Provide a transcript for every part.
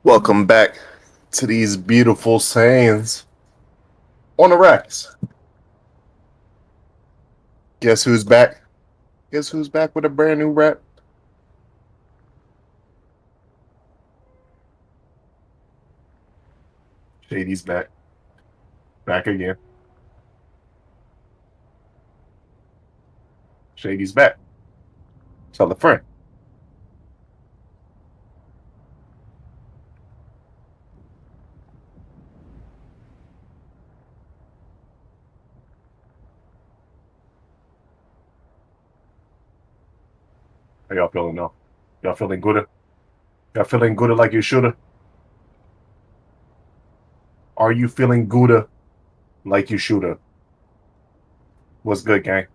Welcome back to these beautiful sands on the racks. Guess who's back? Guess who's back with a brand new rap? Shady's back. Back again. Shady's back. Tell a friend. How y'all feeling now? Y'all feeling good? Y'all feeling good like you shoulda? Are you feeling good like you shoulda? What's good, gang?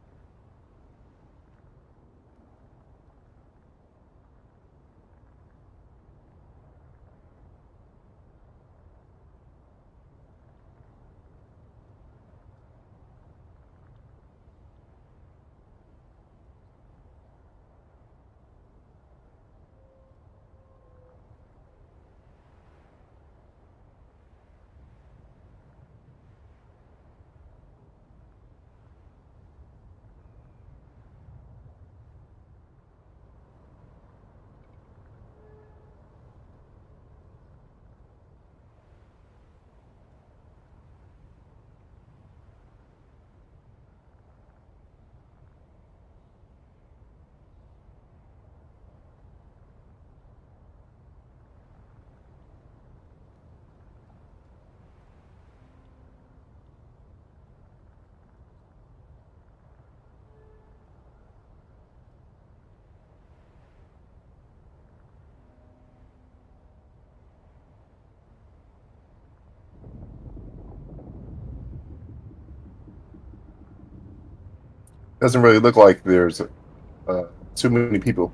Doesn't really look like there's too many people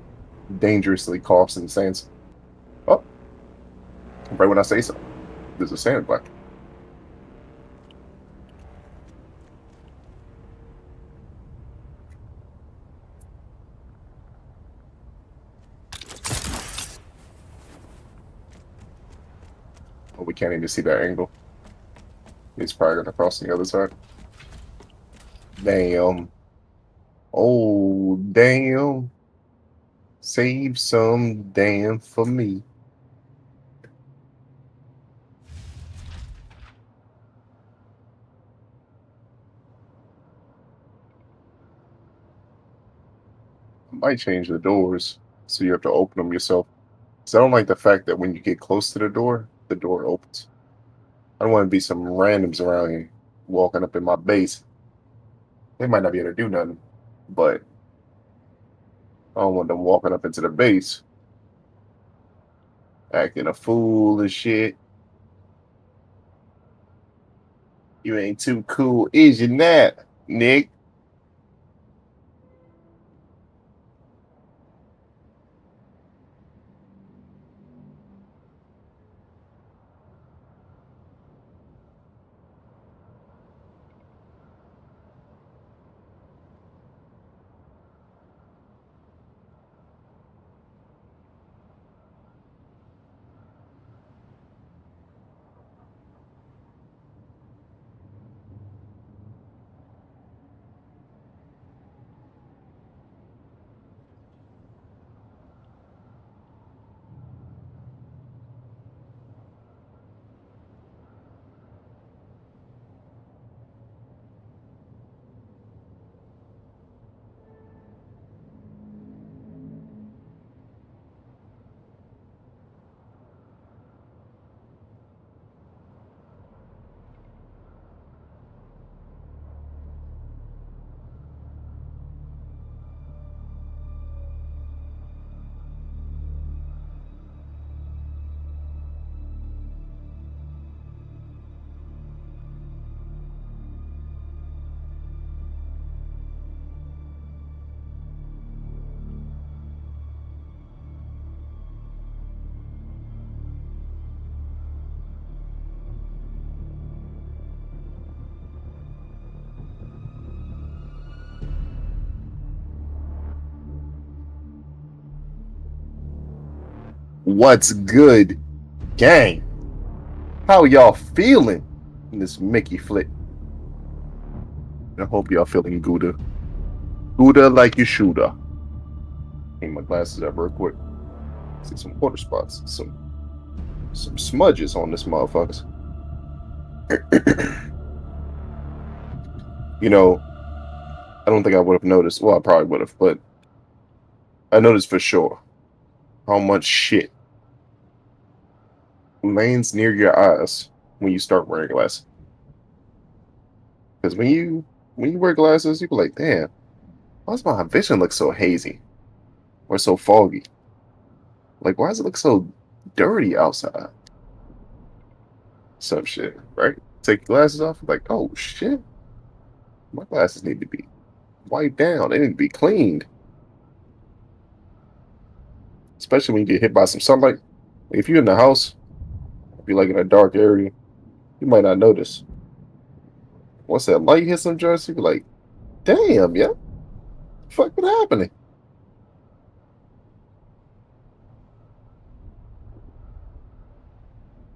dangerously crossing sands. Oh, right when I say so, there's a sand black. Oh, we can't even see that angle. He's probably gonna cross on the other side. Damn. Oh, damn. Save some damn for me. I might change the doors so you have to open them yourself. So I don't like the fact that when you get close to the door opens. I don't want to be some randoms around here walking up in my base. They might not be able to do nothing, but I don't want them walking up into the base acting a fool and shit. You ain't too cool, is you not, Nick? What's good? Gang, how y'all feeling in this Mickey flick? I hope y'all feeling Gouda. Gouda like you shoulda. Need my glasses up real quick. See some water spots, some smudges on this motherfuckers. You know, I don't think I would have noticed. Well, I probably would have, but I noticed for sure how much shit lands near your eyes when you start wearing glasses. Because when you wear glasses, you be like, damn, why does my vision look so hazy or so foggy? Like, why does it look so dirty outside? Some shit, right? Take your glasses off, like, oh shit, my glasses need to be wiped down. They need to be cleaned. Especially when you get hit by some sunlight. If you're in the house, if you're like in a dark area, you might not notice. Once that light hits some joints, you be like, damn, yeah, what the fuck is happening?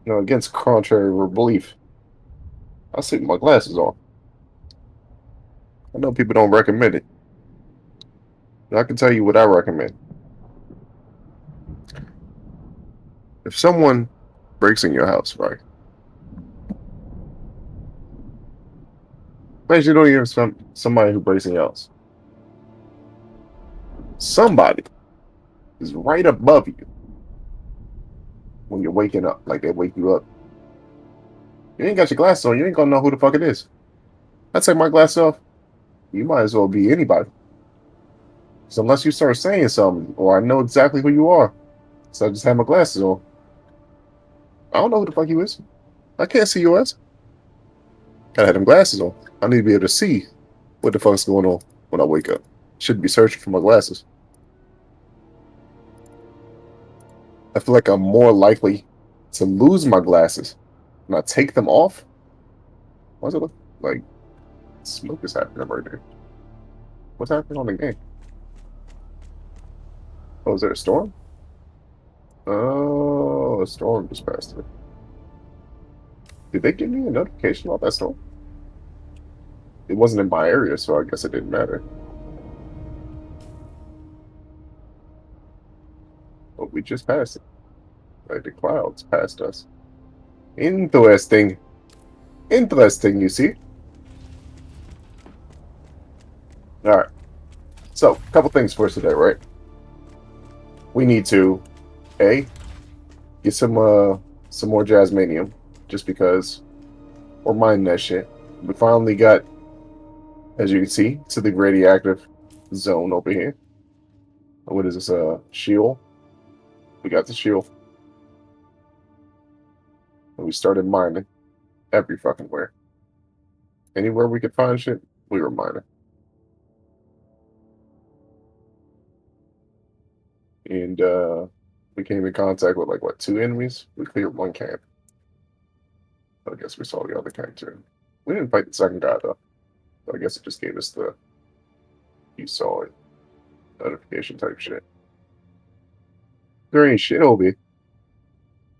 You know, against contrary belief, I sleep with my glasses on. I know people don't recommend it. But I can tell you what I recommend. If someone breaks in your house, right? Imagine you don't even have somebody who breaks in your house. Somebody is right above you when you're waking up, like they wake you up. You ain't got your glasses on, you ain't gonna know who the fuck it is. I take my glasses off, you might as well be anybody. So unless you start saying something, or I know exactly who you are, so I just have my glasses on. I don't know who the fuck you is. I can't see your ass. Gotta have them glasses on. I need to be able to see what the fuck's going on when I wake up. Shouldn't be searching for my glasses. I feel like I'm more likely to lose my glasses when I take them off. Why does it look like smoke is happening right there? What's happening on the game? Oh, is there a storm? Oh, a storm just passed through. Did they give me a notification about that storm? It wasn't in my area, so I guess it didn't matter. But we just passed it. Like the clouds passed us. Interesting. Interesting, you see. Alright. So, a couple things for us today, right? We need to get some more Jasmanium, just because we're mining that shit. We finally got, as you can see, to the radioactive zone over here. What is this? Shield. We got the shield. And we started mining every fucking where. Anywhere we could find shit, we were mining. And we came in contact with like what, 2 enemies? We cleared 1 camp. I guess we saw the other camp too. We didn't fight the second guy though. So I guess it just gave us the you saw it notification type shit. There ain't shit over here.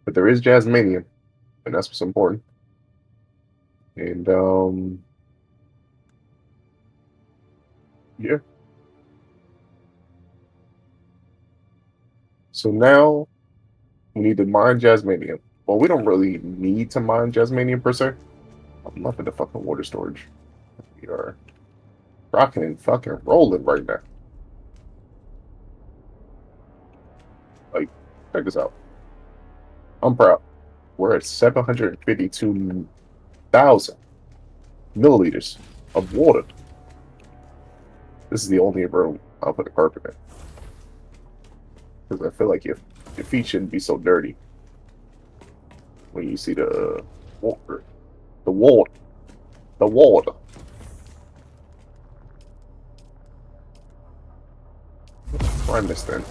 But there is Jasmanium, and that's what's important. And yeah. So now we need to mine Jasmanium. Well, we don't really need to mine Jasmanium per se. I'm loving the fucking water storage. We are rocking and fucking rolling right now. Like, check this out. I'm proud. We're at 752,000 milliliters of water. This is the only room I'll put a carpet in. Because I feel like your feet shouldn't be so dirty when you see the water. The water. The water. Find this thing.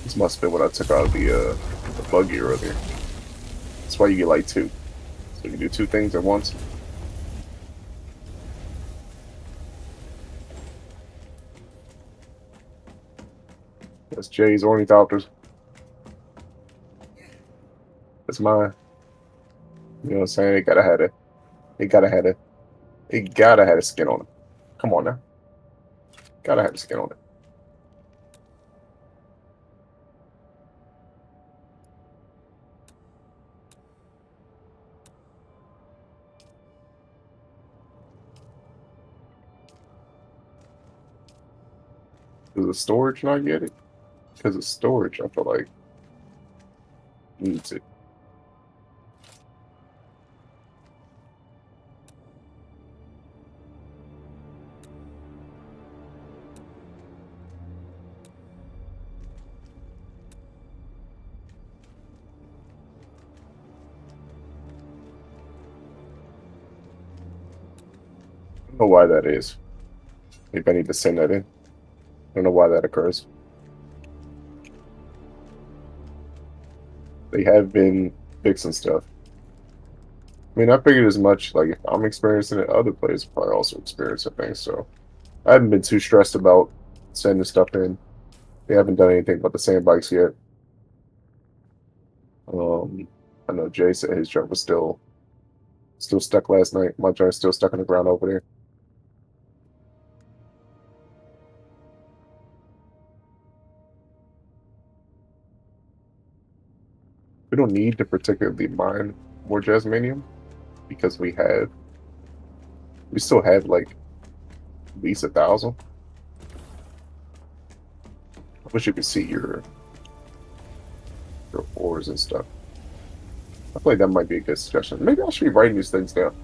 This must have been what I took out of the buggy earlier. That's why you get like 2. So you can do 2 things at once. That's Jay's ornithopters. it's mine. You know what I'm saying? It gotta have a, it gotta have a skin on it. Come on now, gotta have a skin on it. Does the storage not get it? Because the storage, I feel like needs it. I don't know why that is. Maybe I need to send that in. I don't know why that occurs. They have been fixing stuff. I mean, I figured as much. Like, if I'm experiencing it, other players are probably also experiencing things. So I haven't been too stressed about sending stuff in. They haven't done anything about the sandbikes yet. I know Jay said his truck was still stuck last night. My truck's still stuck in the ground over there. We don't need to particularly mine more jasminium because we still have like at least 1,000. I wish you could see your ores and stuff. I feel like that might be a good suggestion. Maybe I should be writing these things down.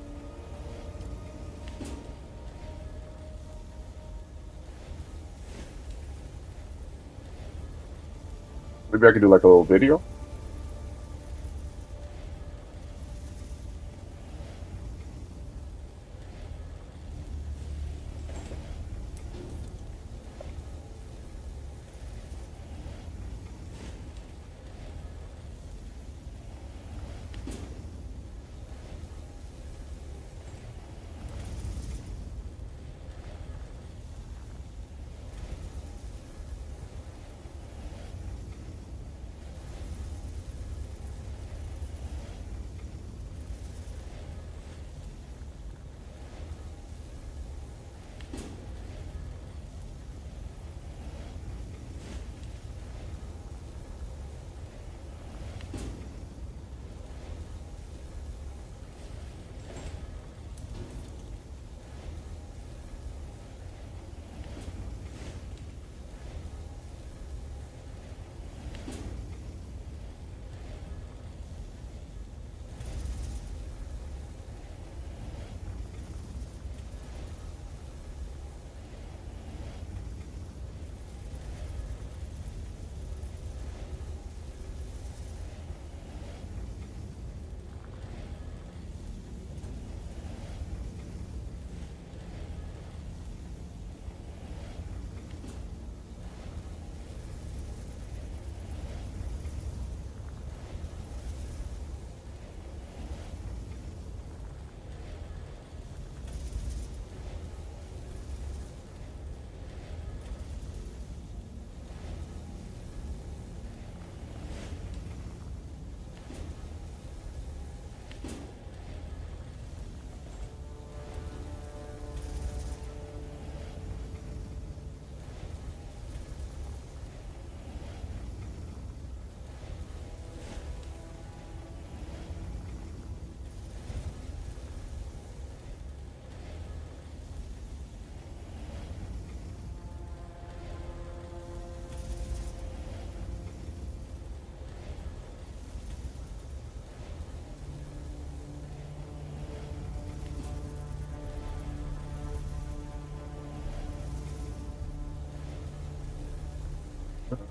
Maybe I could do like a little video.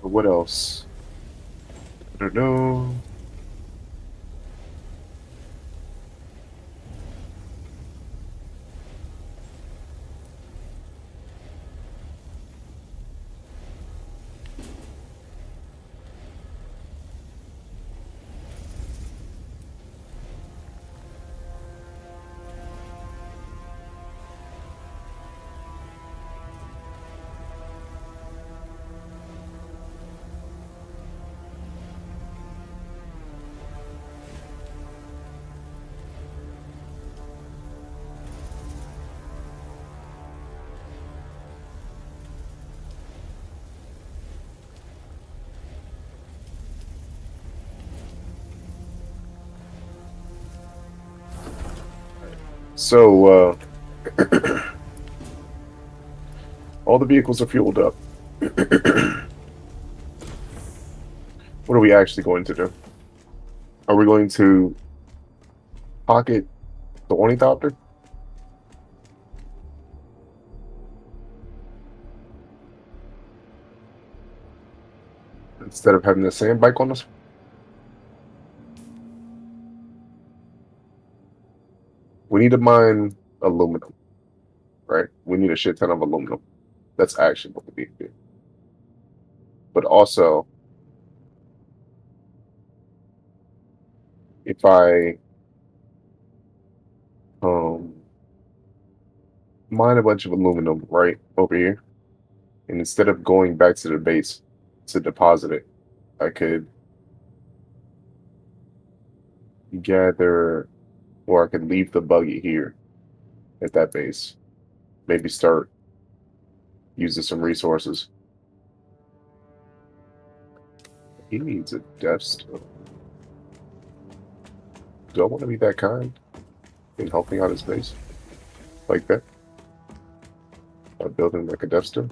What else? I don't know. So, all the vehicles are fueled up. What are we actually going to do? Are we going to pocket the ornithopter? Instead of having the sand bike on us? We need to mine aluminum, right? We need a shit ton of aluminum. That's actually what we need to do. But also, if I um mine a bunch of aluminum right over here, and instead of going back to the base to deposit it, I could gather, or I could leave the buggy here at that base. Maybe start using some resources. He needs a death stone. Do I want to be that kind in helping out his base like that? By building like a death stone?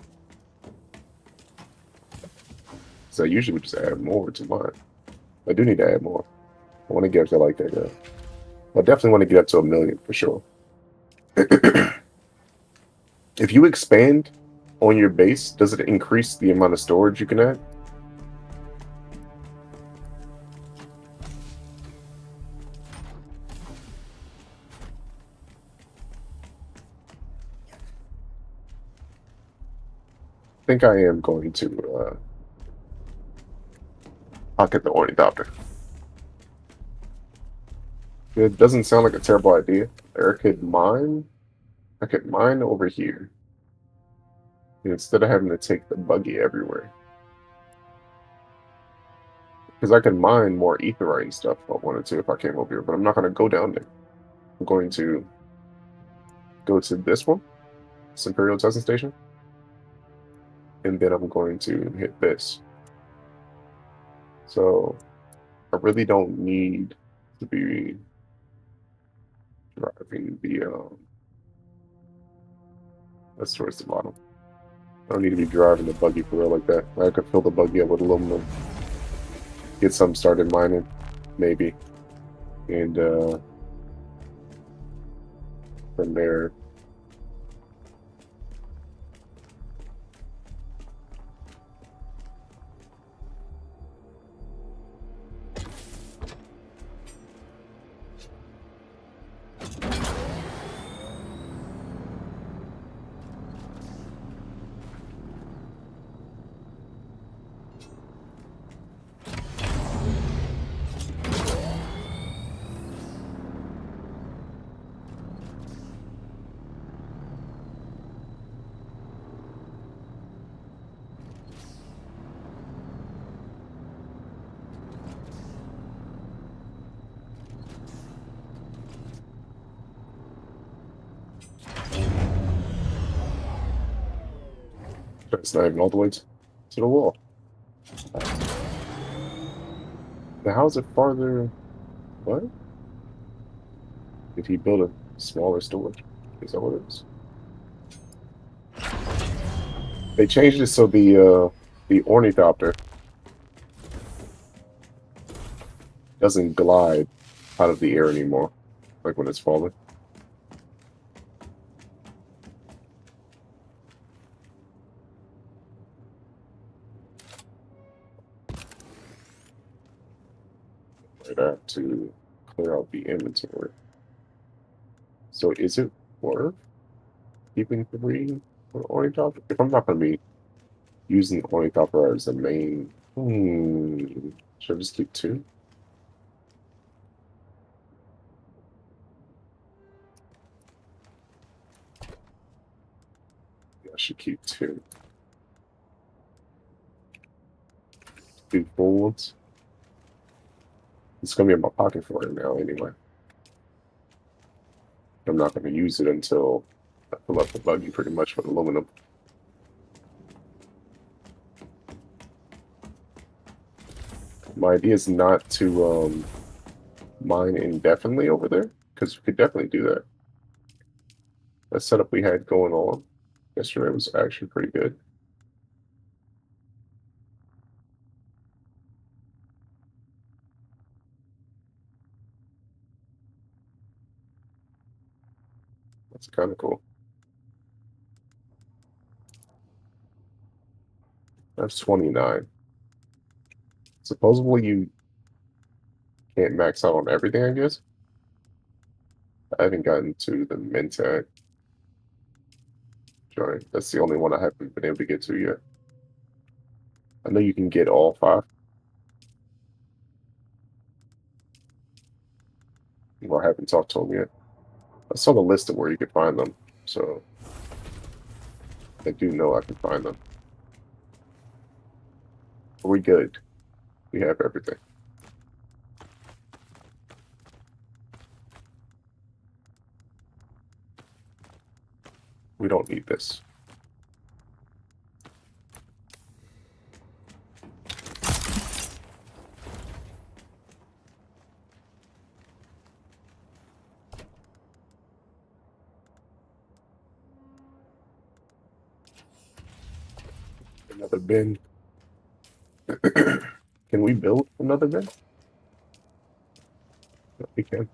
So I usually would just add more to mine. I do need to add more. I want to get up to like that. I definitely want to get up to 1,000,000 for sure. If you expand on your base, does it increase the amount of storage you can add? I think I am going to pocket the ornithopter. It doesn't sound like a terrible idea. I could mine over here. And instead of having to take the buggy everywhere. Because I can mine more etherite and stuff if I wanted to if I came over here, but I'm not going to go down there. I'm going to go to this one, this Imperial Testing Station, and then I'm going to hit this. So I really don't need to be driving the that's towards the bottom. I don't need to be driving the buggy for real like that. I could fill the buggy up with aluminum, get some started mining, maybe, and from there. It's not even all the way to the wall. Now, how's it farther? What? Did he build a smaller storage? Is that what it is? They changed it so the ornithopter doesn't glide out of the air anymore, like when it's falling. Right out to clear out the inventory. So is it worth keeping 3 for the ornithopter? If I'm not going to be using the ornithopter as the main, should I just keep 2? Yeah, I should keep 2. 2 full ones. It's going to be in my pocket for right now anyway. I'm not going to use it until I fill up the buggy pretty much with aluminum. My idea is not to mine indefinitely over there, because we could definitely do that. that setup we had going on yesterday was actually pretty good. That's kind of cool. That's 29. Supposedly you can't max out on everything, I guess. I haven't gotten to the Mentag joint. That's the only one I haven't been able to get to yet. I know you can get all 5. Well, I haven't talked to them yet. I saw the list of where you could find them, so I do know I can find them. Are we good? We have everything. We don't need this. Another bin. Can we build another bin? No, we can.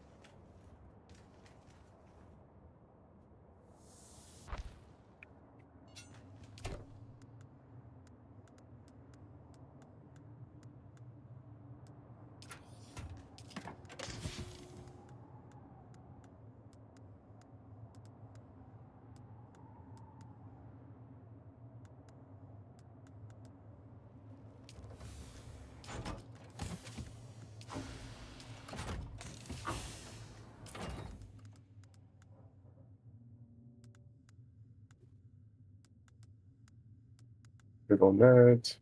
Click on that.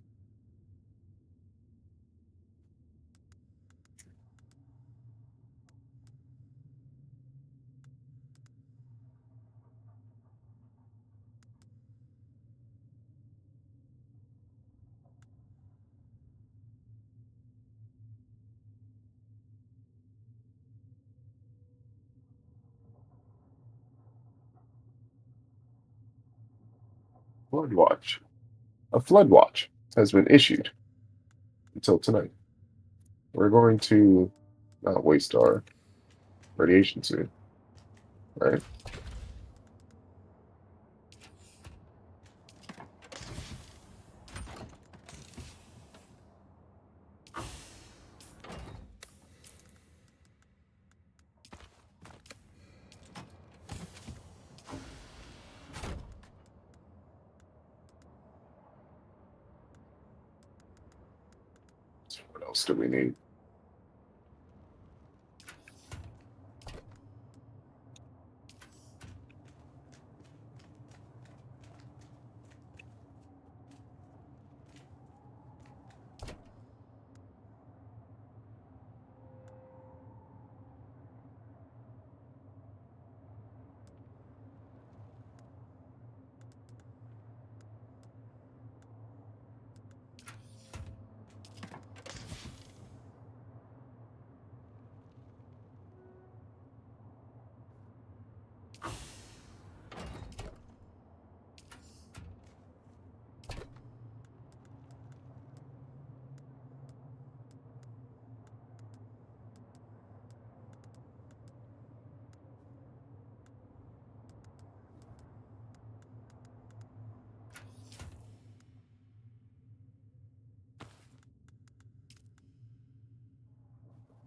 Flood watch. A flood watch has been issued until tonight. We're going to not waste our radiation soon, right? So what else do we need?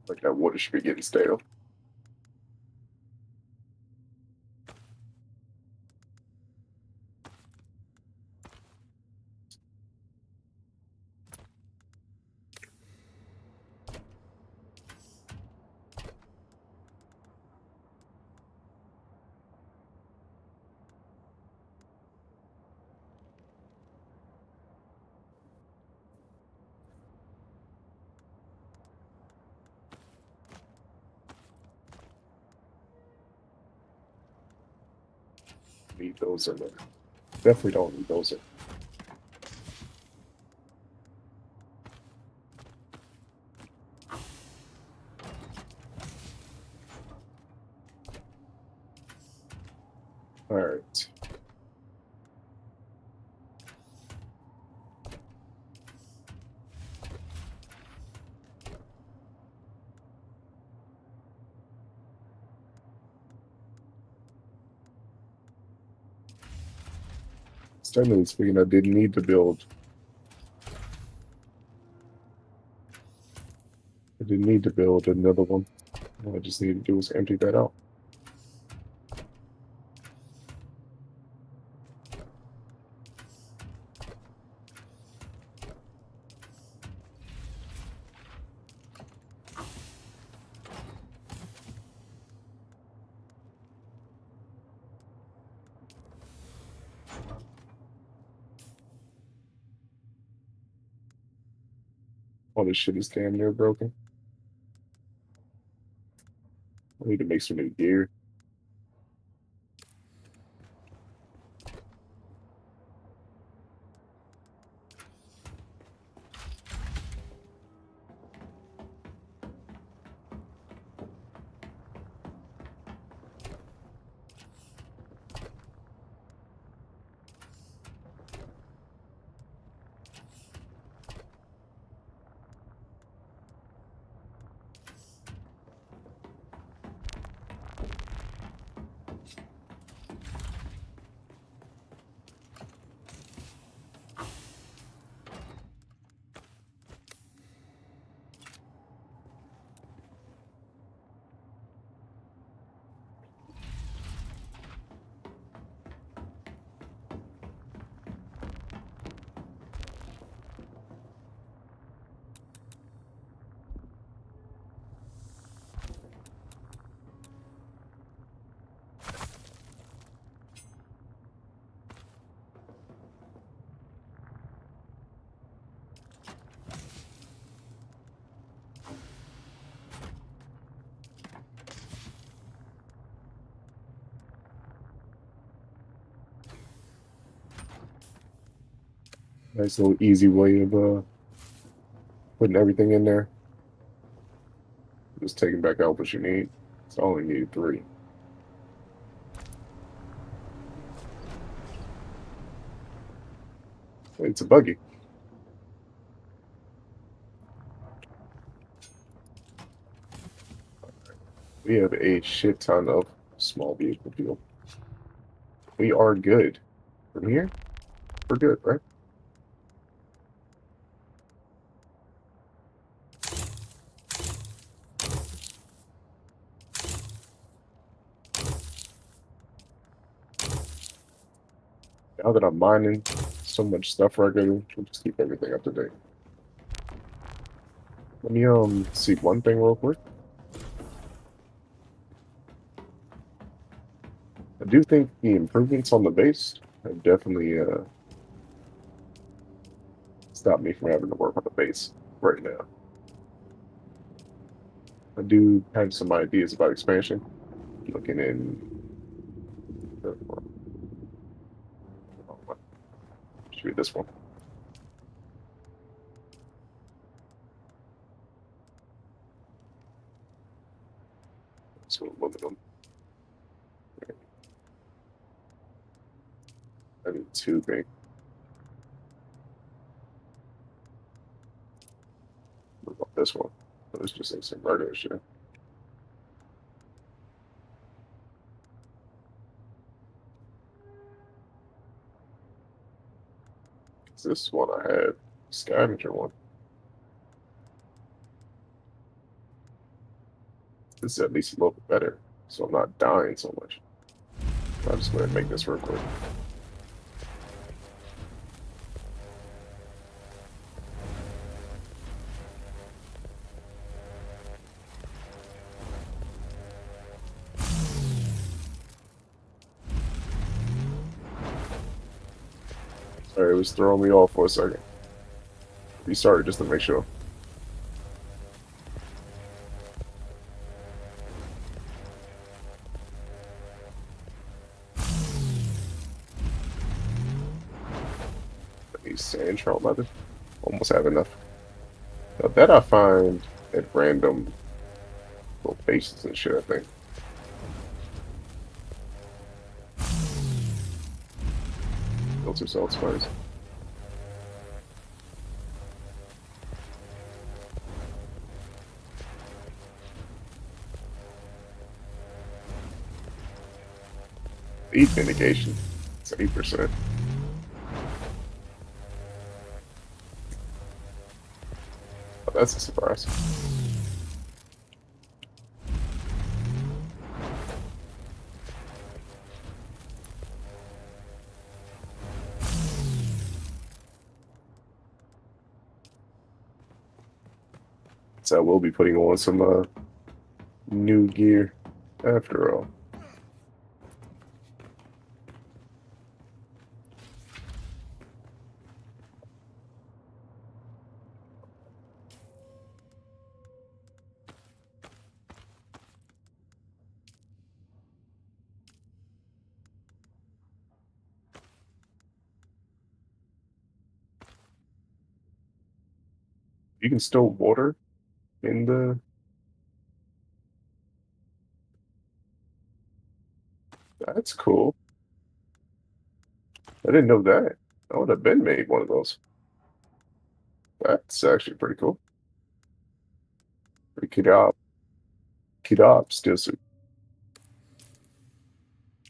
Like that water should be getting stale. Need those in there. Definitely don't need those in. All right. Technically speaking, I didn't need to build. I didn't need to build another one. All I just need to do is empty that out. All this shit is damn near broken. I need to make some new gear. Nice little easy way of putting everything in there. Just taking back out what you need. It's only need 3. It's a buggy. We have a shit ton of small vehicle fuel. We are good. From here, we're good, right? Now that I'm mining so much stuff regularly, we'll just keep everything up to date. Let me see one thing real quick. I do think the improvements on the base have definitely stopped me from having to work on the base right now. I do have some ideas about expansion. Looking in should be this one. So aluminum. I need tubing. What about this one? It's just like some regular shit. This one I had scavenger one. This is at least a little bit better, so I'm not dying so much. I'm just gonna make this real quick. Sorry, it was throwing me off for a second. Restarted just to make sure. These sand trout leather. Almost have enough. Now that I find at random locations and shit, I think. monster salts first. Speed mitigation. It's 8%. Oh, that's a surprise. So I will be putting on some new gear after all. You can store water in the. That's cool. I didn't know that. I would have been made one of those. That's actually pretty cool. Pretty Kidop. Kidop still suit.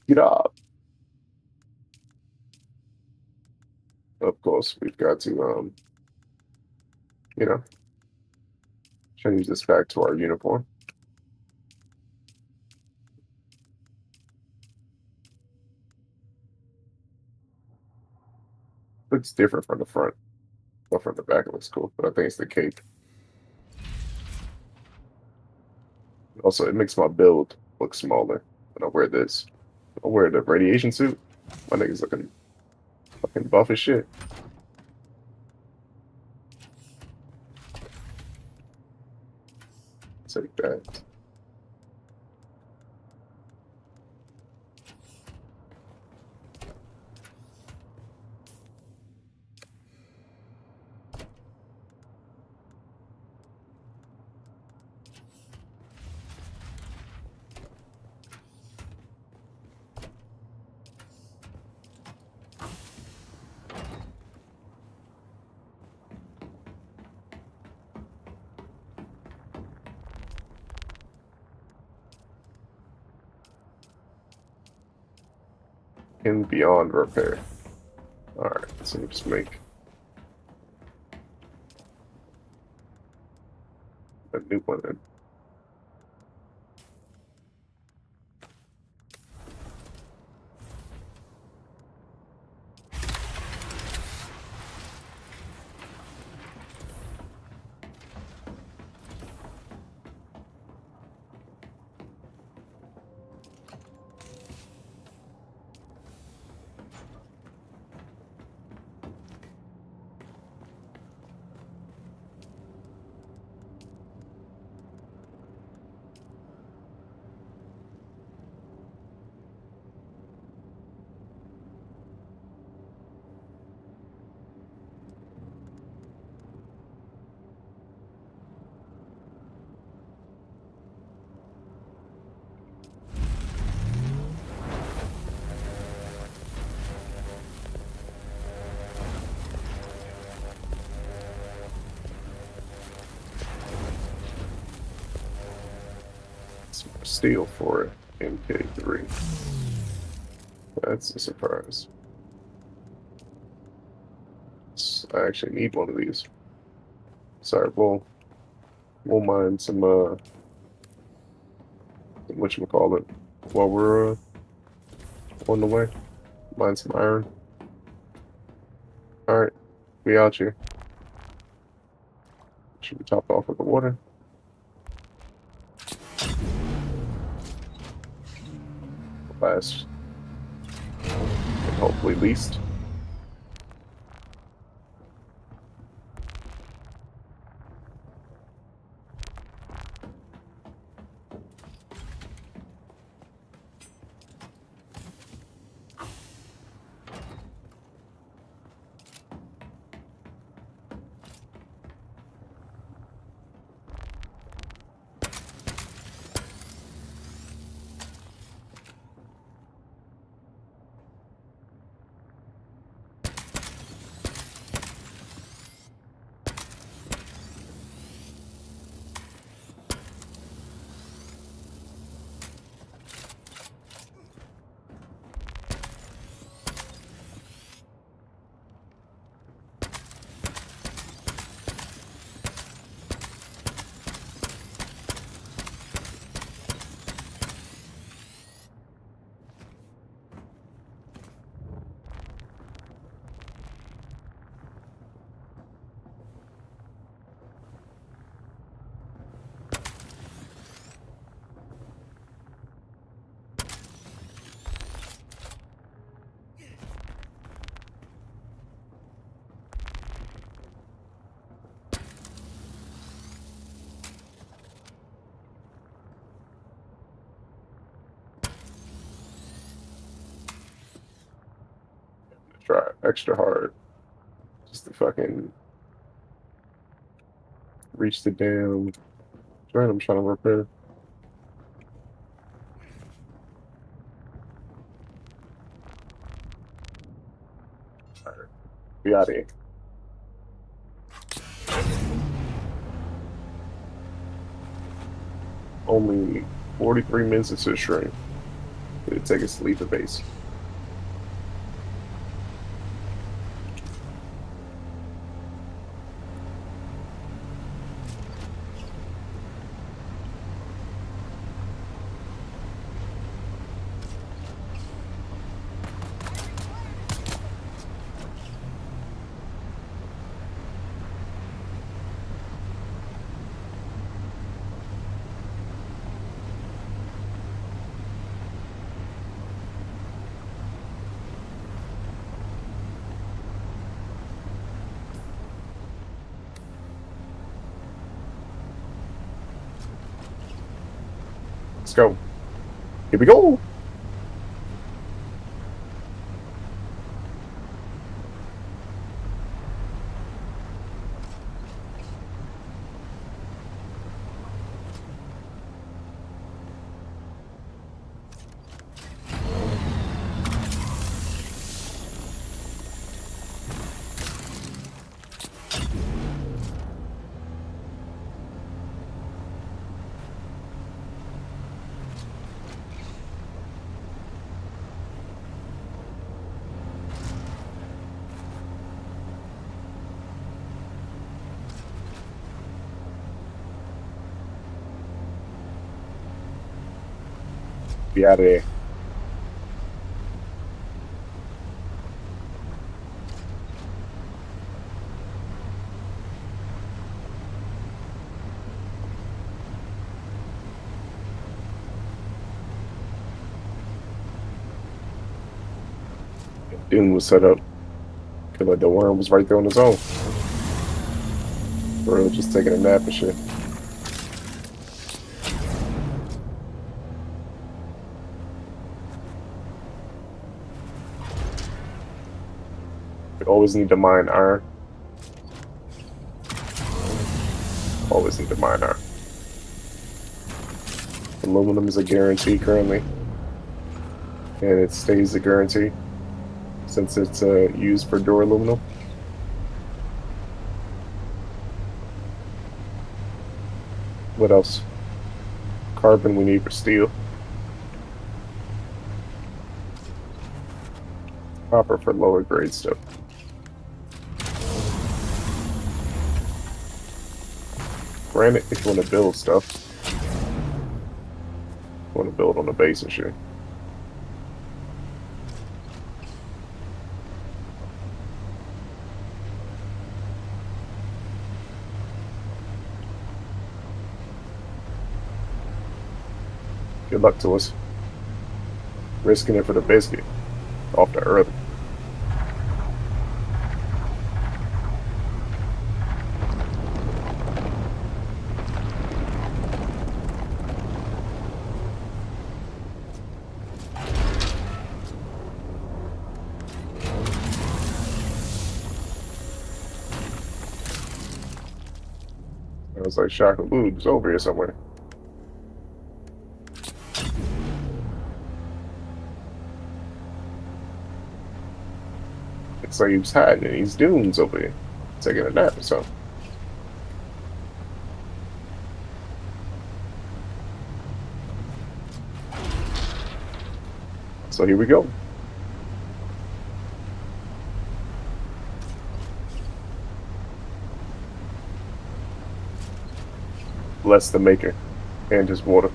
Kidop. Of course, we've got to you know, change this back to our uniform. Looks different from the front. But from the back it looks cool. But I think it's the cape. Also, it makes my build look smaller when I wear this. I wear the radiation suit. My nigga's looking fucking buff as shit. Take that. And beyond repair. Alright, so we just make a new one then. Some steel for it. MK3. That's a surprise. I actually need one of these. Sorry, we'll mine some whatchamacallit while we're on the way. Mine some iron. Alright, we out here. Should we top off with the water? Last and hopefully least. extra hard just to fucking reach the damn joint I'm trying to repair. Alright, we out of here. Only 43 minutes into the stream. It'll take us to leave the base. Let's go. Here we go. Be out of there. Dune was set up. Feel like the worm was right there on his own. Bro, just taking a nap and shit. We always need to mine iron. Always need to mine iron. Aluminum is a guarantee currently. And it stays a guarantee since it's used for door aluminum. What else? Carbon we need for steel. Copper for lower grade stuff. Granite if you want to build stuff. You want to build on the base and shit. Good luck to us. Risking it for the biscuit. Off the earth. I was like, Shaka Boob's over here somewhere. It's like he was hiding in these dunes over here, taking a nap or something. So here we go. Bless the maker and his water.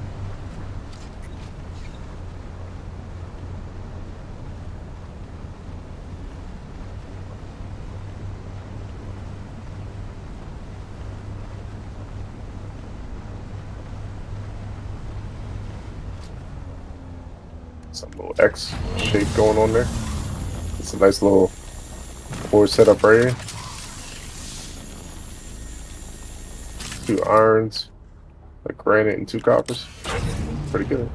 Some little X shape going on there. It's a nice little ore setup right here. 2 irons, a granite, and 2 coppers. Pretty good.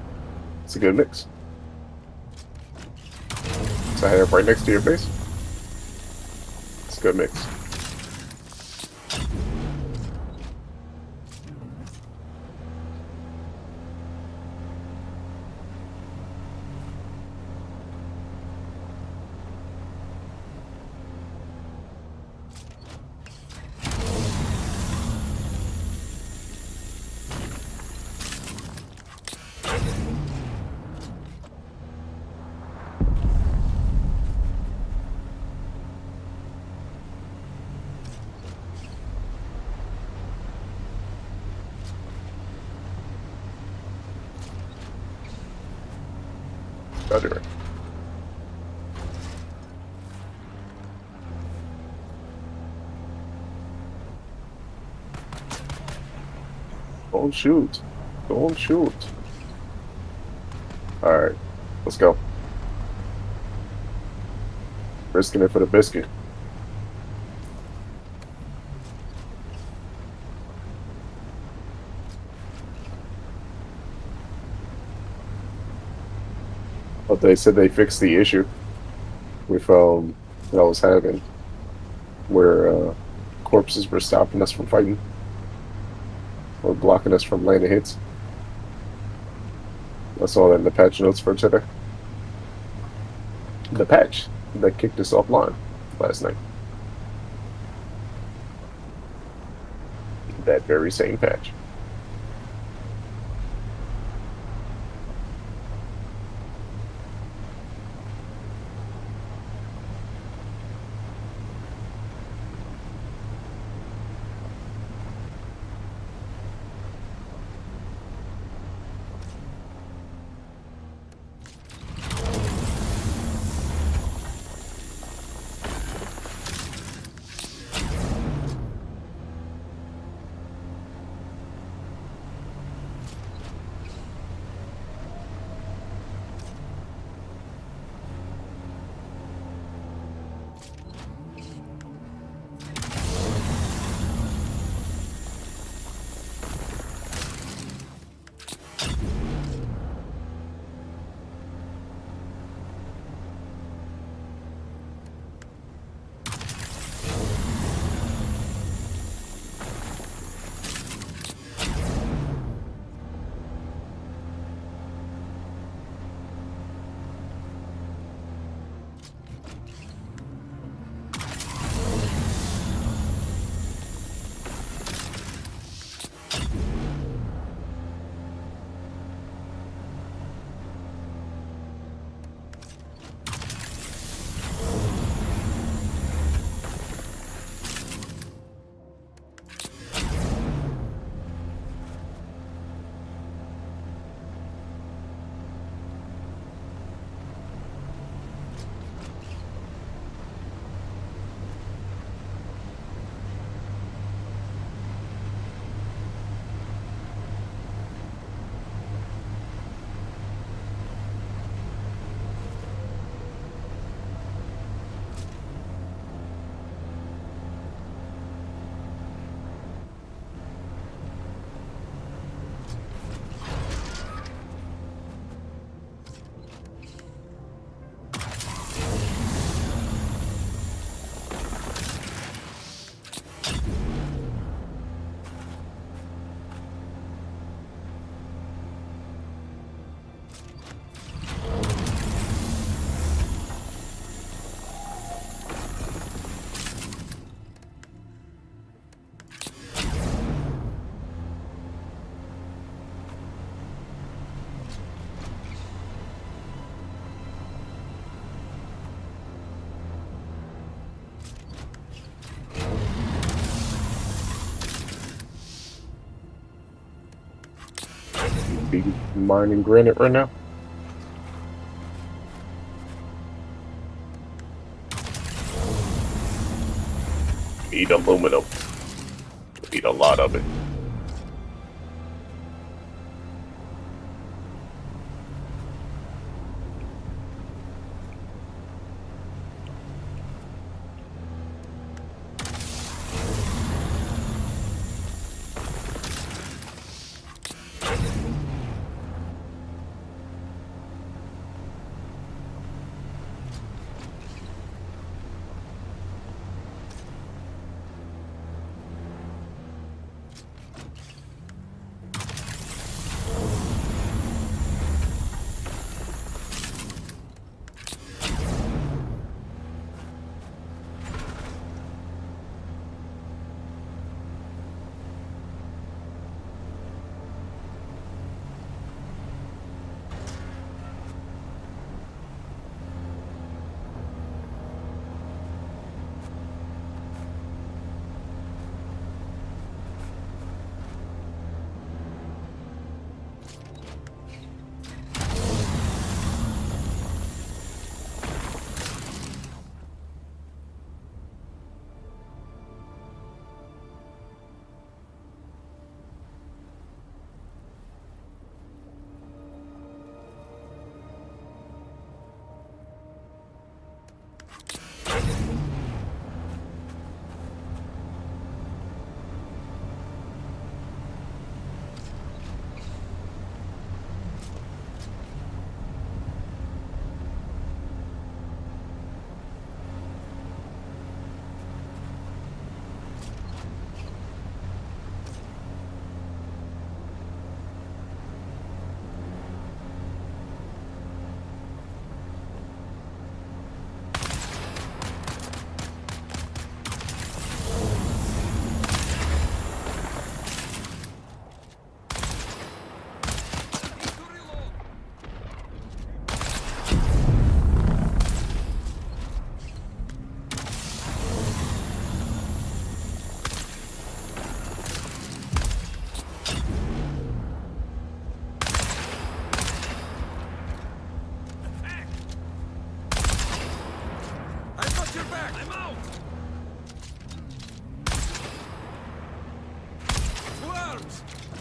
It's a good mix. So I have right next to your face. good mix. Better. Don't shoot. Don't shoot. Alright, let's go. Risking it for the biscuit. But they said they fixed the issue with that I was having, where corpses were stopping us from fighting or blocking us from landing hits. I saw that in the patch notes for today. The patch that kicked us offline last night. That very same patch. Be mining granite right now. Need aluminum. Need a lot of it.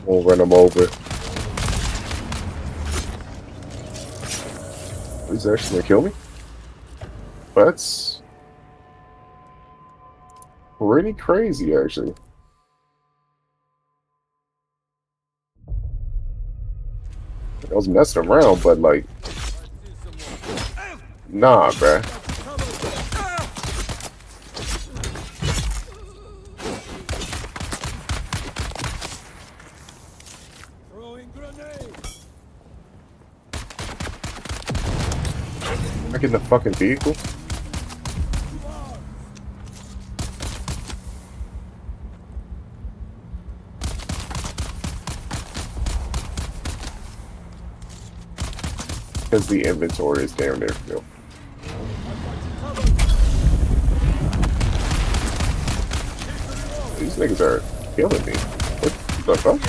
We'll run him over. He's actually gonna kill me? That's pretty crazy, actually. I was messing around, but like, nah, bruh. Back in the fucking vehicle? Because the inventory is down there still. These niggas are killing me. What the fuck?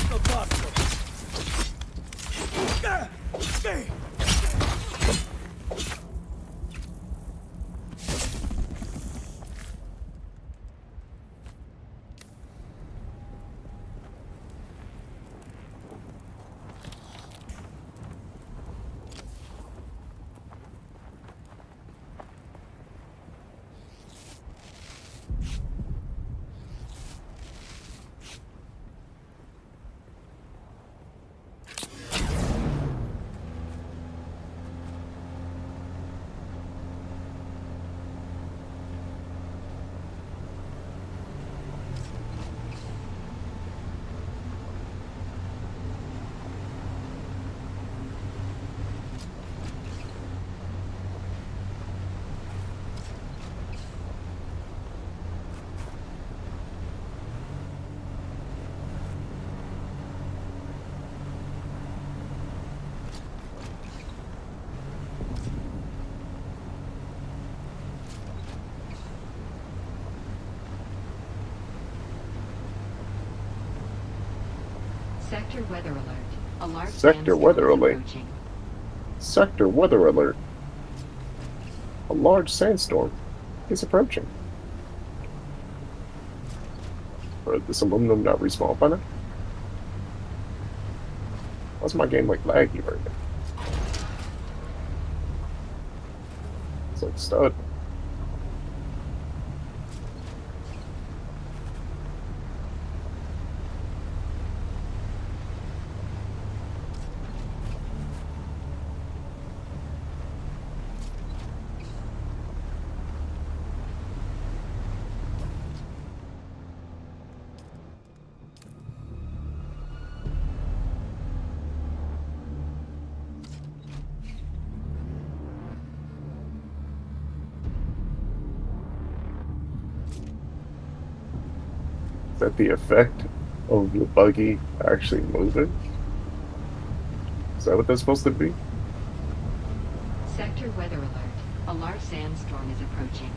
Sector weather alert. A large Sector weather alert. approaching. Sector weather alert. A large sandstorm is approaching. Or this aluminum not respawn by now? Why's my game like laggy right now? It's like stud. Is that the effect of the buggy actually moving? Is that what that's supposed to be? Sector weather alert. A large sandstorm is approaching.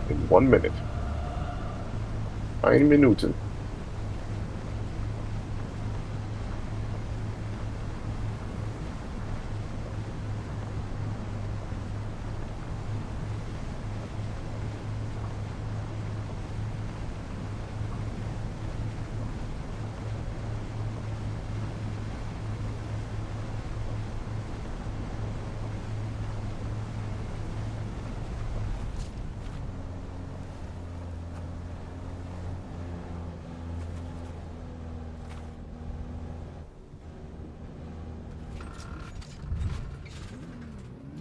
In 1 minute. 1 Minuten.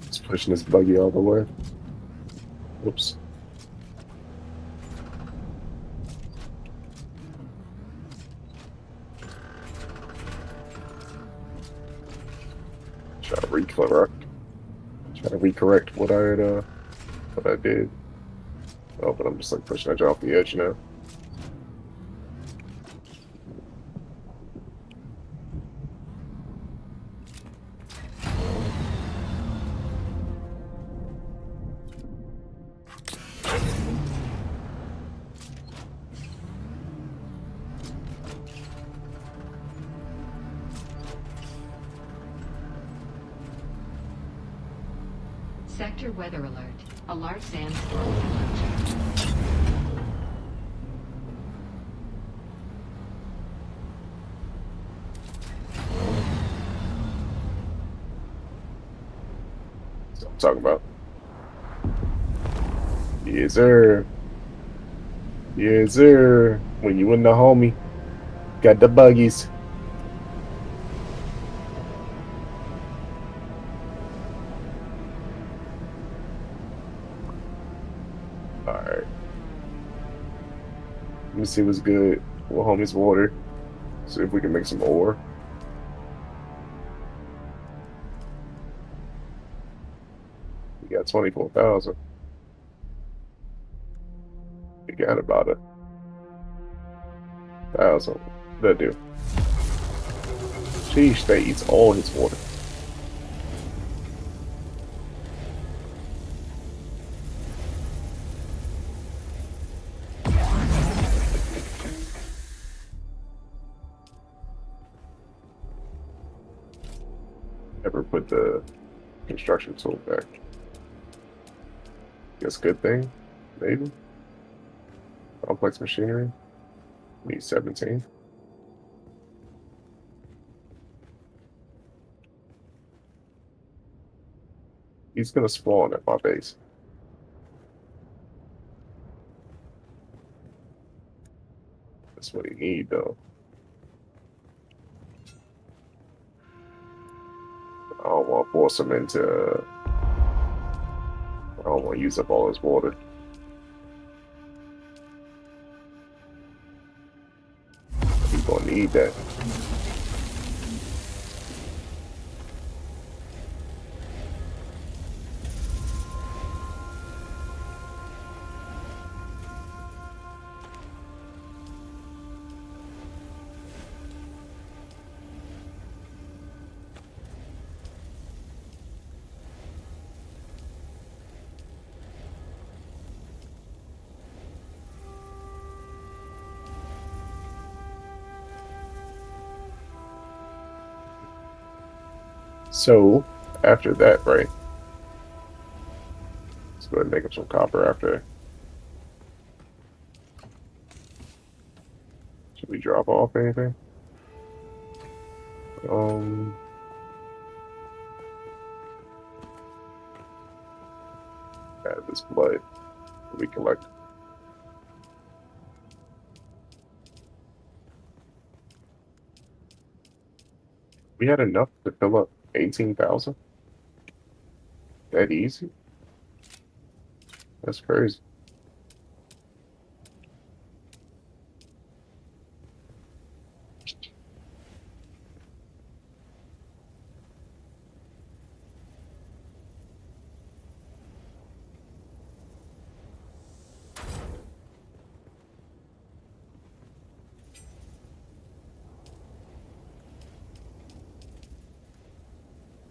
It's pushing this buggy all the way. Whoops. Try to recorrect what I had what I did. Oh, but I'm just like pushing that off the edge now. Sector weather alert. A large sandstorm is approaching. talking about. Yes, sir. Yes, sir. When you in the homie, got the buggies. All right. Let me see what's good. Well, homie's water. See if we can make some ore. We got 24,000. We got about 1,000. That do. Sheesh, that eats all his water. Never put the construction tool back. Guess good thing, maybe. Complex machinery. Need 17. He's gonna spawn at my base. That's what he need though. I don't want to force him into. I don't want to use up all his water. He's gonna need that. So after that, right? Let's go ahead and make up some copper after. Should we drop off anything? Um, Add this blood we collect. We had enough to fill up 18,000. That easy? That's crazy.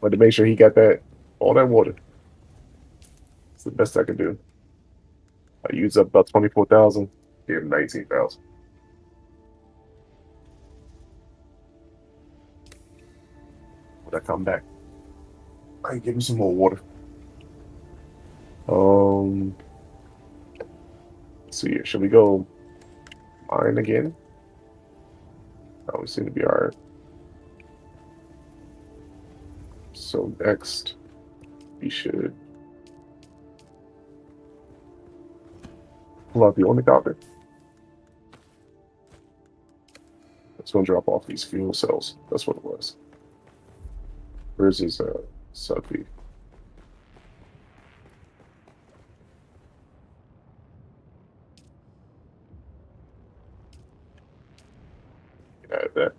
But to make sure he got that all that water. It's the best I could do. I used up about 24,000. Give him 19,000. When I come back, I can give him some more water. Um. So yeah, should we go mine again? Oh, we seem to be alright. So next, we should pull out the ornithopter. It's going to drop off these fuel cells. That's what it was. Where's his subfeed? Add that.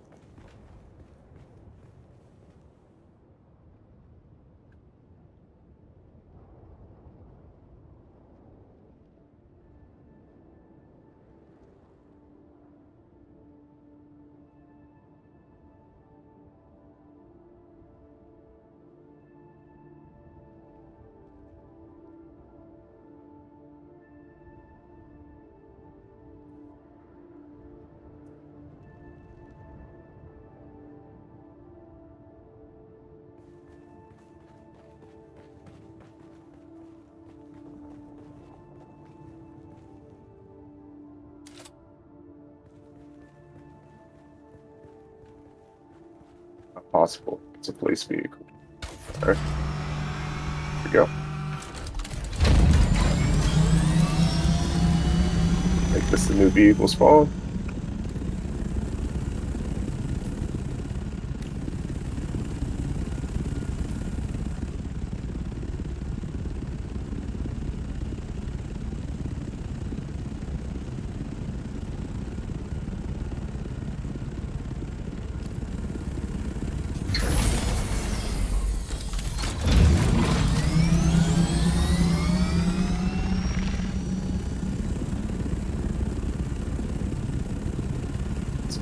Not possible. It's a place vehicle. All right. we go. Make this the new vehicle spawn.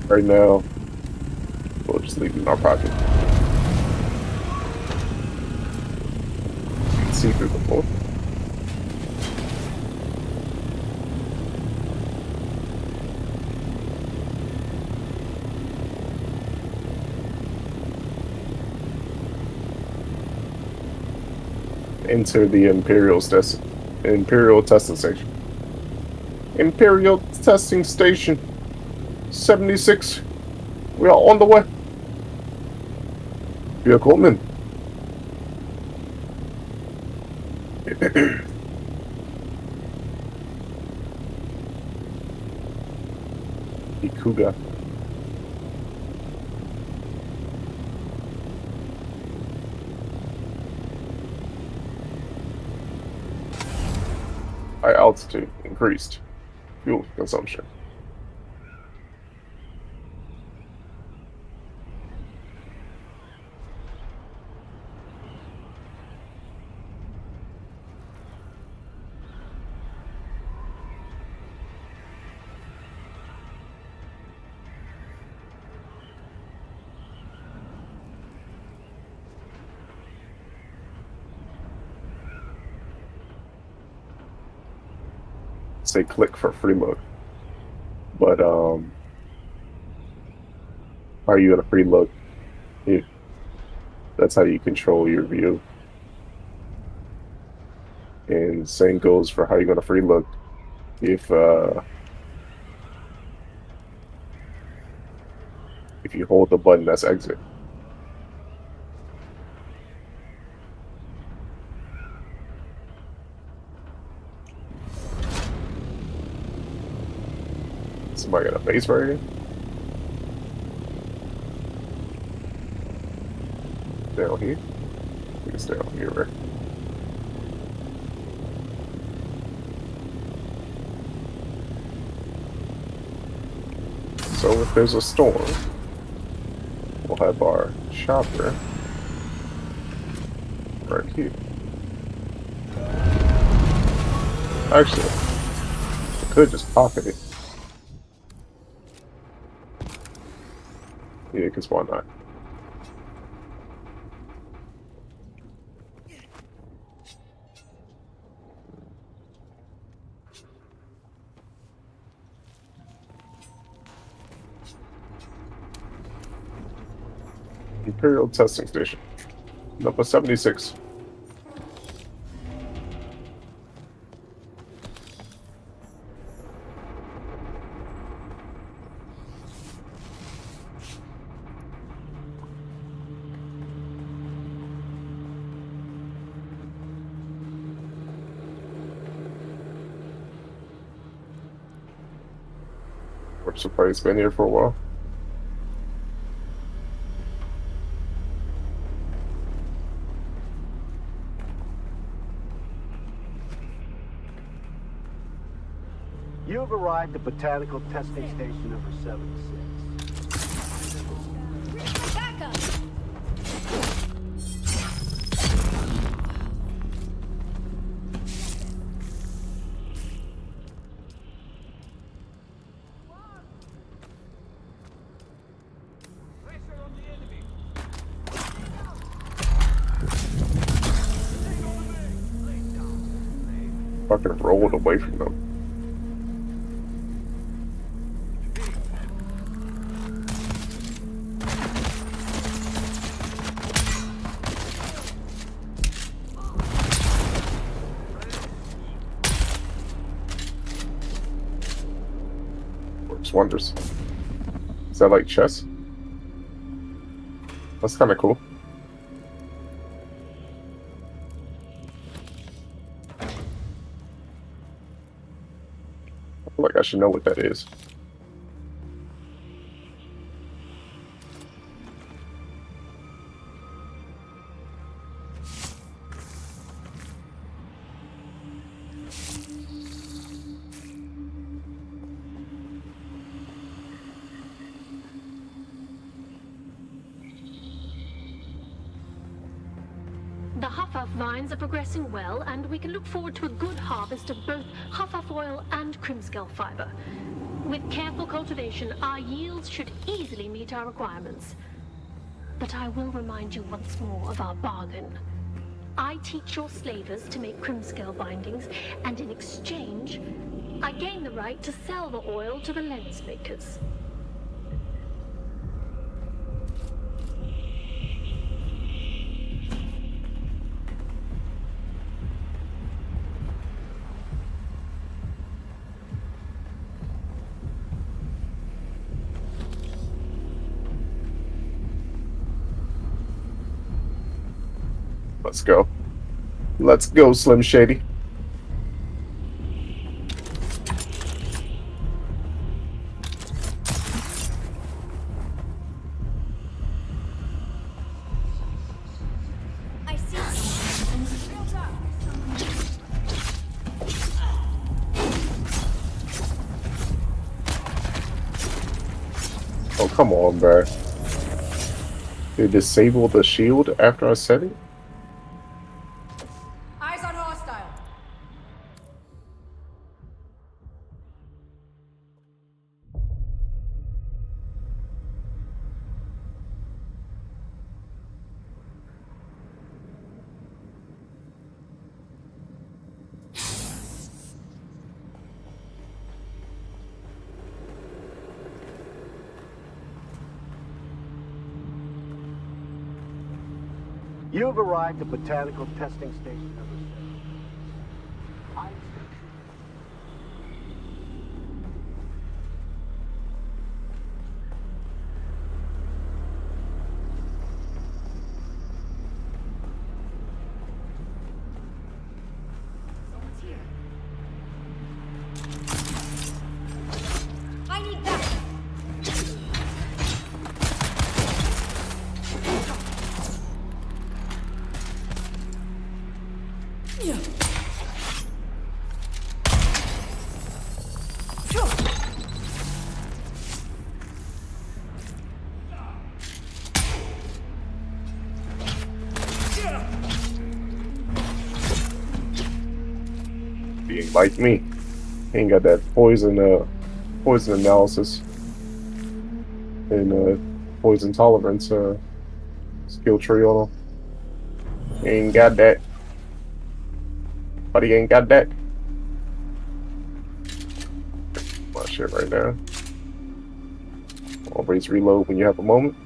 Right now, we'll just leave it in our pocket. You can see through the floor. Enter the Imperial testing station. Imperial testing station. 76. We are on the way. We are coming. Ikuga. High altitude increased. Fuel consumption. Say click for free load, but how are you gonna free load? Yeah, that's how you control your view. And same goes for how you're gonna free load. If you hold the button, that's exit. Somebody got a base right here. Down here. I think it's down here, right? So if there's a storm, we'll have our chopper right here. Actually, I could just pocket it. Yeah, because why not? Imperial testing station. Number 76. Work supply's been here for a while. You have arrived at Botanical Testing Station number 76. Where's my backup? Fucking rolled away from them. Works wonders. Is that like chess? That's kind of cool. feel like I should know what that is. The Huffaf vines are progressing well, and we can look forward to a good harvest of both Huffaf oil and Crimscale fiber. With careful cultivation, our yields should easily meet our requirements. But I will remind you once more of our bargain. I teach your slavers to make Crimscale bindings, and in exchange, I gain the right to sell the oil to the lens makers. Let's go. Let's go, Slim Shady. I see. Real talk. Oh, come on, bro. Did it disable the shield after I set it? Eyes on hostile. You've arrived at botanical testing station number 7. I Someone's here. I need that. He ain't like me. He ain't got that poison analysis and poison tolerance skill tree on him. He ain't got that. But he ain't got that. My shit right now. Always reload when you have a moment.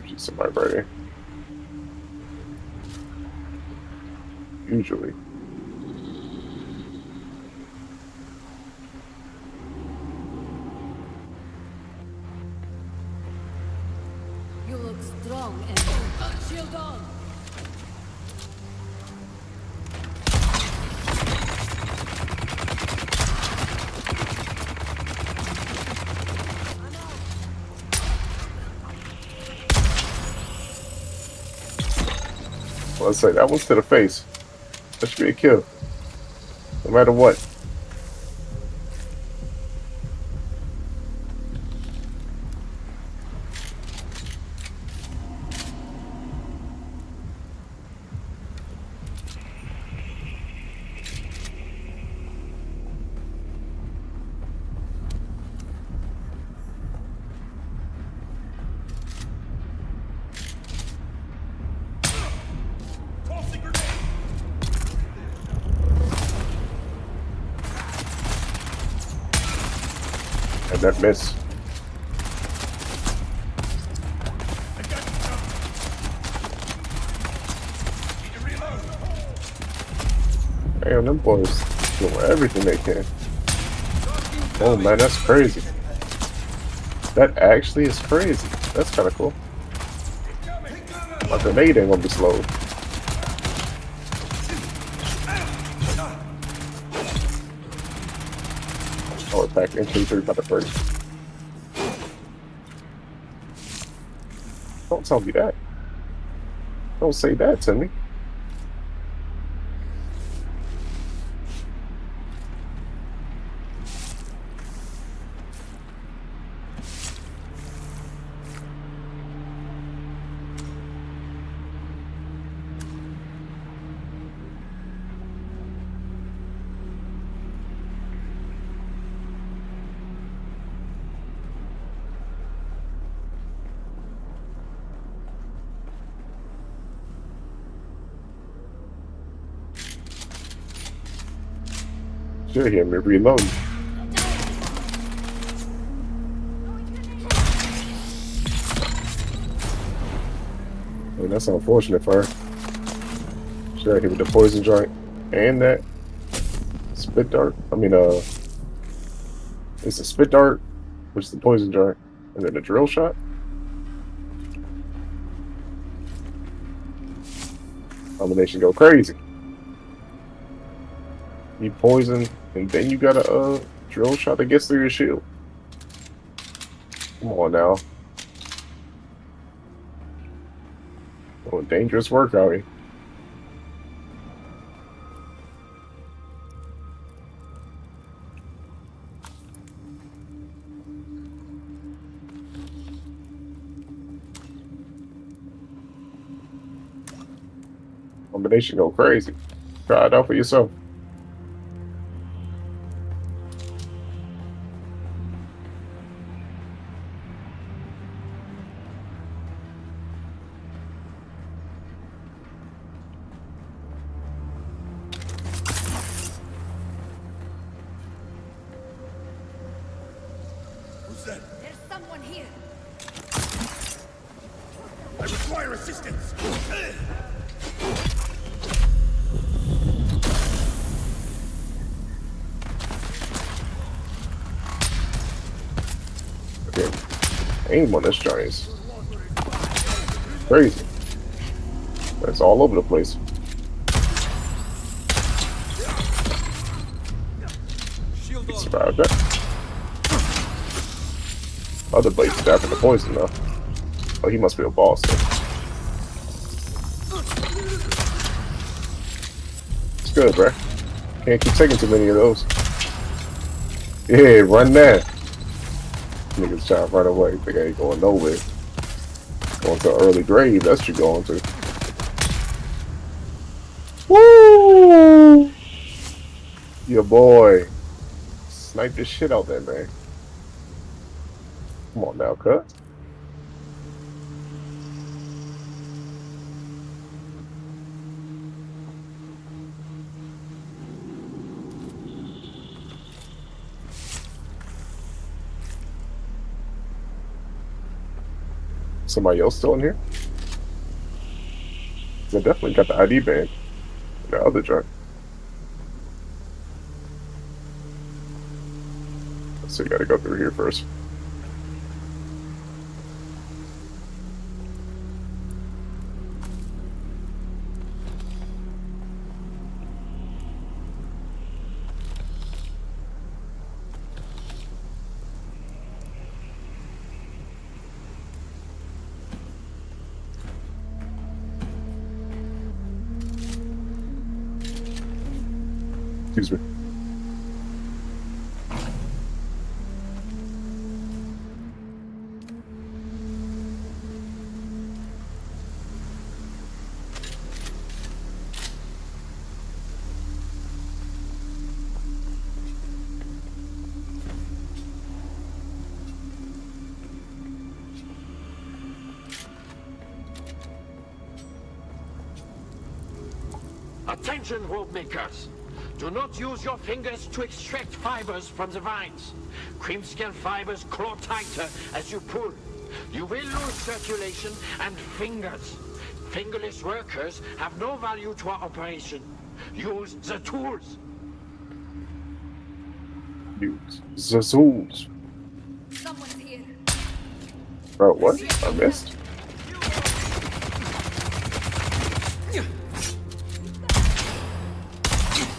Usually somebody right here. Usually. You look strong and shield on. Well, let's say that one's to the face. That should be a kill. No matter what. And that miss. Damn, them boys doing everything they can. Oh man, that's crazy. That actually is crazy. That's kind of cool. My grenade ain't gonna be slow. Power pack MP3 by the first. Don't tell me that. Don't say that to me. Should hear me reload. I mean, that's unfortunate for her. Should I hit with the poison joint and that spit dart? I mean, it's a spit dart, which is the poison joint, and then a drill shot. Combination go crazy. You poison, and then you got a drill shot that gets through your shield. Come on now. Oh, dangerous work out here. Combination go crazy. Try it out for yourself. There's someone here. I require assistance. Okay. Aim on this giant. Crazy. That's all over the place. Survived that. Other blade stabbing the poison though. Oh, he must be a boss then. It's good, bruh. Can't keep taking too many of those. Yeah, run that. Niggas trying to run away. Think I ain't going nowhere. Going to an early grave, that's what you're going to. Woo! Your boy. Snipe this shit out there, man. Come on now, cut. Somebody else still in here? 'Cause I definitely got the ID band. The other truck. So you gotta go through here first. Excuse me. Attention, rope makers! Do not use your fingers to extract fibers from the vines. Cream scale fibers claw tighter as you pull. You will lose circulation and fingers. Fingerless workers have no value to our operation. Use the tools. Use the tools. Someone's here. Bro, what? I missed.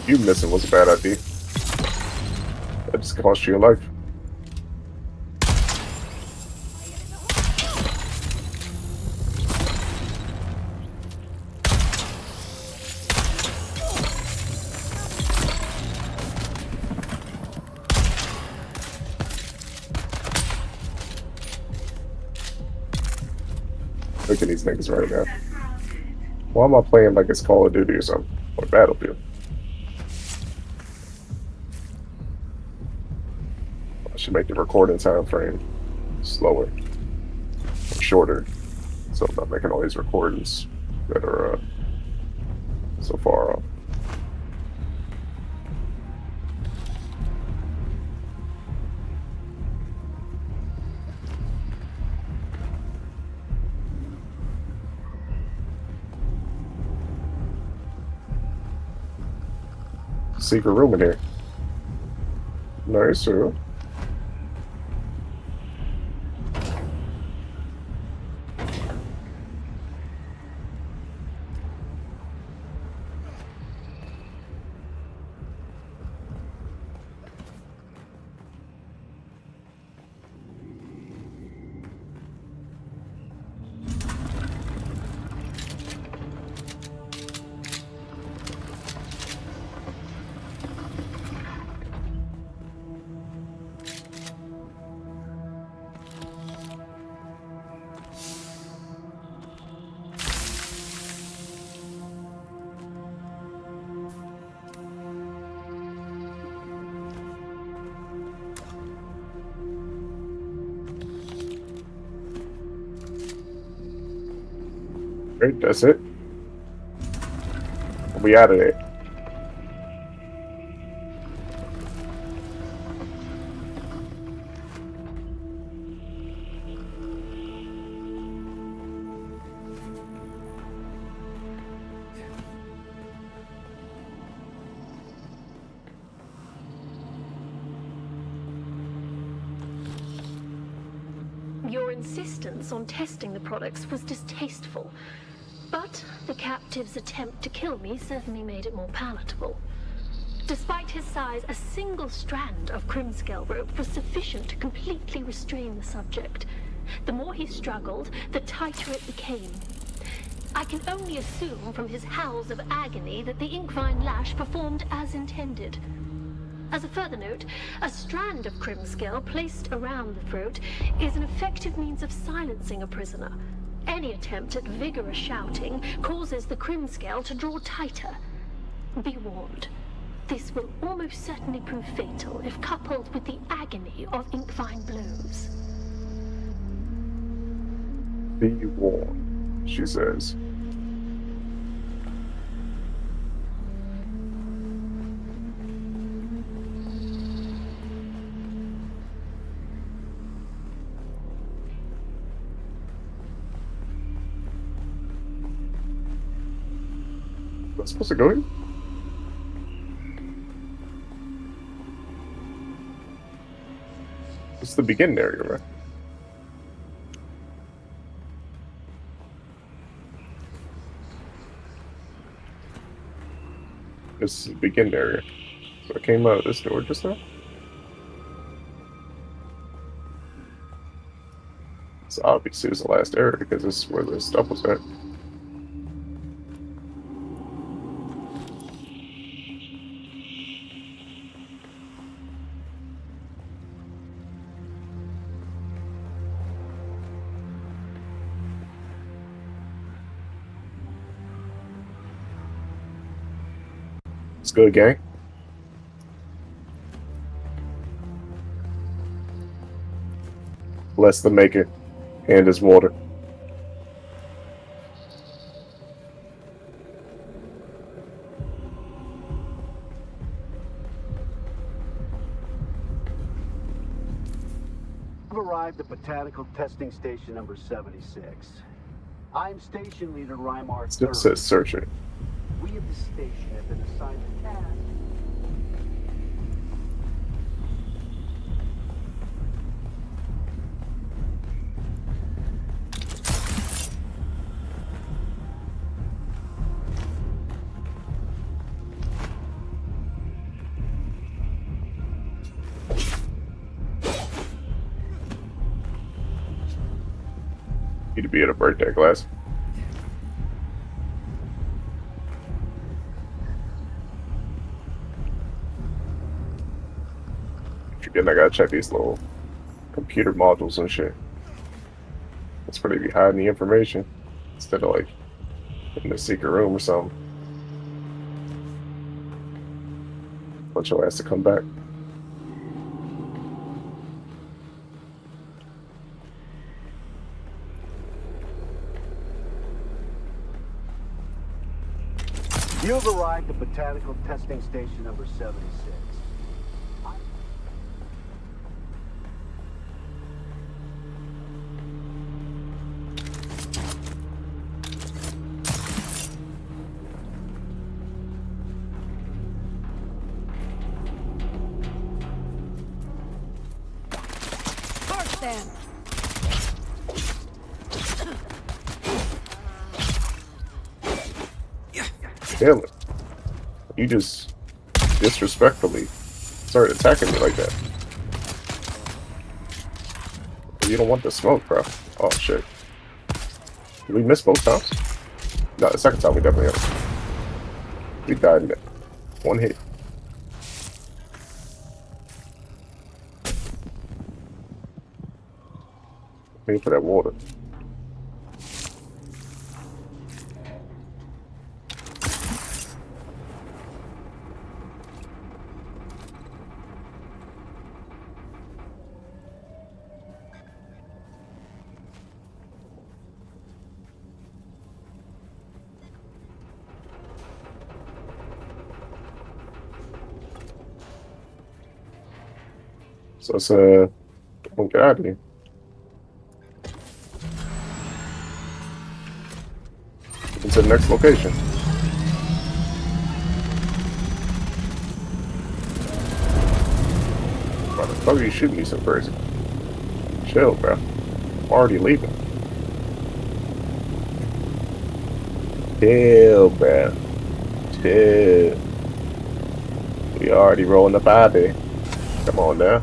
You missing was a bad idea. That just cost you your life. Look at these niggas right now. Why am I playing like it's Call of Duty or something? Or Battlefield? I should make the recording time frame slower. Or shorter. So I'm not making all these recordings that are so far off. Secret room in here. Nice, sir. Great, that's it. We'll be out of there. Your insistence on testing the products was distasteful, but the captive's attempt to kill me certainly made it more palatable. Despite his size, a single strand of Crimscale rope was sufficient to completely restrain the subject. The more he struggled, the tighter it became. I can only assume from his howls of agony that the Inkvine lash performed as intended. As a further note, a strand of Crimscale placed around the throat is an effective means of silencing a prisoner. Any attempt at vigorous shouting causes the Crimscale to draw tighter. Be warned, this will almost certainly prove fatal if coupled with the agony of Inkvine blows. Be warned, she says. Am I supposed to go in? It's the beginning area, right? This is the beginning area. So I came out of this door just now. So obviously it's the last area because this is where the stuff was at. It's good, gang. Bless the maker and his water. I've arrived at Botanical Testing Station number 76. I'm Station Leader Rymar Still III. says search it. We have station have been assigned a task. Need to be at a birthday class. Again, I gotta check these little computer modules and shit. That's where they be hiding the information instead of like in the secret room or something. Want your ass to come back. You've arrived at Botanical Testing Station number 76. First then. Damn it. You just disrespectfully started attacking me like that. You don't want the smoke, bro. Oh shit. Did we miss both times? No, the second time we definitely had it. We died in it. One hit. Pay for that water. So let's get out of here. Into the next location. Why the fuck are you shooting me so crazy? Chill, bro. I'm already leaving. Chill, bro. Chill. We already rolling up out there. Come on now.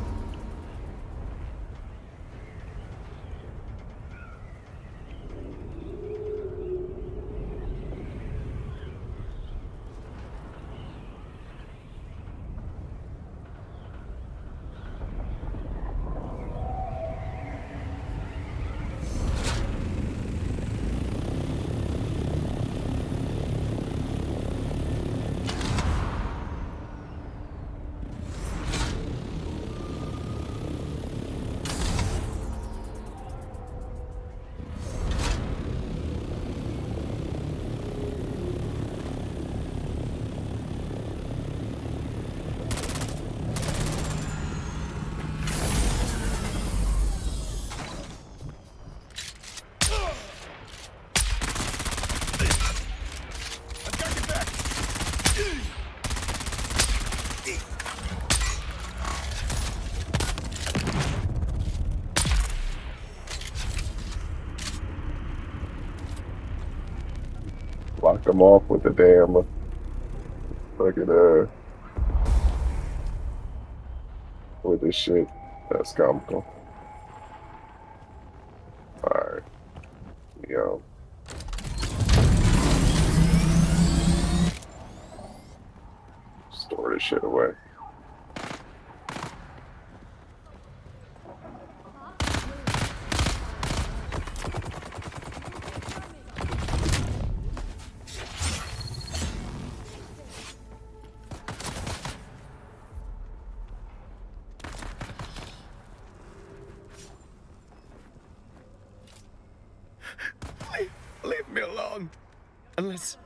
Lock them off with the damn fucking with this shit. That's comical. Alright. Yo. Store this shit away. Leave me alone. Unless...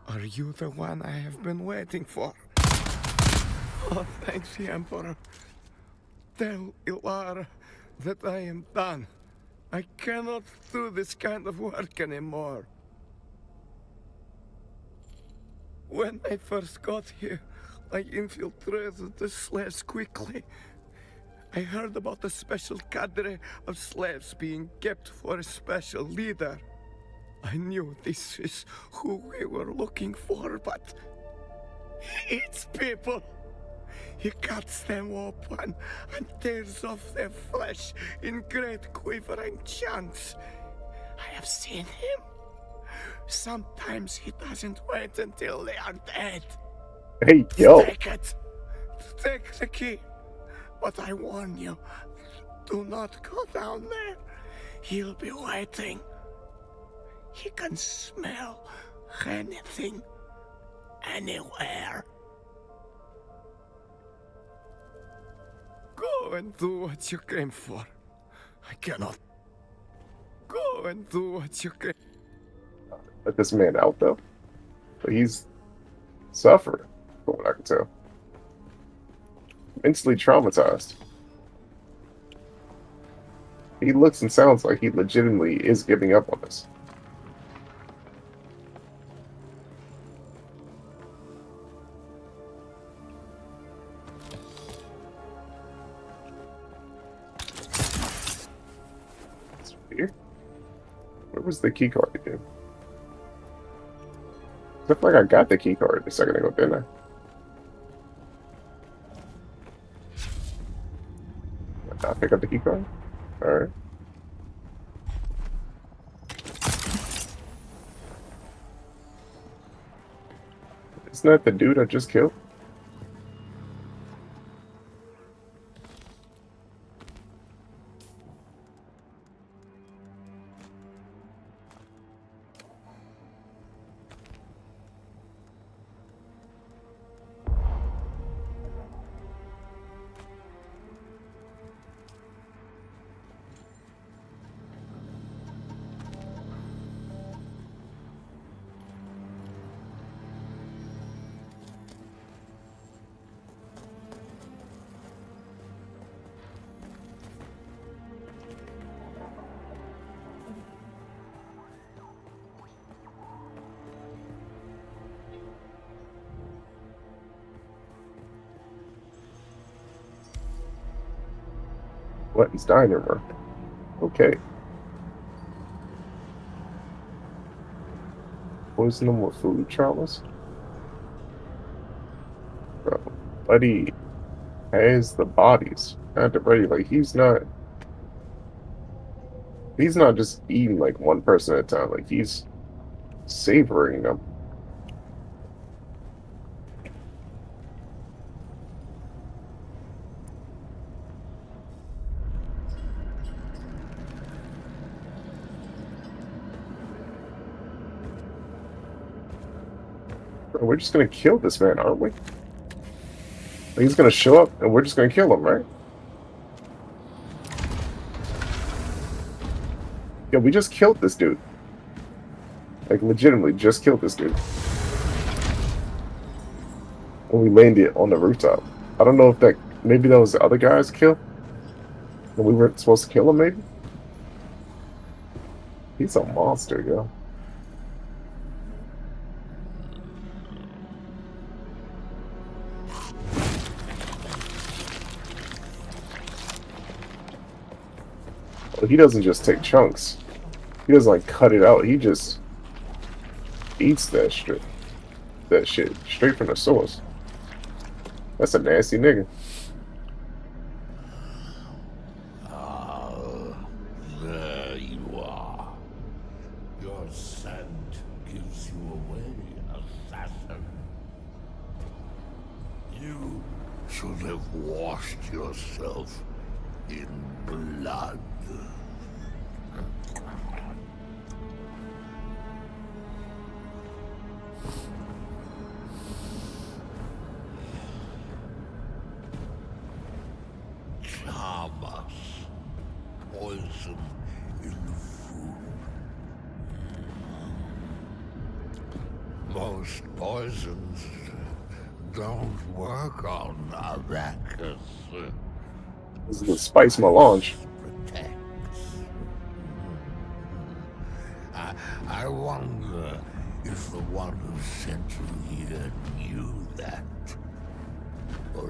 Are you the one I have been waiting for? Oh, thanks, the Emperor. Tell Ilara that I am done. I cannot do this kind of work anymore. When I first got here, I infiltrated the slaves quickly. I heard about a special cadre of slaves being kept for a special leader. I knew this is who we were looking for, but he eats people. He cuts them open and tears off their flesh in great quivering chunks. I have seen him. Sometimes he doesn't wait until they are dead. Hey, yo. Take it. Take the key. But I warn you, do not go down there. He'll be waiting. He can smell anything, anywhere. Go and do what you came for. I cannot. Go and do what you came. Let this man out, though. But he's suffering, from what I can tell. Mentally traumatized. He looks and sounds like he legitimately is giving up on us. It's weird. Where was the key card again? I feel like I got the key card a second ago, didn't I? Did I pick up the key card? Alright. Isn't that the dude I just killed? Button's diner room. Okay. Poison them with food traumas? Bro, Buddy has the bodies. Not the buddy, like he's not just eating like one person at a time, like he's savoring them. We're just gonna kill this man, aren't we? He's gonna show up and we're just gonna kill him, right? Yeah, we just killed this dude. Like, legitimately just killed this dude. When we landed on the rooftop. I don't know if that... Maybe that was the other guy's kill? And we weren't supposed to kill him, maybe? He's a monster, yo. He doesn't just take chunks. He doesn't like cut it out. He just eats that shit straight from the source. That's a nasty nigga. There you are. Your scent gives you away, assassin. You should have washed yourself in blood. Thomas, poison in food. Most poisons don't work on Arrakis. This is the spice melange. Protects. I wonder if the one who sent you here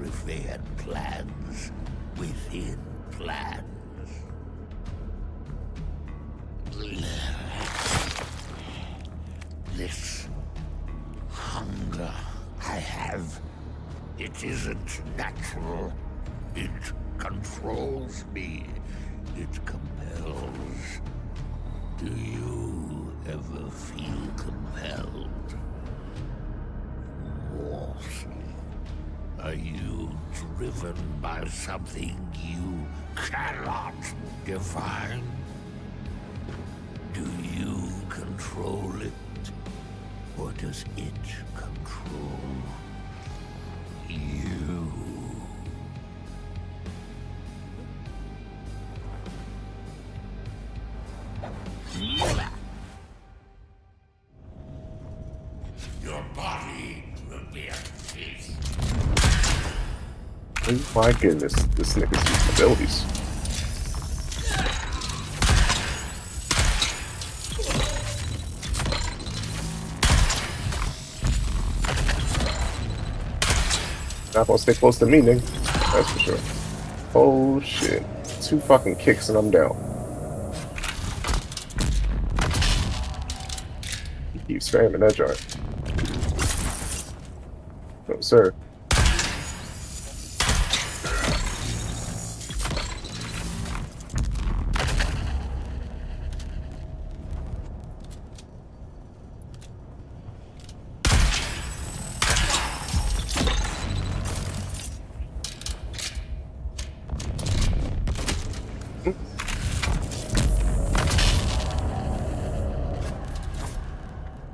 if they had plans within plans. This hunger I have, it isn't natural. It controls me. It compels. Do you ever feel compelled? Morsel, are you driven by something you cannot define? Do you control it? Or does it control you? Your body will be a feast. Oh my goodness, this nigga's using abilities. Not gonna stay close to me, nigga. That's for sure. Oh shit. 2 fucking kicks and I'm down. He keeps spamming that joint. No, sir.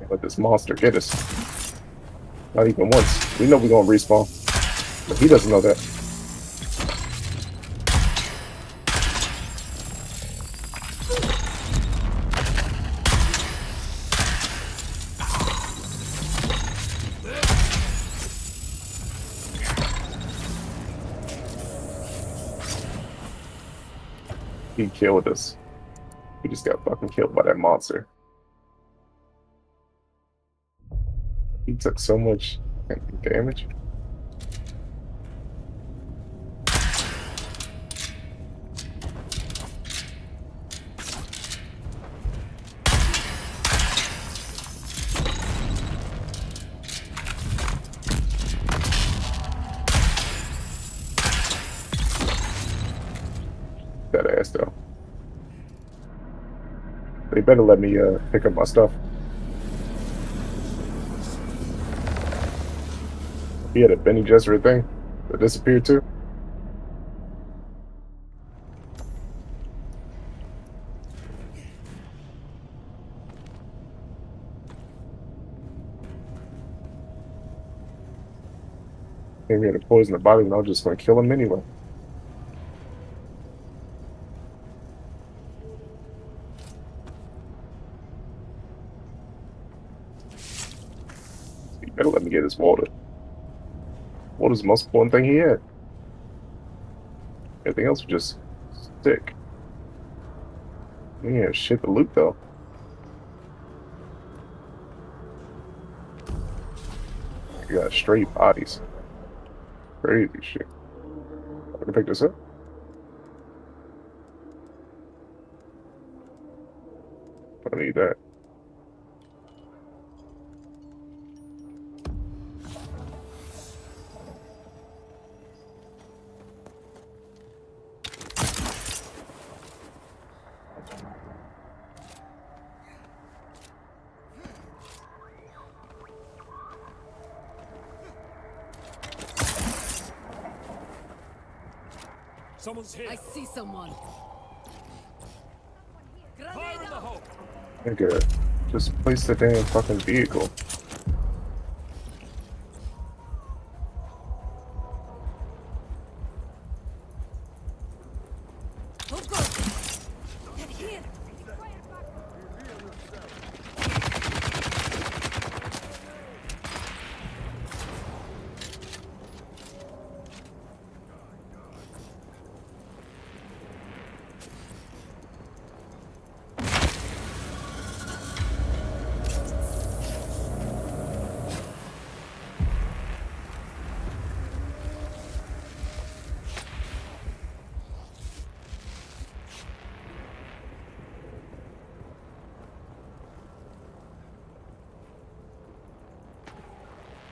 Let this monster get us. Not even once. We know we're gonna respawn. But he doesn't know that. He killed us. We just got fucking killed by that monster. He took so much damage. That ass though. They better let me pick up my stuff. He had a Benny Gesserit thing that disappeared too. Came here to poison the body, and I was just going to kill him anyway. You better let me get his water. Water's the most important thing he had. Everything else was just sick. Yeah, shit to loot though. You got straight bodies. Crazy shit. I can pick this up. I need that. Someone's here. I see someone. Fire in the hole. Nigga, just place the damn fucking vehicle.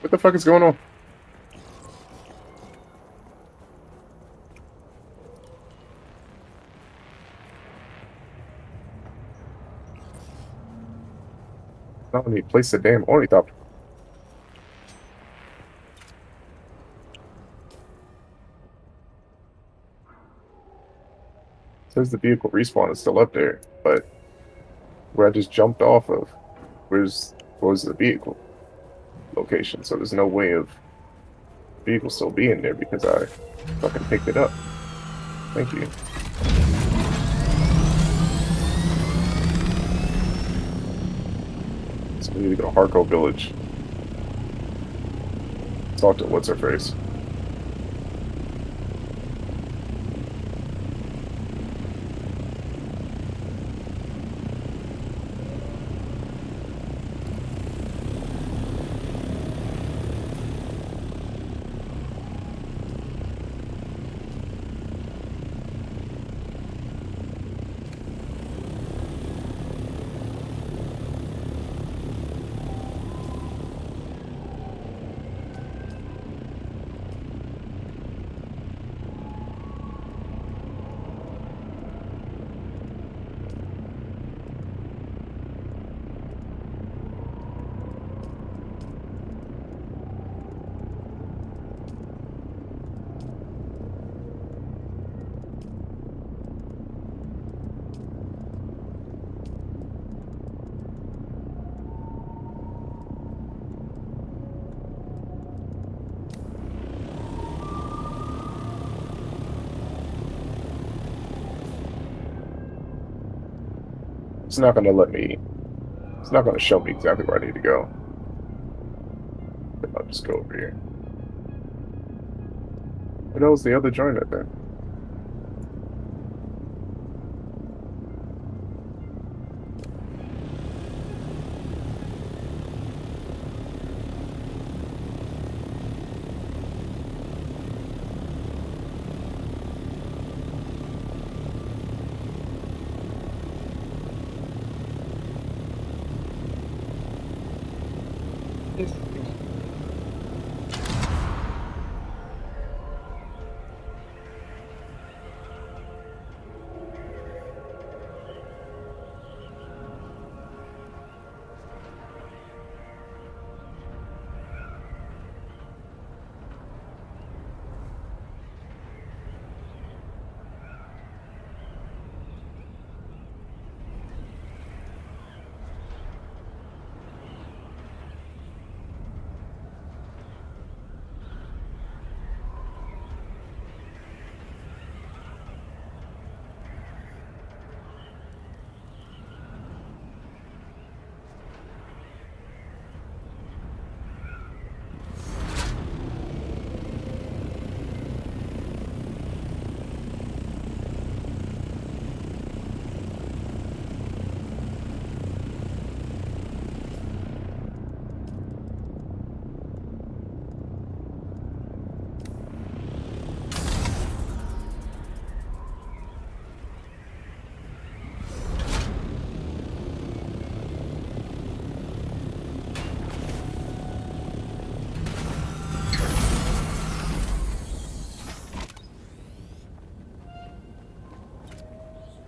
What the fuck is going on? Not let me place the damn ornithopter. Says the vehicle respawn is still up there, but where I just jumped off of, was the vehicle location? So there's no way of the vehicle still being there because I fucking picked it up. Thank you. So we need to go to Harco Village. Talk to what's her face. It's not gonna let me. It's not gonna show me exactly where I need to go. But I'll just go over here. What else? The other joint right there.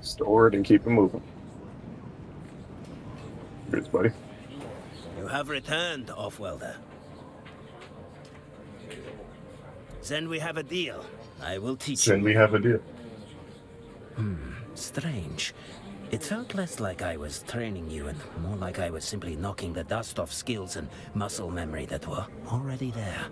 Store it and keep it moving. Cheers, buddy. You have returned, Offwelder. Then we have a deal. I will teach you. Then we have a deal. Strange. It felt less like I was training you and more like I was simply knocking the dust off skills and muscle memory that were already there.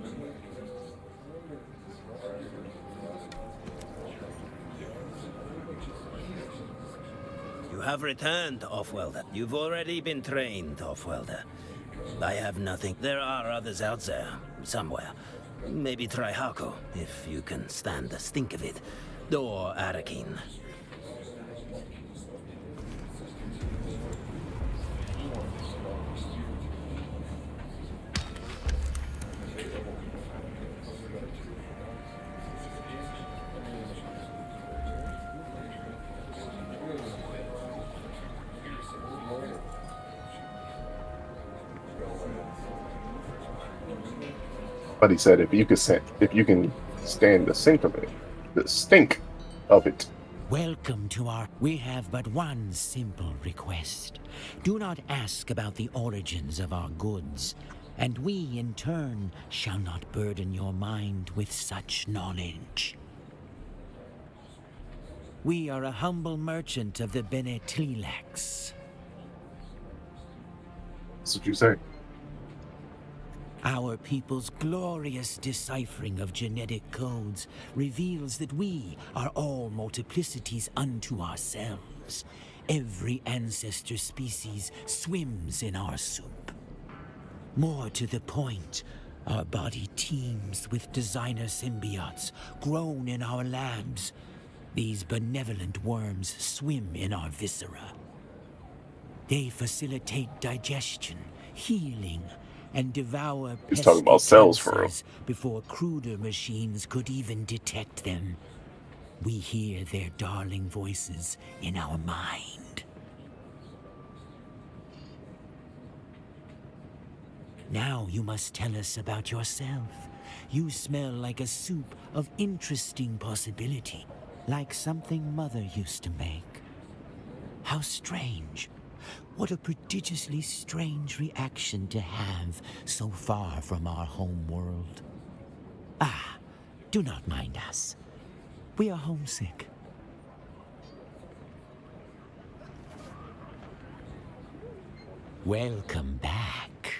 You have returned, Offwelder. You've already been trained, Offwelder. I have nothing. There are others out there, somewhere. Maybe try Harco, if you can stand the stink of it. Or Arakin. But he said, if you can stand the stink of it, the stink of it. Welcome to our... We have but one simple request. Do not ask about the origins of our goods, and we, in turn, shall not burden your mind with such knowledge. We are a humble merchant of the Bene Tlilax. That's what you say. Our people's glorious deciphering of genetic codes reveals that we are all multiplicities unto ourselves. Every ancestor species swims in our soup. More to the point, our body teems with designer symbiotes grown in our labs. These benevolent worms swim in our viscera. They facilitate digestion, healing, and devour He's talking about cells for real. cancers before cruder machines could even detect them. We hear their darling voices in our mind. Now you must tell us about yourself. You smell like a soup of interesting possibility, like something Mother used to make. How strange. What a prodigiously strange reaction to have so far from our home world. Ah, do not mind us. We are homesick. Welcome back.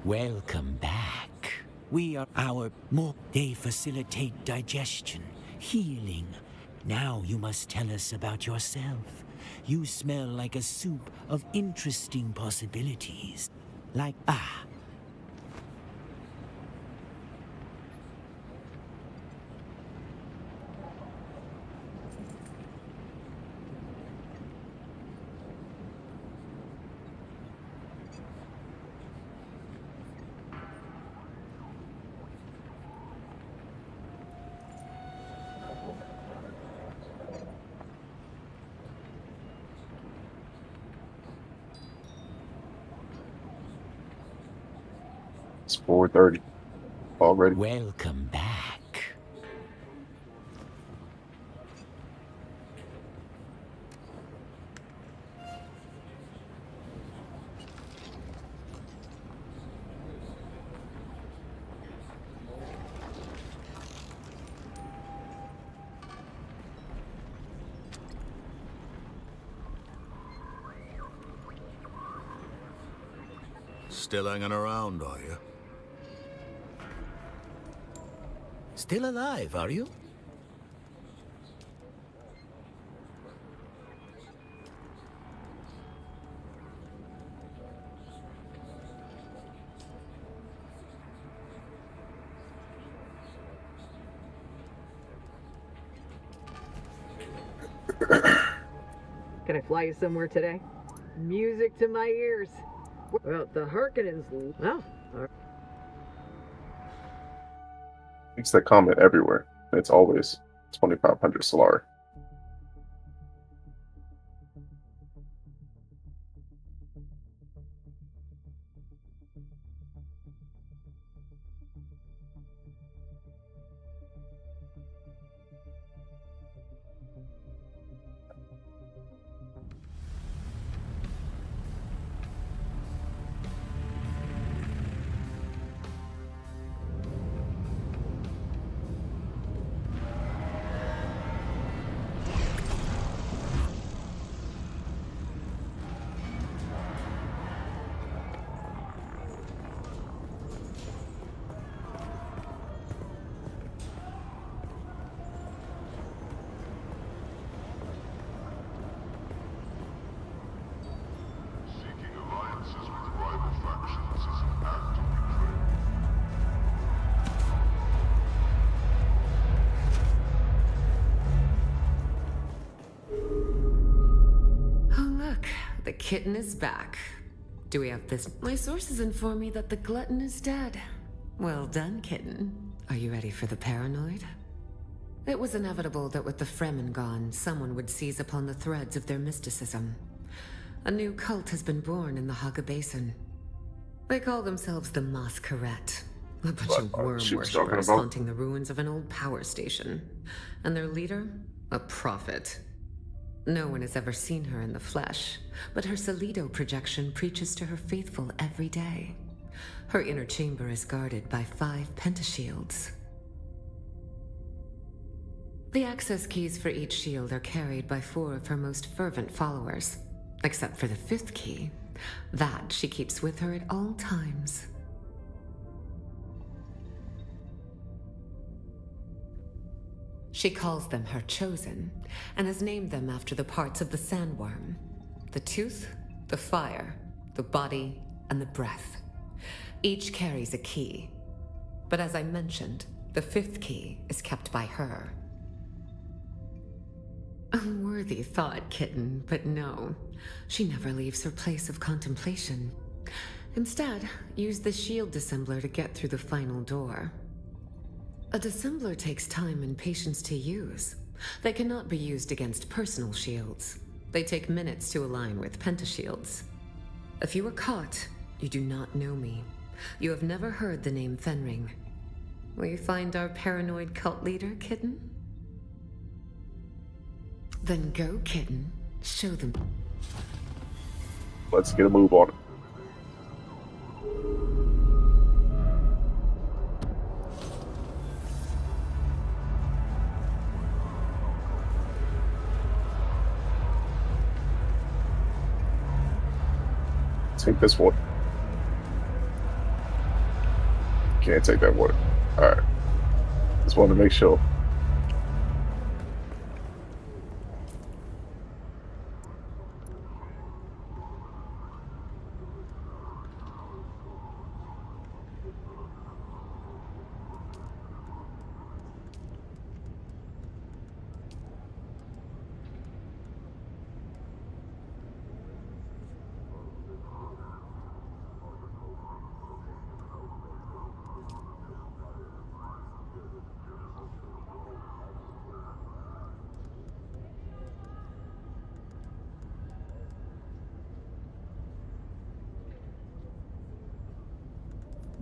Welcome back. We are our more. They facilitate digestion, healing. Now you must tell us about yourself. You smell like a soup of interesting possibilities. Like, ah. It's 4:30 already. Welcome back. Still hanging around, are you? Still alive, are you? Can I fly you somewhere today? Music to my ears. Well, the Harkonnens. Oh. Makes that comment everywhere. It's always 2,500 Solar. The kitten is back. Do we have this? My sources inform me that the glutton is dead. Well done, kitten. Are you ready for the paranoid? It was inevitable that with the Fremen gone, someone would seize upon the threads of their mysticism. A new cult has been born in the Haga Basin. They call themselves the Masquerette. A bunch of worm she was talking worshippers about? haunting the ruins of an old power station. And their leader? A prophet. No one has ever seen her in the flesh, but her Solido projection preaches to her faithful every day. Her inner chamber is guarded by 5 pentashields. The access keys for each shield are carried by 4 of her most fervent followers, except for the 5th key. That she keeps with her at all times. She calls them her chosen, and has named them after the parts of the sandworm. The tooth, the fire, the body, and the breath. Each carries a key. But as I mentioned, the 5th key is kept by her. A worthy thought, kitten, but no. She never leaves her place of contemplation. Instead, use the shield dissembler to get through the final door. A dissembler takes time and patience to use. They cannot be used against personal shields. They take minutes to align with pentashields. If you are caught, you do not know me. You have never heard the name Fenring. Will you find our paranoid cult leader, kitten? Then go, kitten. Show them. Let's get a move on it. Take this one. Can't take that water. Alright. Just wanted to make sure.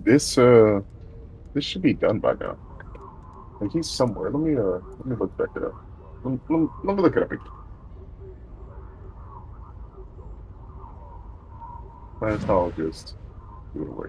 This should be done by now. Like he's somewhere. Let me look back it up. Let me look it up again. That's all just do it away.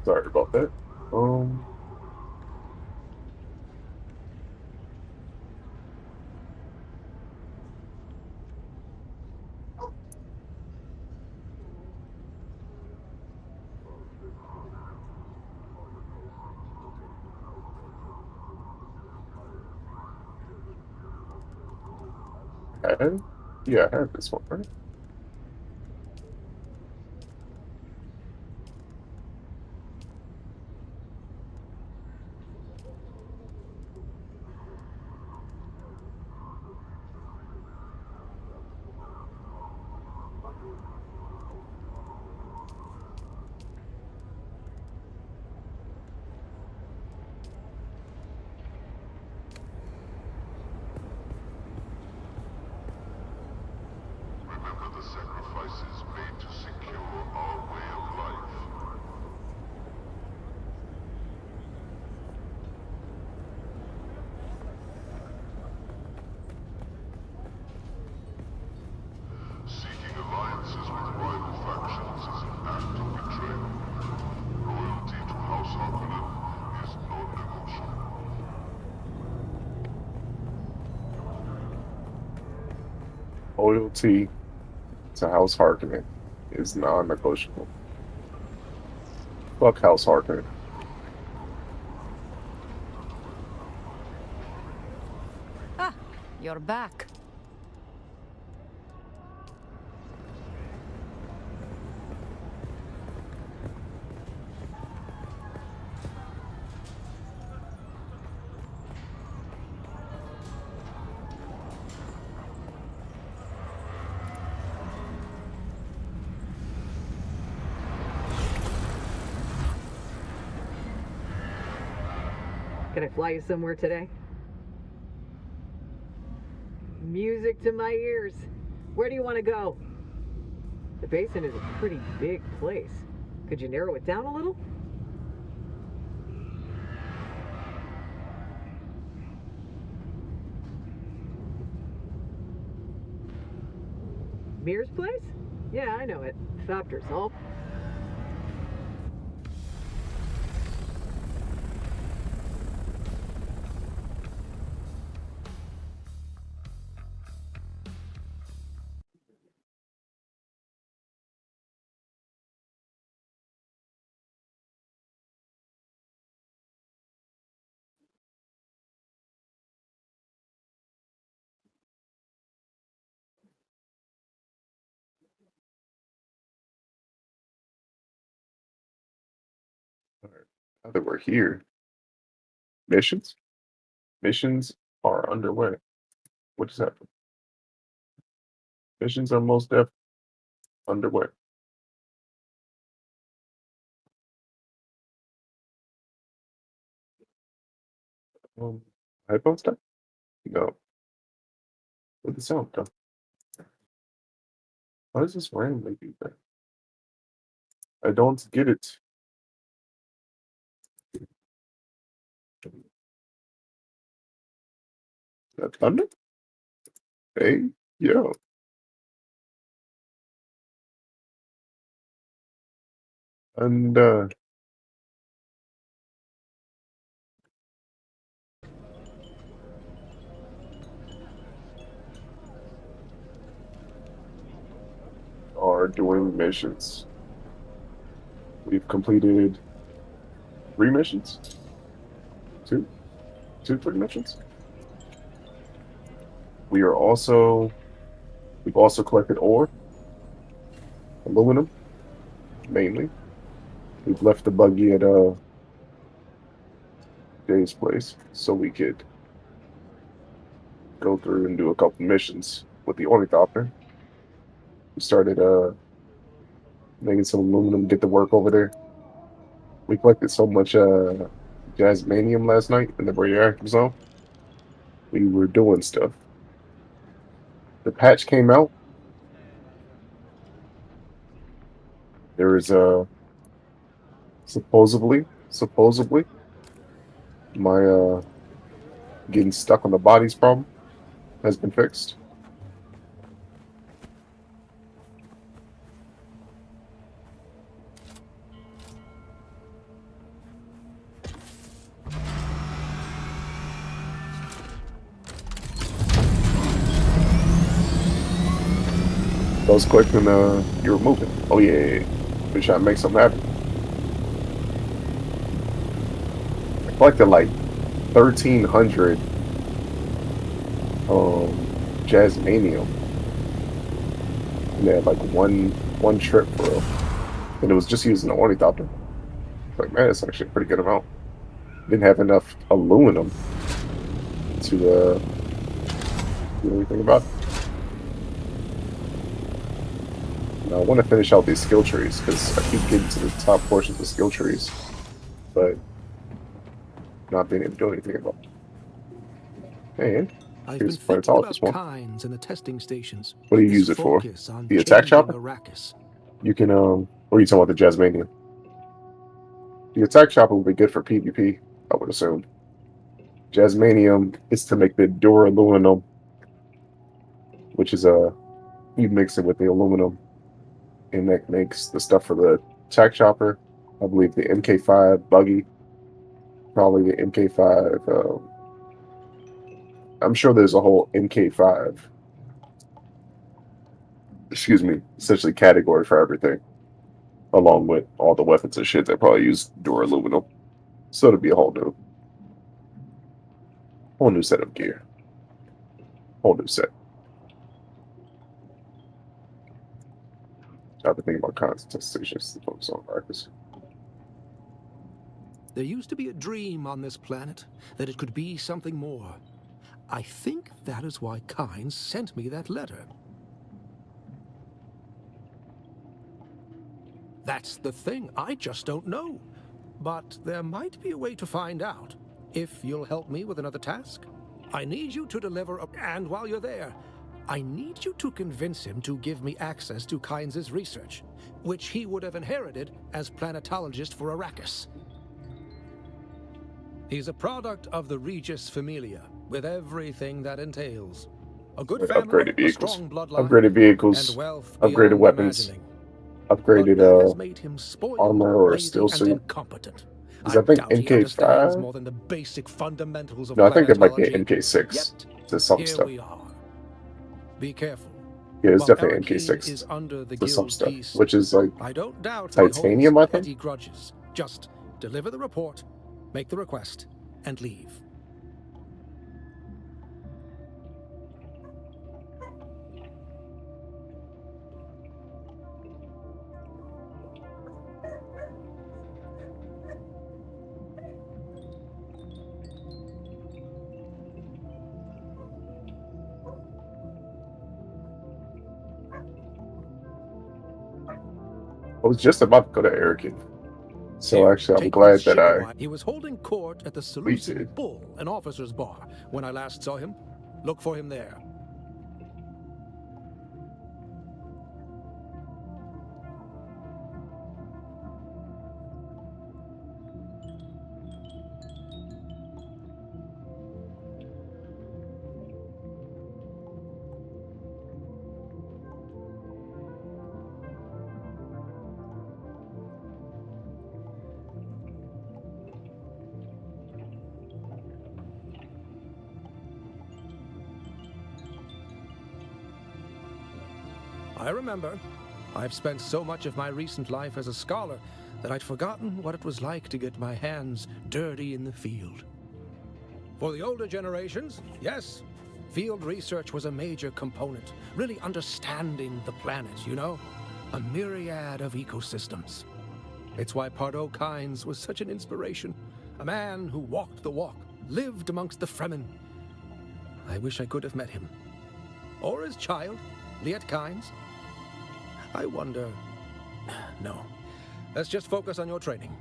Sorry about that. Yeah, I have this one, right? Remember the sacrifices made to secure our way of life. Seeking alliances with rival factions is an act of betrayal. Loyalty to House Harkonnen is non-negotiable. Loyalty to House Harkonnen is non-negotiable. Fuck House Harkonnen. Ah, you're back. Can I fly you somewhere today? Music to my ears. Where do you want to go? The basin is a pretty big place. Could you narrow it down a little? Mir's place? Yeah, I know it. Thopter's all. Now that we're here, missions? Missions are underway. What just happened? Missions are most definitely underway. Headphone stuff? No. What the sound done? Why does this randomly do that? I don't get it. That thunder? Hey, yo. And are doing missions. We've completed 3 missions? 2? 3 missions? We've also collected ore, aluminum, mainly. We've left the buggy at Jay's place so we could go through and do a couple missions with the ornithopter. We started making some aluminum, get to work over there. We collected so much jasmanium last night in the radioactive zone. We were doing stuff. The patch came out. There is supposedly my getting stuck on the bodies problem has been fixed. Those quick when you were moving. Oh yeah. We trying to make something happen. I collected like 1,300 Jasmanium. And they had like one trip for real. And it was just using the ornithopter. Like, man, that's actually a pretty good amount. Didn't have enough aluminum to do anything about it. Now, I want to finish out these skill trees because I keep getting to the top portions of skill trees, but not being able to do anything about it. And I've been here's the thinking about planetologist one. kinds and the testing stations. What do you This use it for? focus on The attack changing chopper? Arrakis. You can or are you talking about the Jasmanium? The attack chopper would be good for PvP, I would assume. Jasmanium is to make the duraluminum, which is you mix it with the aluminum, and that makes the stuff for the attack chopper. I believe the MK5 buggy, probably the MK5. I'm sure there's a whole MK5. Excuse me, essentially category for everything, along with all the weapons and shit that probably use duraluminum. So it'll be a whole new set of gear, whole new set. I've been thinking about constant stations to focus on Arrakis. There used to be a dream on this planet that it could be something more. I think that is why Kynes sent me that letter. That's the thing, I just don't know. But there might be a way to find out, if you'll help me with another task. I need you to deliver and while you're there, I need you to convince him to give me access to Kynes' research, which he would have inherited as planetologist for Arrakis. He's a product of the Regis Familia, with everything that entails. A good family, Upgraded vehicles, a strong bloodline, upgraded vehicles, and wealth upgraded beyond weapons, imagining. upgraded Made him spoiled, armor or lazy, steel and suit. incompetent. Is I think doubt he understands MK5? more than the basic fundamentals of No, I think it might be planetology. MK6 to some Here stuff. we are. Be careful. Yeah, it's While definitely Arakeen MK6 is under the to some guild stuff, peace, which is like I don't doubt titanium, he I holds think. petty grudges. Just deliver the report, make the request, and leave. I was just about to go to Arakin. So Here, actually, I'm take glad this that Shikawai. He was holding court at the Seleucid did. Bull, an officer's bar, when I last saw him. Look for him there. I remember. I've spent so much of my recent life as a scholar that I'd forgotten what it was like to get my hands dirty in the field. For the older generations, yes, field research was a major component, really understanding the planet, you know? A myriad of ecosystems. It's why Pardo Kynes was such an inspiration. A man who walked the walk, lived amongst the Fremen. I wish I could have met him. Or his child, Liet Kynes. I wonder... No. Let's just focus on your training.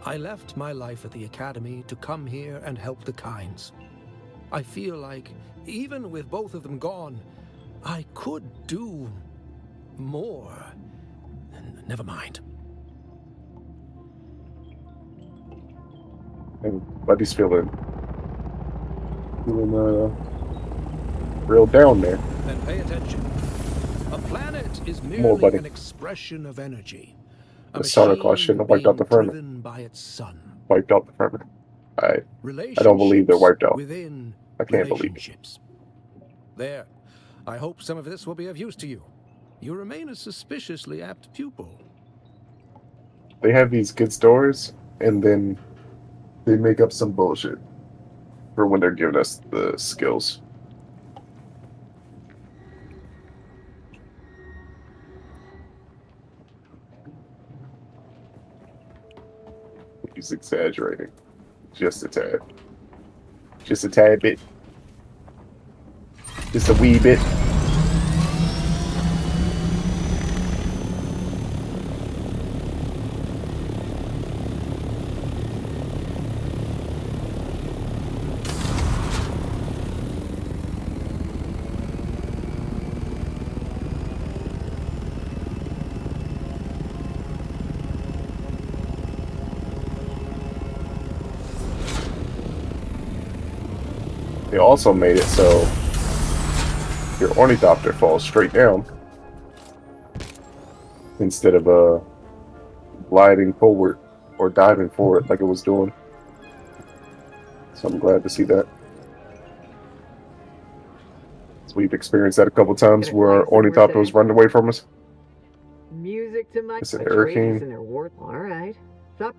I left my life at the Academy to come here and help the Kynes. I feel like, even with both of them gone, I could do more. Never mind. And Buddy's feeling real down there. Then pay attention. A planet is More, merely buddy. an expression of energy. A The Sarnac machine shouldn't have wiped out the being Fremen. driven by its sun. Wiped out the Fremen. I don't believe they're wiped out. Within I can't believe it. relationships. There. I hope some of this will be of use to you. You remain a suspiciously apt pupil. They have these good stories, and then they make up some bullshit for when they're giving us the skills. He's exaggerating. Just a tad. Just a tad bit. Just a wee bit. They also made it so your ornithopter falls straight down instead of gliding forward or diving forward like it was doing. So I'm glad to see that. So we've experienced that a couple times where our ornithopters run away from us. Music to my It's an Atreides hurricane. and their war. All right. Stop.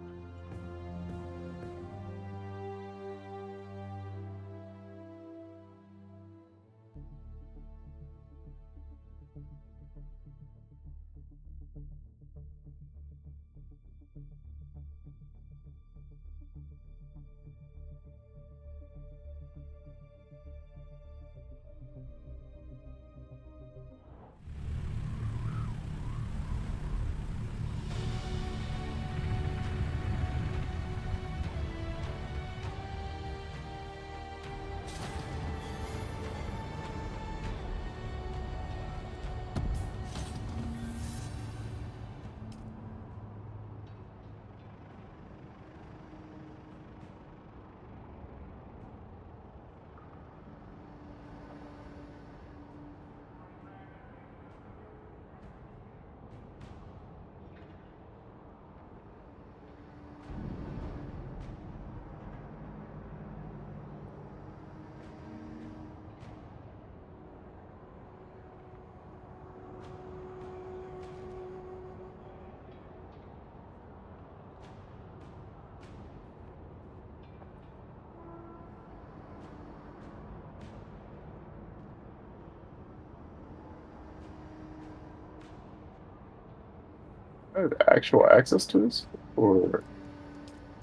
I have actual access to this? Or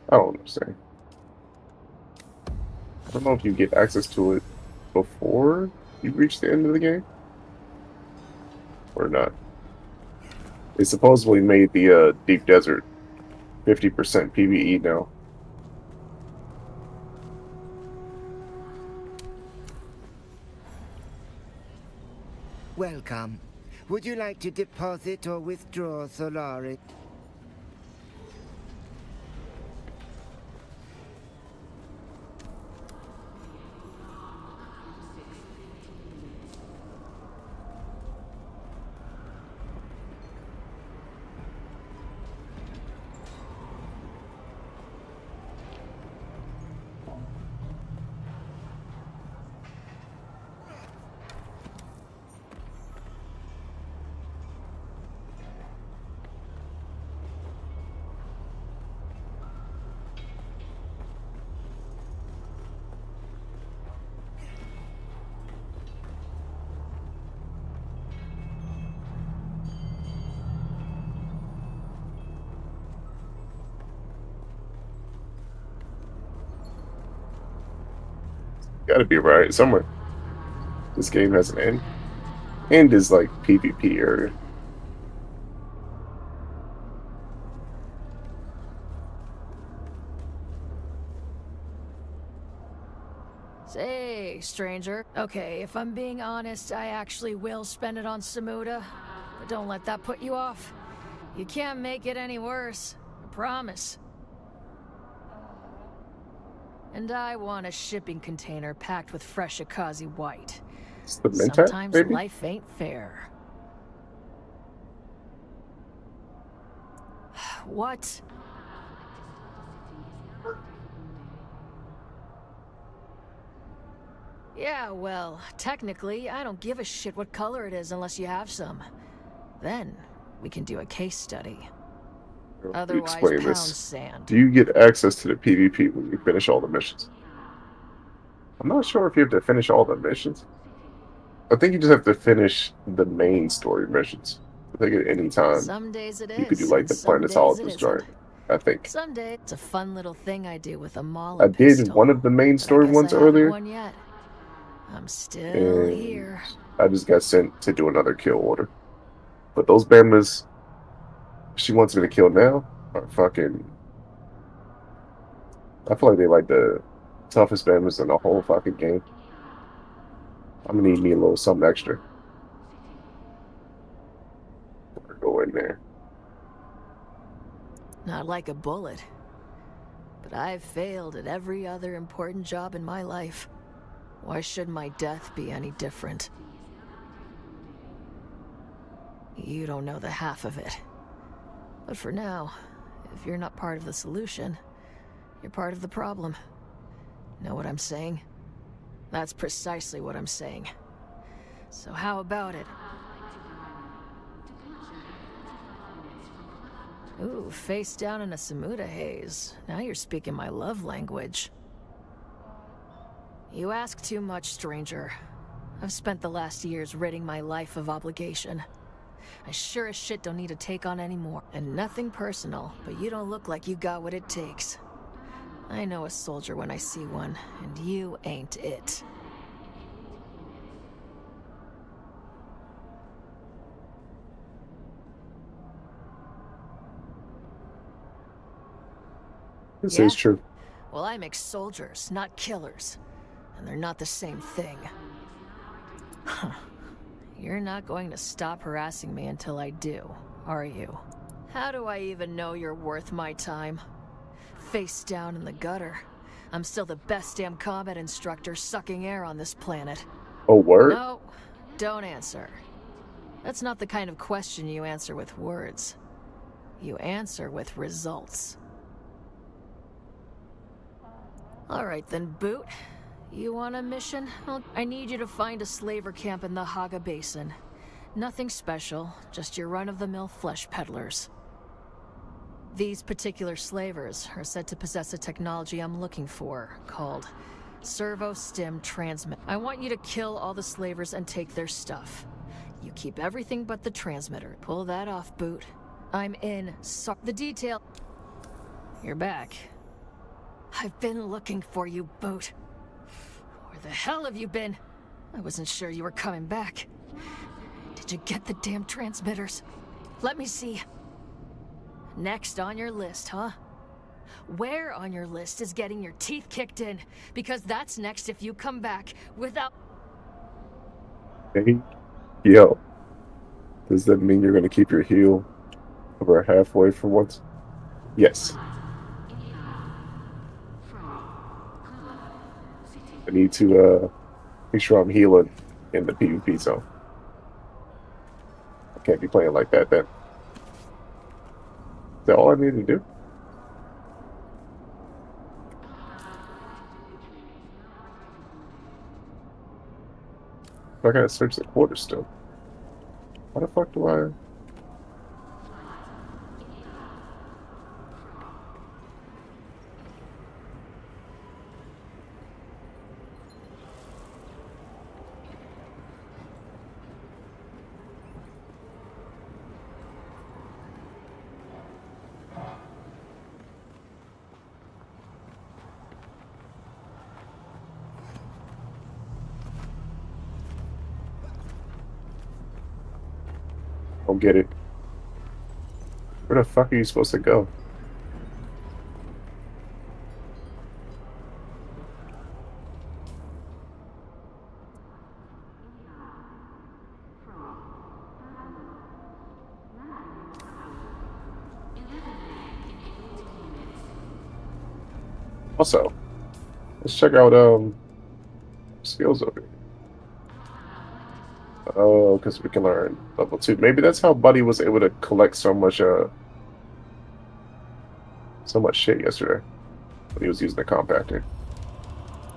I don't understand. I don't know if you get access to it before you reach the end of the game or not. They supposedly made the deep desert 50% PvE now. Welcome. Would you like to deposit or withdraw Solaris? Gotta be right somewhere. This game has an end. End is like PvP area. Say, stranger. Okay, if I'm being honest, I actually will spend it on Samuda. But don't let that put you off. You can't make it any worse. I promise. And I want a shipping container packed with fresh Akazi white. It's the Mentat, Sometimes maybe? life ain't fair. What? Yeah, well, technically, I don't give a shit what color it is unless you have some. Then, we can do a case study. Otherwise, Explain pound this. sand. Do you get access to the PvP when you finish all the missions? I'm not sure if you have to finish all the missions. I think you just have to finish the main story missions. I think at any time Some days it you could do is, like and the some days it planetologist isn't. joint. I think Someday, it's a fun little thing I do with a I Mauler did pistol. one of the main But I story guess ones I haven't earlier, won yet. I'm still and here. I just got sent to do another kill order. But those Bama's she wants me to kill now are fucking. I feel like they like the toughest Bama's in the whole fucking game. I'm gonna need me a little something extra. Go in there. Not like a bullet. But I've failed at every other important job in my life. Why should my death be any different? You don't know the half of it. But for now, if you're not part of the solution, you're part of the problem. Know what I'm saying? That's precisely what I'm saying. So how about it? Ooh, face down in a Samuda haze. Now you're speaking my love language. You ask too much, stranger. I've spent the last years ridding my life of obligation. I sure as shit don't need to take on any more. And nothing personal, but you don't look like you got what it takes. I know a soldier when I see one, and you ain't it. This is true. Well, I make soldiers, not killers. And they're not the same thing. You're not going to stop harassing me until I do, are you? How do I even know you're worth my time? Face down in the gutter. I'm still the best damn combat instructor sucking air on this planet. Oh, word? No, don't answer. That's not the kind of question you answer with words. You answer with results. Alright then, Boot. You want a mission? Well, I need you to find a slaver camp in the Haga Basin. Nothing special, just your run-of-the-mill flesh peddlers. These particular slavers are said to possess a technology I'm looking for, called Servo-Stim Transmit. I want you to kill all the slavers and take their stuff. You keep everything but the transmitter. Pull that off, Boot. I'm in. So the detail... You're back. I've been looking for you, Boot. Where the hell have you been? I wasn't sure you were coming back. Did you get the damn transmitters? Let me see. Next on your list, huh? Where on your list is getting your teeth kicked in? Because that's next if you come back without... Hey, yo. Does that mean you're gonna keep your heel over halfway for once? Yes. I need to make sure I'm healing in the PvP zone. I can't be playing like that then. Is that all I need to do? I gotta search the quarters still. Why the fuck do I... Don't get it. Where the fuck are you supposed to go? Also, let's check out skills over here. Oh, because we can learn level 2. Maybe that's how Buddy was able to collect so much shit yesterday when he was using the compactor.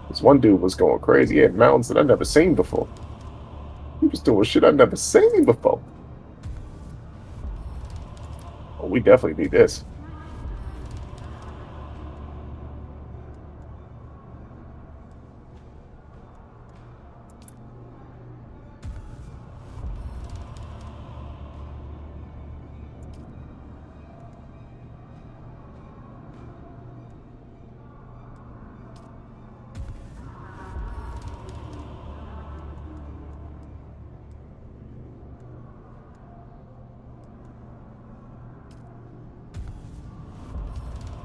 This one dude was going crazy. He had mountains that I'd never seen before. He was doing shit I'd never seen before. Oh, we definitely need this.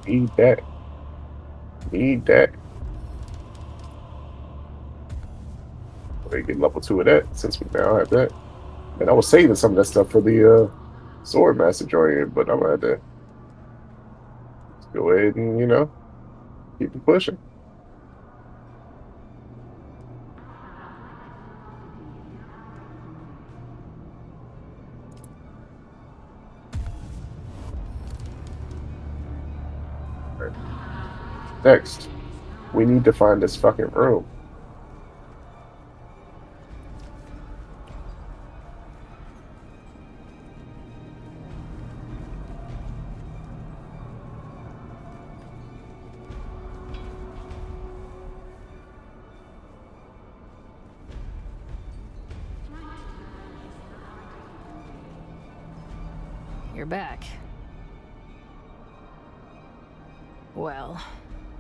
Need that. Need that. We get level 2 of that since we now have that. And I was saving some of that stuff for the sword master joint, but I'm gonna have to go ahead and, you know, keep it pushing. Right. Next, we need to find this fucking room. You're back. Well,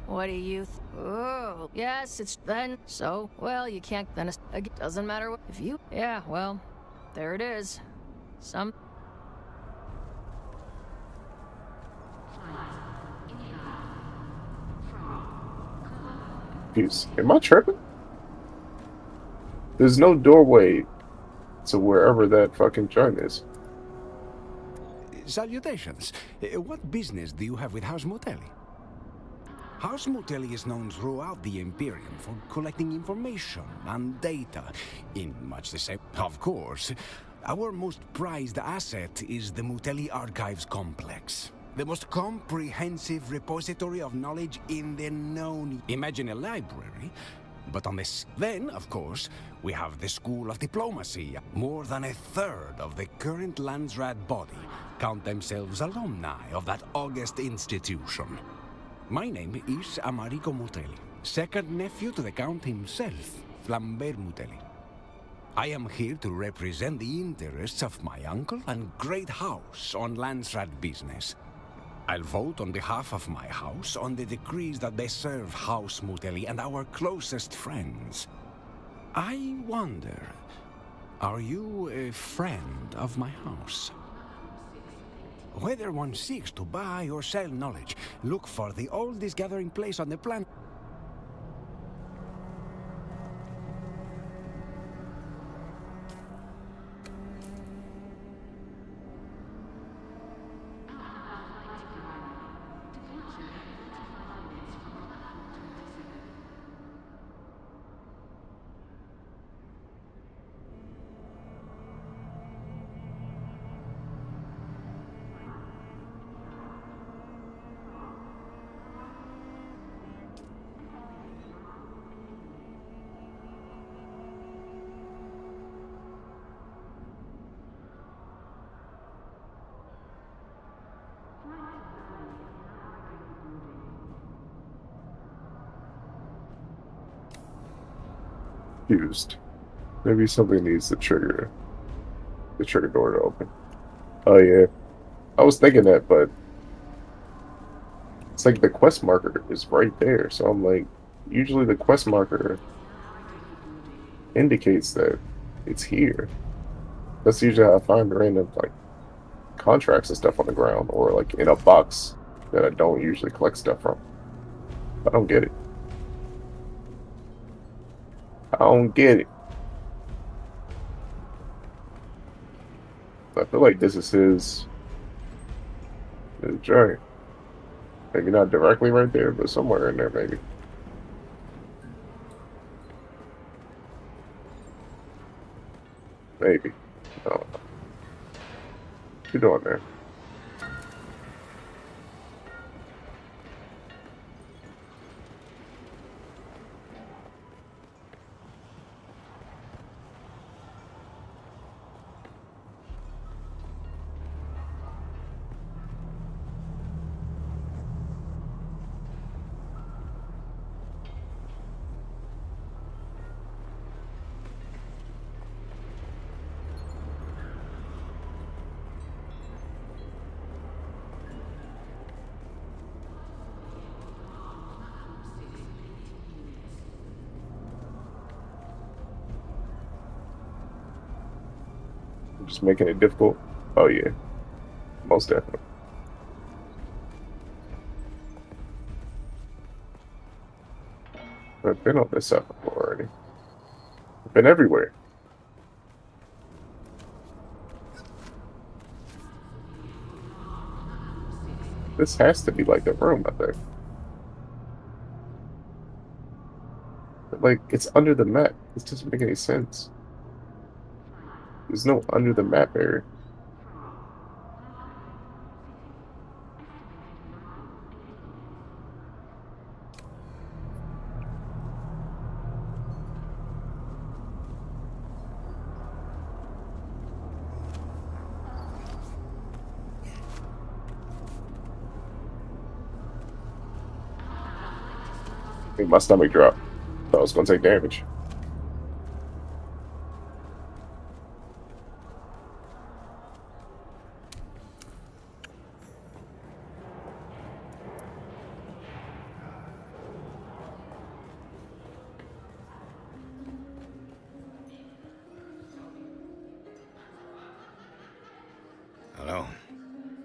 what do you oh, yes, it's then. So, well, you can't then it doesn't matter what if you yeah, well, there it is. Some Am I tripping? There's no doorway to wherever that fucking joint is. Salutations. What business do you have with House Motelli? House Motelli is known throughout the Imperium for collecting information and data in much the same. Of course, our most prized asset is the Motelli Archives Complex. The most comprehensive repository of knowledge in the known. Imagine a library, but on this. Then, of course, we have the School of Diplomacy. More than a third of the current Landsrat body count themselves alumni of that august institution. My name is Americo Motelli, second nephew to the Count himself, Flambert Motelli. I am here to represent the interests of my uncle and great house on Landsrat business. I'll vote on behalf of my house on the decrees that they serve House Motelli and our closest friends. I wonder, are you a friend of my house? Whether one seeks to buy or sell knowledge, look for the oldest gathering place on the planet. Confused. Maybe something needs to trigger the trigger door to open. Oh yeah. I was thinking that, but it's like the quest marker is right there. So I'm like, usually the quest marker indicates that it's here. That's usually how I find random like contracts and stuff on the ground or like in a box that I don't usually collect stuff from. I don't get it. I don't get it. I feel like this is his journey. Maybe not directly right there, but somewhere in there, maybe. Maybe. I don't know. What you doing there? Just making it difficult. Oh yeah, most definitely. I've been on this side before already. I've been everywhere. This has to be like the room, I think. But like, it's under the map. This doesn't make any sense. There's no under the map area. I think my stomach dropped. Thought I was gonna take damage. Hello.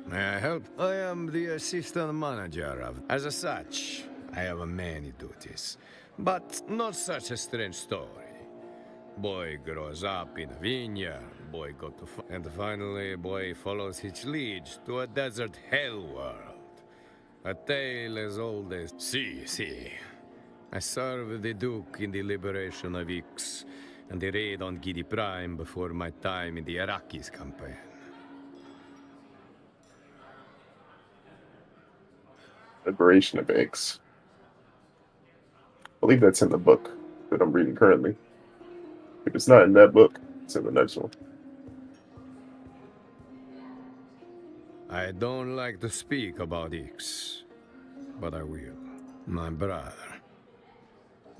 May I help? I am the assistant manager of... As such, I have many duties. But not such a strange story. Boy grows up in a vineyard, boy got to... And finally, boy follows his leads to a desert hell world. A tale as old as... See. I served the Duke in the liberation of Ix, and the raid on Gidi Prime before my time in the Iraqis campaign. Liberation of Eggs. I believe that's in the book that I'm reading currently. If it's not in that book, it's in the next one. I don't like to speak about Ix, but I will. My brother.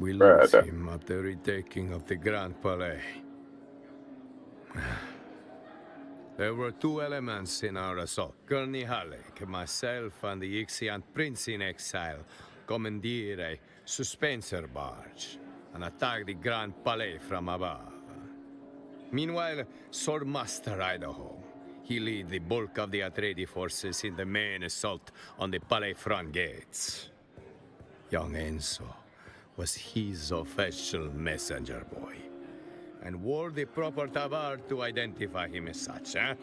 We lose him at the retaking of the Grand Palais. There were two elements in our assault. Gurney Halleck, myself, and the Ixian prince in exile commandeered a suspenser barge and attacked the Grand Palais from above. Meanwhile, Swordmaster Idaho, he led the bulk of the Atreides forces in the main assault on the Palais front gates. Young Enzo was his official messenger boy, and wore the proper tabard to identify him as such, eh?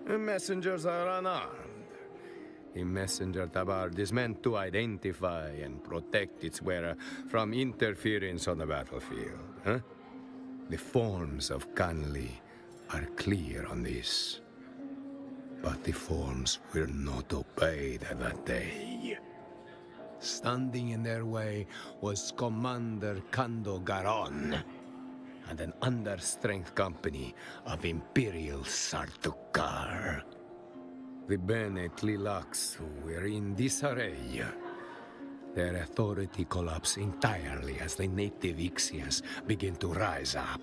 The messengers are unarmed. The messenger tabard is meant to identify and protect its wearer from interference on the battlefield, huh? The forms of Canley are clear on this. But the forms were not obeyed that day. Standing in their way was Commander Kando Garon and an understrength company of Imperial Sardaukar. The Bene Tlilax who were in disarray. Their authority collapsed entirely as the native Ixians began to rise up.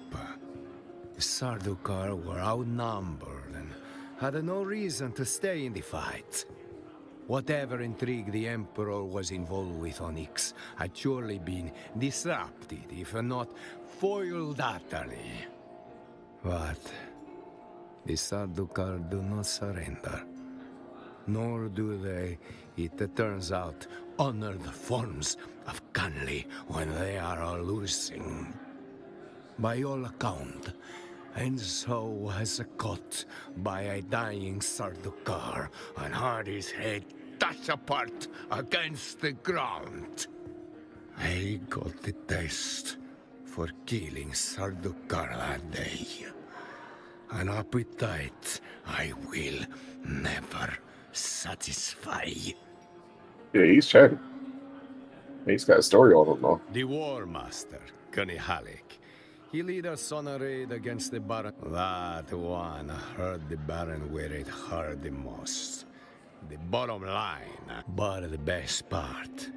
The Sardaukar were outnumbered and had no reason to stay in the fight. Whatever intrigue the Emperor was involved with on Ix had surely been disrupted, if not foiled utterly. But the Sardaukar do not surrender. Nor do they, it turns out, honor the forms of Canley when they are losing. By all account, Enzo was caught by a dying Sardaukar and had his head dashed apart against the ground. I got the taste for killing Sardaukar that day. An appetite I will never satisfy. Yeah, he's chatting. He's got a story all of them. The War Master, Gunny Halleck. He led us on a raid against the Baron. That one hurt the Baron where it hurt the most. The bottom line. But the best part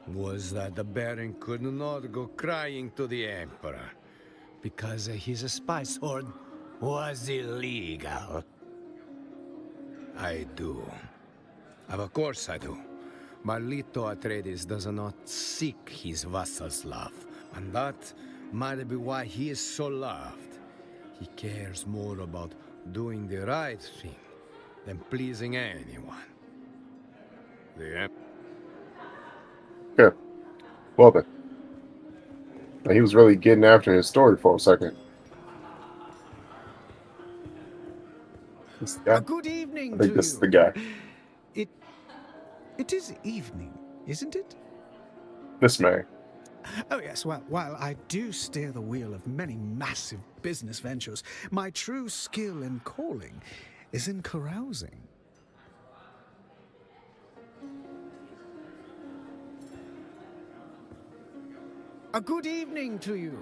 was that the Baron could not go crying to the Emperor because his spy sword was illegal. I do. Of course I do. Marlito Atreides does not seek his vassal's love, And that might be why he is so loved. He cares more about doing the right thing than pleasing anyone. Yeah. Well then. Now, he was really getting after his story for a second. This the guy? Good evening I think to this is you. the guy. It is evening, isn't it? This man. Oh yes, well, while I do steer the wheel of many massive business ventures, my true skill and calling is in carousing. A good evening to you.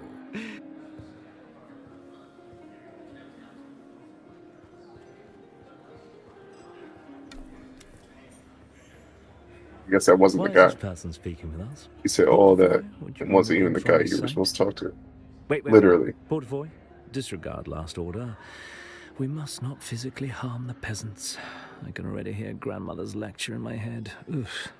I guess that wasn't Why the is guy. this person speaking with us? He said all that. Would It you wasn't even remove the from guy his you were sight? supposed to talk to. Wait. Literally. Portavoy, disregard last order. We must not physically harm the peasants. I can already hear grandmother's lecture in my head. Oof.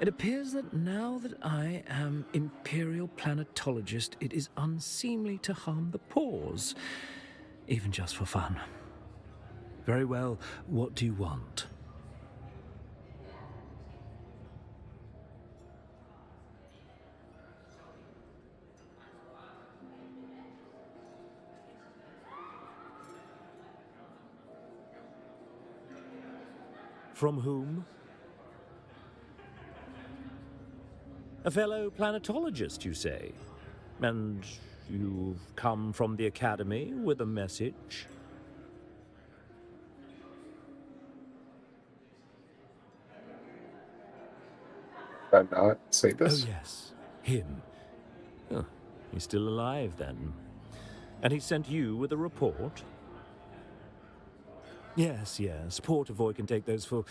It appears that now that I am Imperial Planetologist, it is unseemly to harm the paws, even just for fun. Very well, what do you want? From whom? A fellow planetologist, you say? And you've come from the Academy with a message? Did I not say this? Oh, yes. Him. Oh, he's still alive, then. And he sent you with a report? Yes. Portavoy can take those for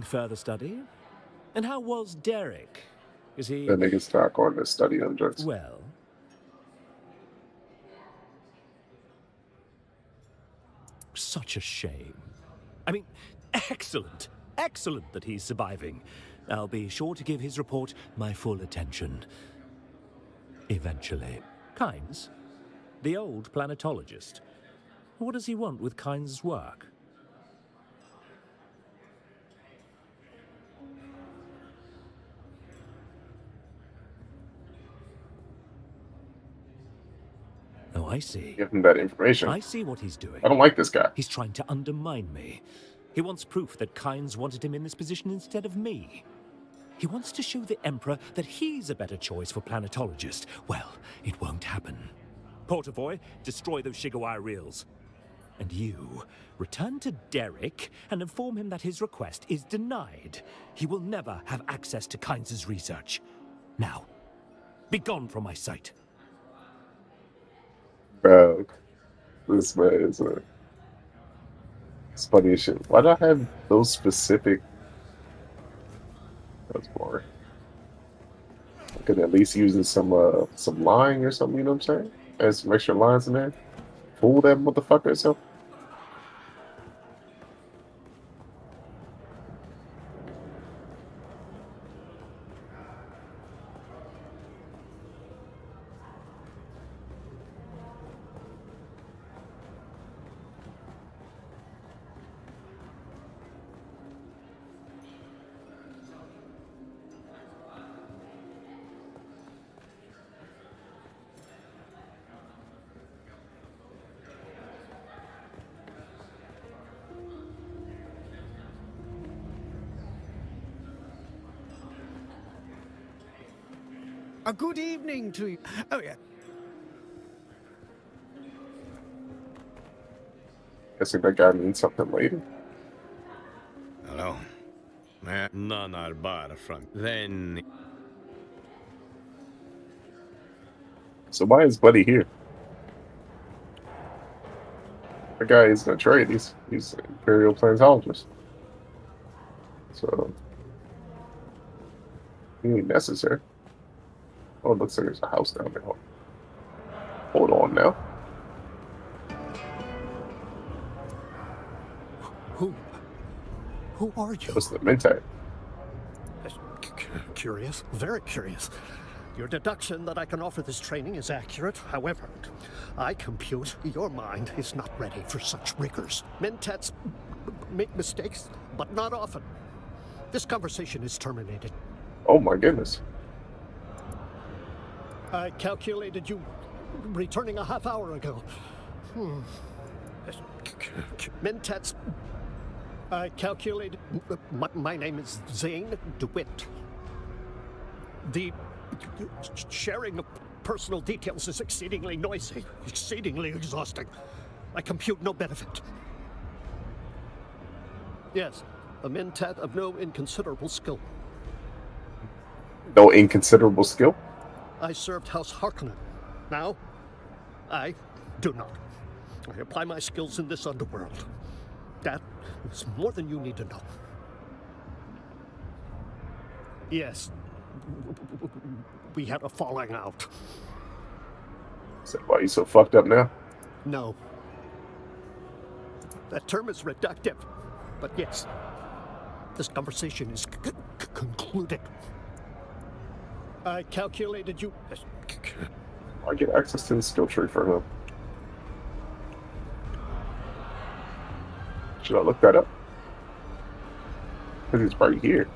further study. And how was Derek? Is he... That nigga's not going to study on drugs. Well... Such a shame. I mean, excellent. Excellent that he's surviving. I'll be sure to give his report my full attention. Eventually. Kynes? The old planetologist. What does he want with Kynes' work? Oh, I see. Give him that information. I see what he's doing. I don't like this guy. He's trying to undermine me. He wants proof that Kynes wanted him in this position instead of me. He wants to show the Emperor that he's a better choice for planetologist. Well, it won't happen. Portavoy, destroy those Shigawai reels. And you, return to Derek and inform him that his request is denied. He will never have access to Kynes' research. Now, be gone from my sight. Bro, this man is a... It's funny as shit. Why do I have those specific... That's boring. I could at least use some line or something, you know what I'm saying? Add some extra lines in there. Fool that motherfucker itself. A good evening to you. Oh, yeah. Guessing that guy means something later. Hello. None are bar front. Then... So why is Buddy here? The guy isn't a trade. He's an Imperial Planetologist. So he ain't necessary. Oh, it looks like there's a house down there. Hold on now. Who are you? What's the Mentai? Curious, very curious. Your deduction that I can offer this training is accurate. However, I compute your mind is not ready for such rigors. Mentets make mistakes, but not often. This conversation is terminated. Oh my goodness. I calculated you returning a half hour ago. Mentets. I calculated. My name is Zane DeWitt. The sharing of personal details is exceedingly noisy, exceedingly exhausting. I compute no benefit. Yes, a mentat of no inconsiderable skill. No inconsiderable skill? I served House Harkonnen. Now, I do not. I apply my skills in this underworld. That is more than you need to know. Yes, we had a falling out. Is that why you so fucked up now? No. That term is reductive, but yes, this conversation is concluded. I calculated you. I get access to the skill tree for him. Should I look that up? Because he's right here.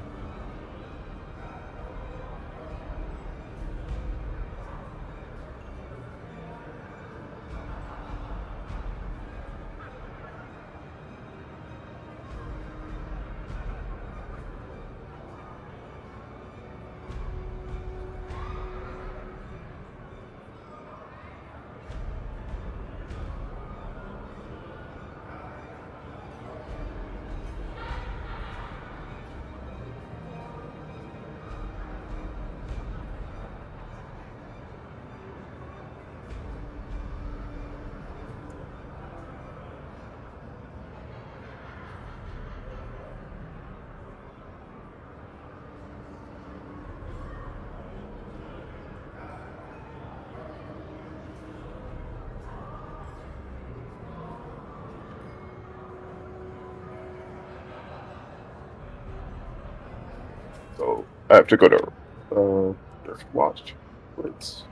So I have to go to watch Blitz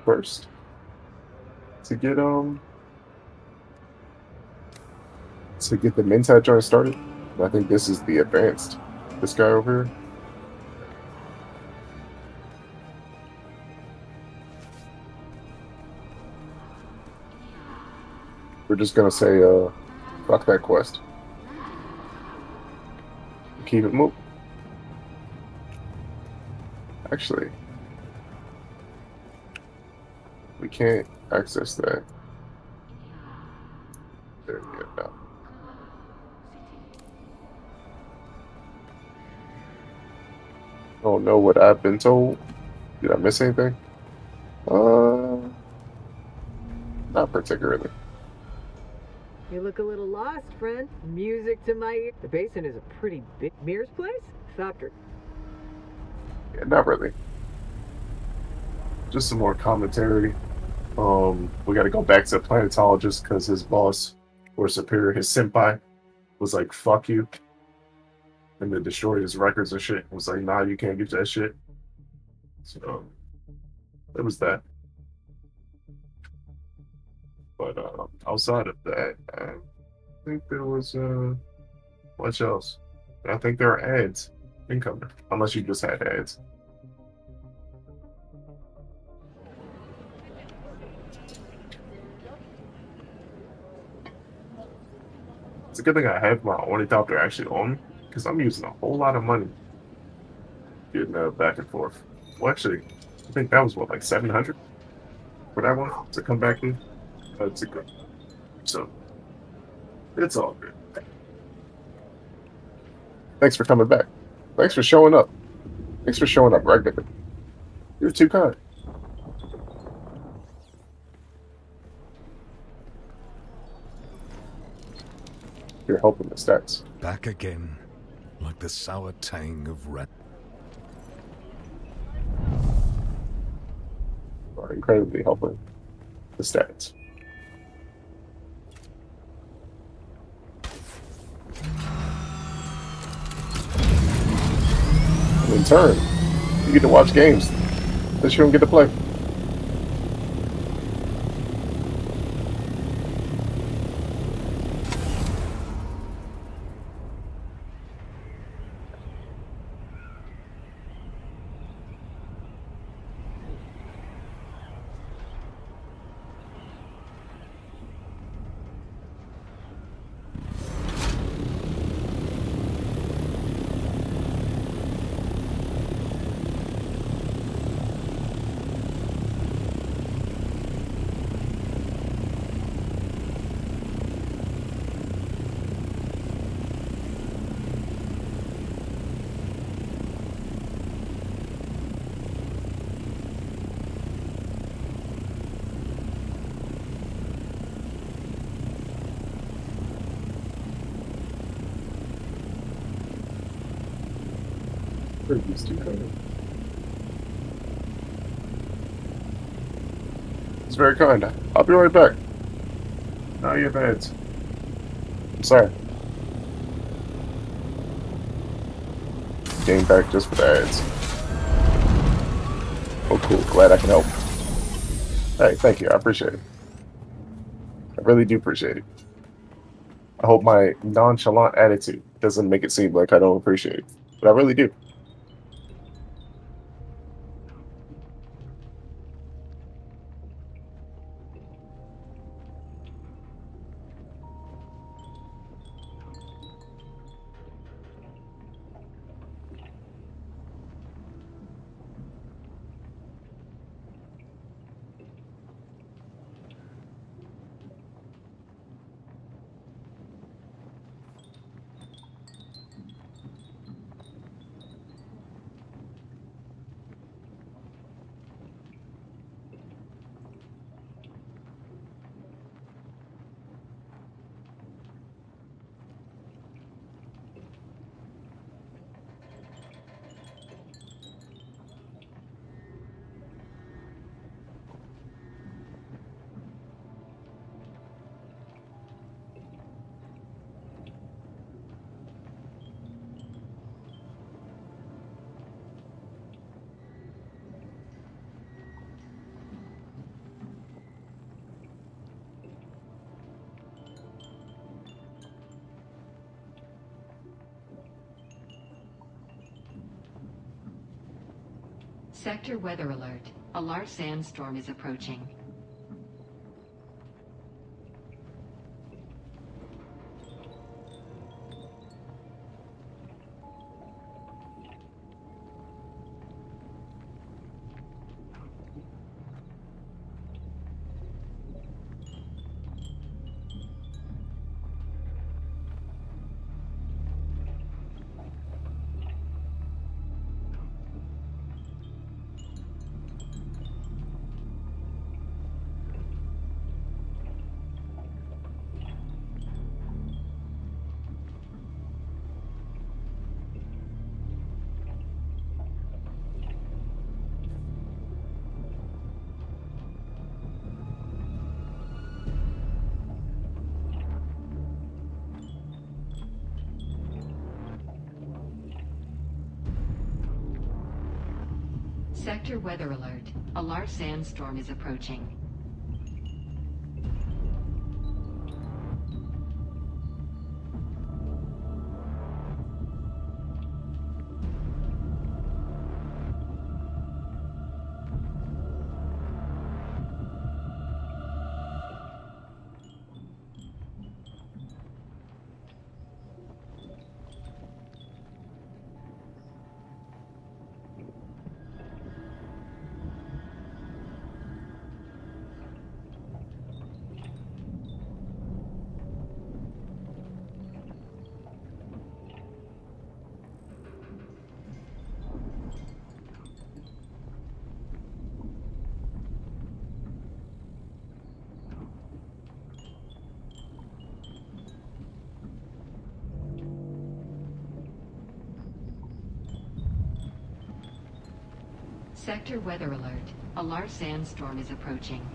first to get the Mentat joint started. And I think this is the advanced. This guy over here. We're just gonna say fuck that quest. Keep it moving. Actually, we can't access that. There we go now. Oh no, what I've been told? Did I miss anything? Not particularly. You look a little lost, friend. Music to my ear. The basin is a pretty big. Mir's place? Factor. Yeah, not really. Just some more commentary. We got to go back to the planetologist because his boss or superior, his senpai, was like, "Fuck you," and then destroyed his records and shit. Was like, "Nah, you can't get that shit." So it was that. But outside of that, I think there was much else. I think there are ads incoming, unless you just had ads. It's a good thing I have my ornithopter actually on me, because I'm using a whole lot of money getting back and forth. Well, actually, I think that was what, like 700 for that one to come back in. That's a good. So it's all good. Thanks for coming back. Thanks for showing up. Thanks for showing up regularly. You're too kind. You're helping the stats. Back again, like the sour tang of red. Are incredibly helping the stats. In turn, you get to watch games that you don't get to play. Pretty used to kind of. It's very kind. I'll be right back. No, you have ads. I'm sorry. Came back just for the ads. Oh, cool. Glad I can help. Hey, thank you. I appreciate it. I really do appreciate it. I hope my nonchalant attitude doesn't make it seem like I don't appreciate it, but I really do. Sector weather alert. A large sandstorm is approaching. Sector weather alert. A large sandstorm is approaching. Sector weather alert. A large sandstorm is approaching.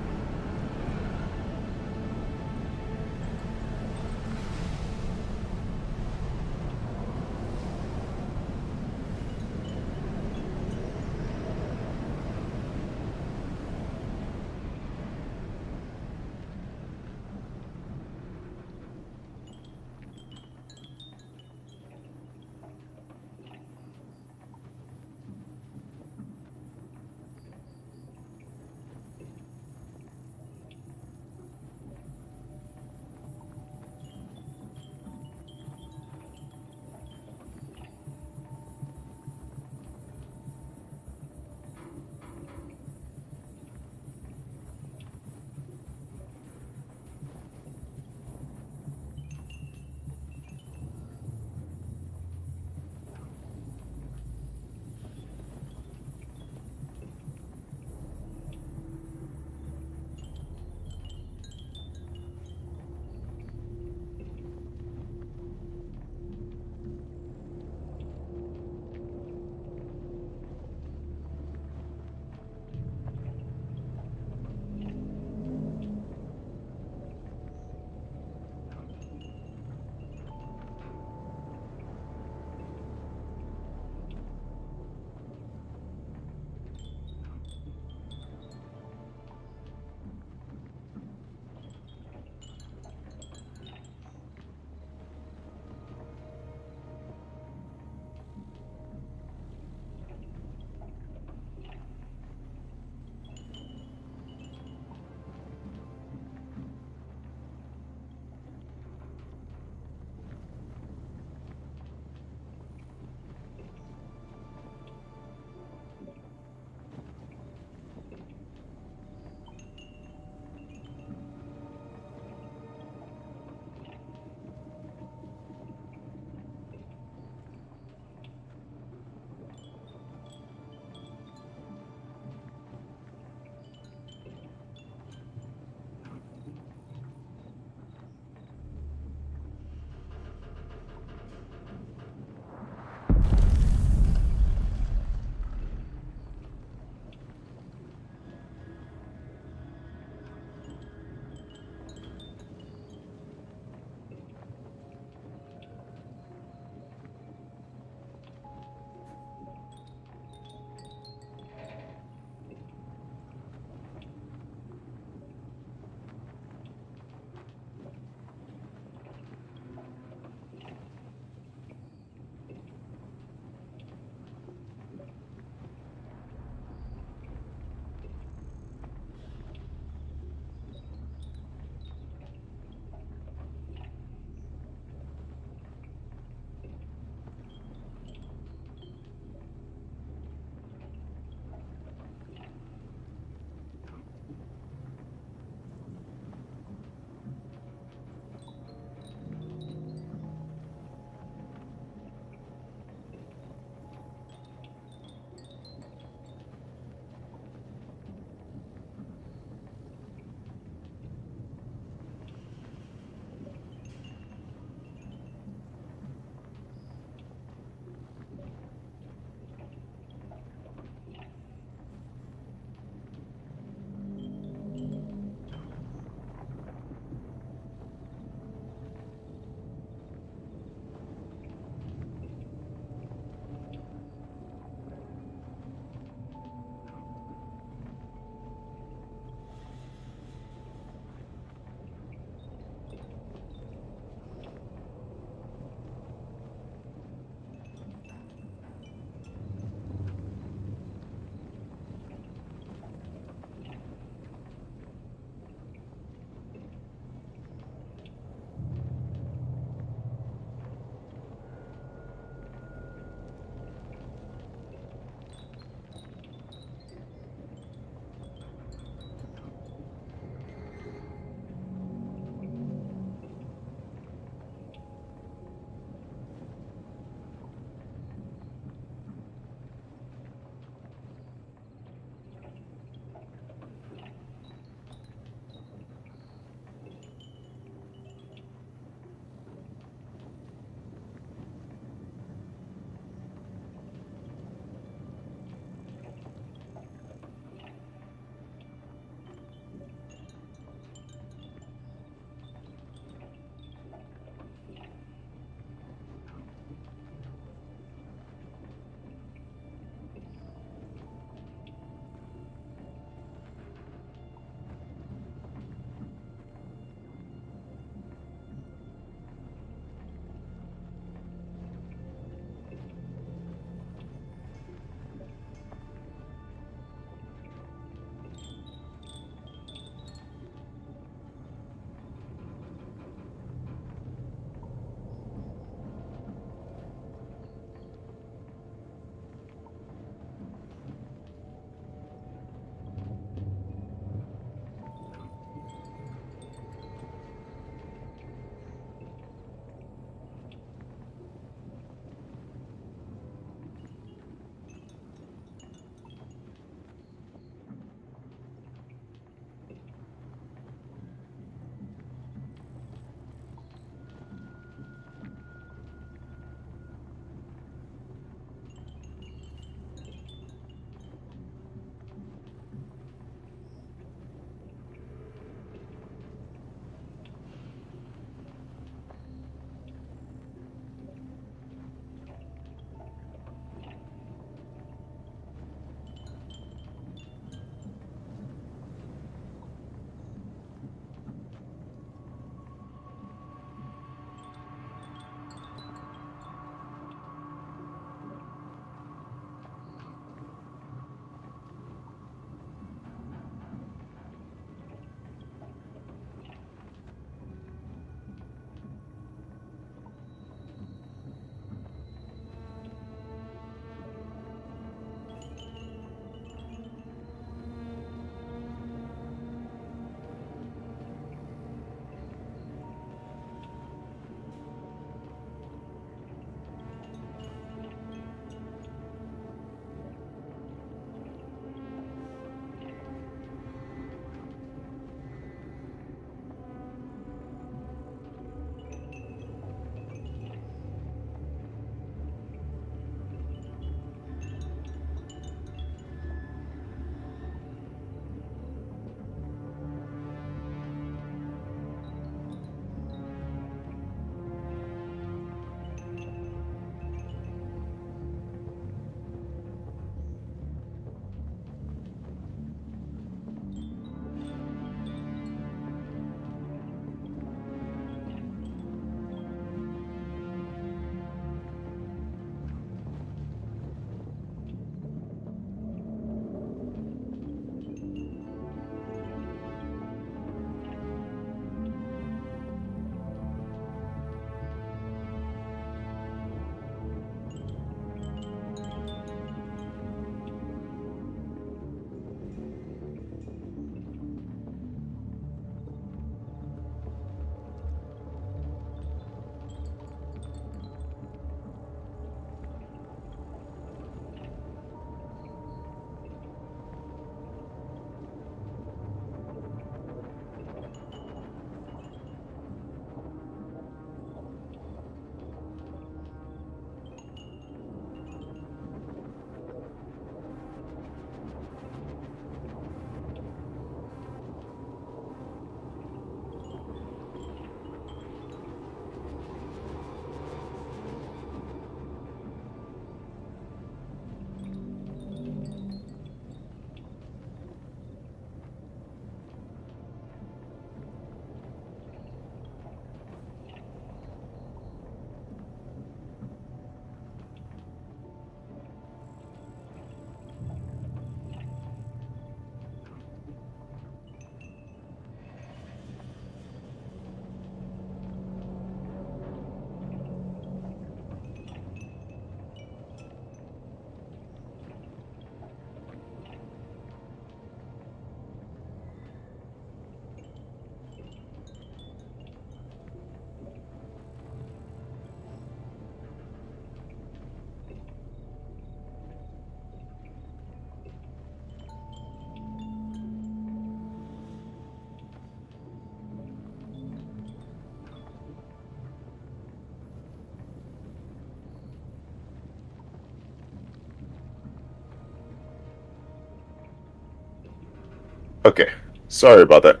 Okay, sorry about that.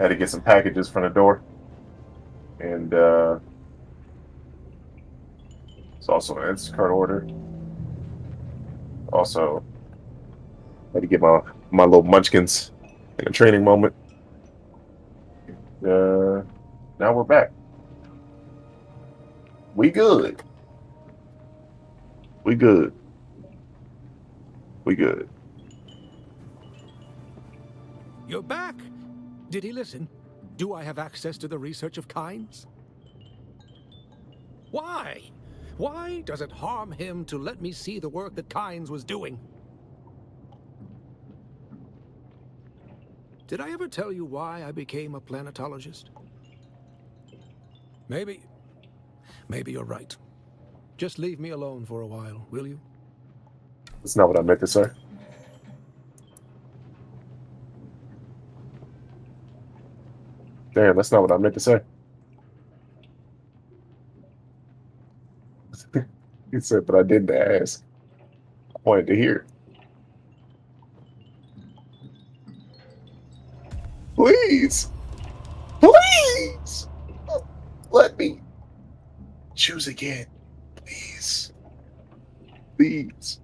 Had to get some packages from the door. And it's also an Instacart order. Also, had to get my little munchkins in a training moment. Now we're back. We good. We good. We good. You're back! Did he listen? Do I have access to the research of Kynes? Why? Why does it harm him to let me see the work that Kynes was doing? Did I ever tell you why I became a planetologist? Maybe you're right. Just leave me alone for a while, will you? That's not what I meant to say. Damn, that's not what I meant to say. He said, but I didn't ask. I wanted to hear. Please. Please. Let me choose again. Please. Please.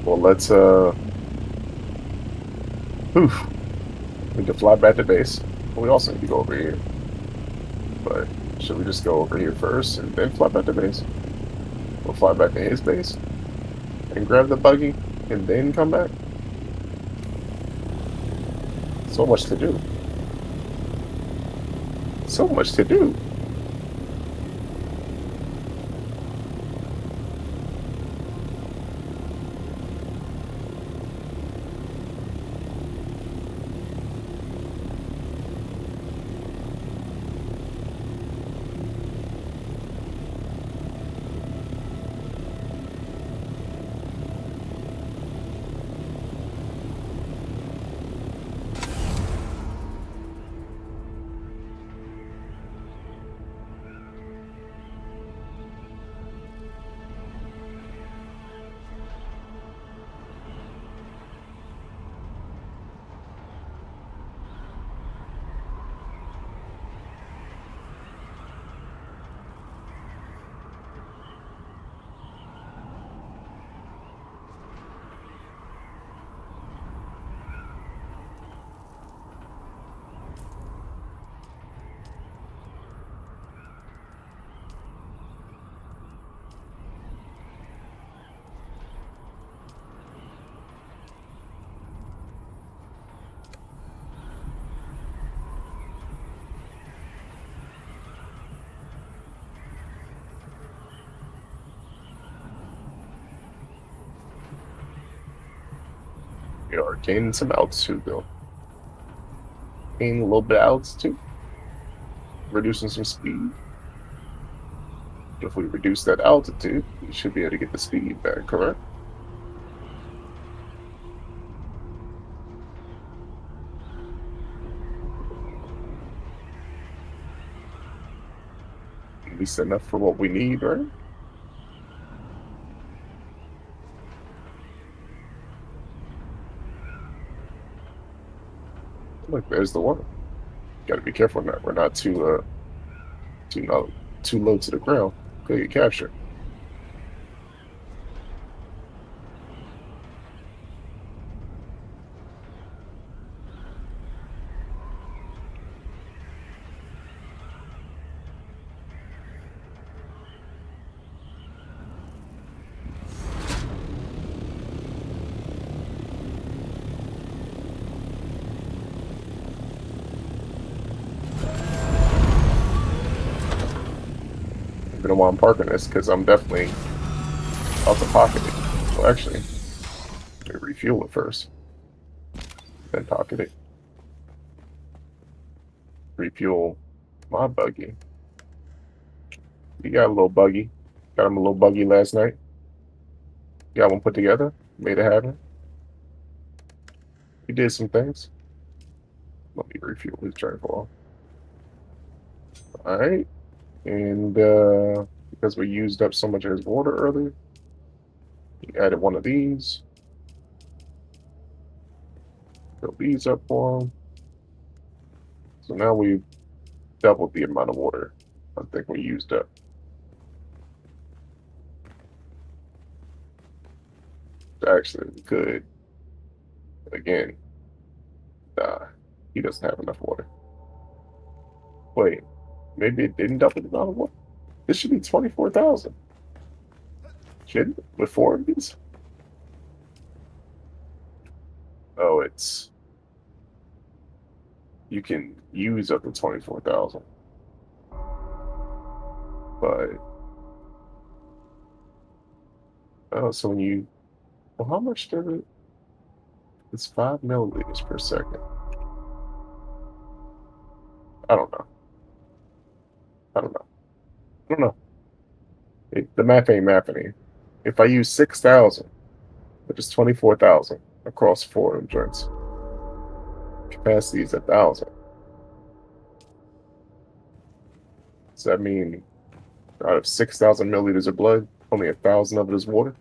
Well, let's we need to fly back to base. We also need to go over here. But should we just go over here first and then fly back to base? We'll fly back to his base and grab the buggy and then come back. So much to do. So much to do. We are gaining some altitude though. Gaining a little bit of altitude. Reducing some speed. If we reduce that altitude, we should be able to get the speed back, correct? At least enough for what we need, right? Look, there's the one. Got to be careful that we're not too low to the ground. Could get captured. even know why I'm parking this, because I'm definitely out to pocket it. Well, actually, let me refuel it first, then pocket it. Refuel my buggy. You got a little buggy. Got him a little buggy last night. Got one put together. Made it happen. We did some things. Let me refuel his charcoal. Alright. And because we used up so much of his water earlier, we added one of these. Fill these up for him. So now we've doubled the amount of water I think we used up. Actually, we could. Again, nah, he doesn't have enough water. Wait, maybe it didn't double the amount of water? This should be 24,000. Shouldn't it? With 4 of these? Oh, it's... You can use up to 24,000. But... Oh, so when you... Well, how much does it... It's 5 milliliters per second. I don't know. I don't know. I don't know. The math ain't mathing. If I use 6,000, which is 24,000 across 4 of them joints, capacity is 1,000. Does that mean out of 6,000 milliliters of blood, only 1,000 of it is water?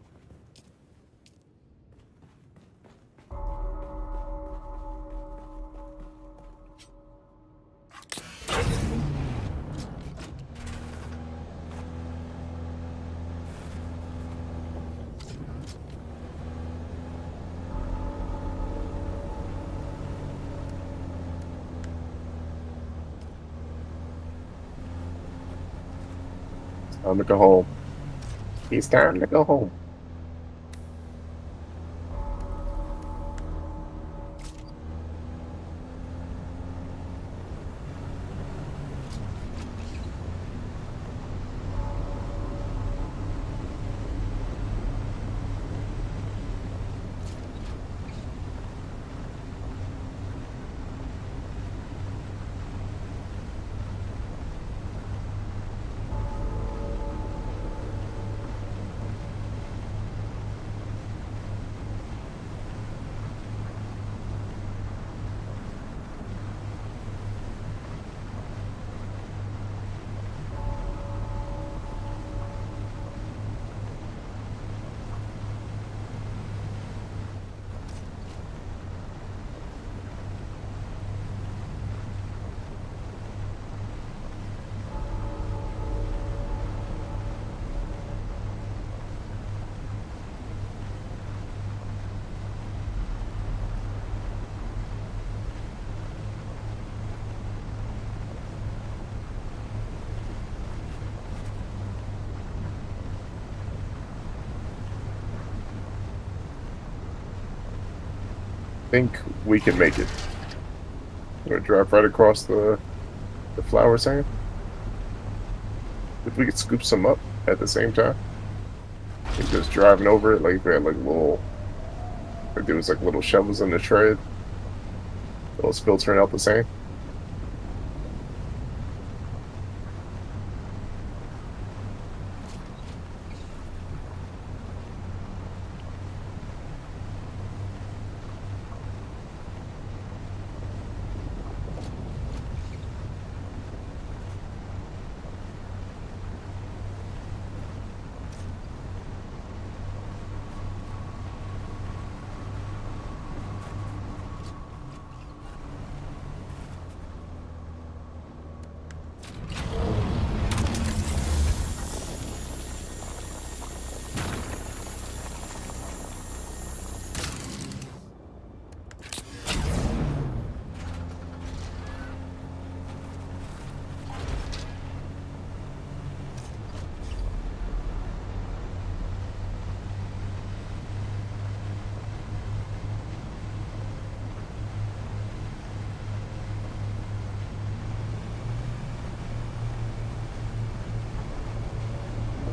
Time to go home. It's time to go home. Think we can make it. We're gonna drive right across the flower sand. If we could scoop some up at the same time, and just driving over it like we had like little, like there was like little shovels in the tread, those filtering out the sand.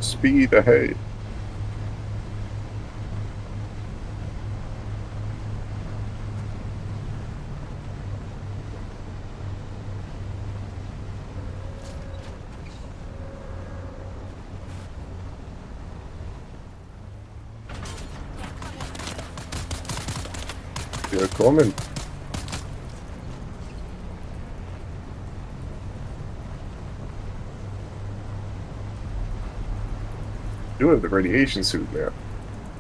Speed ahead. They're coming. I do have the radiation suit now.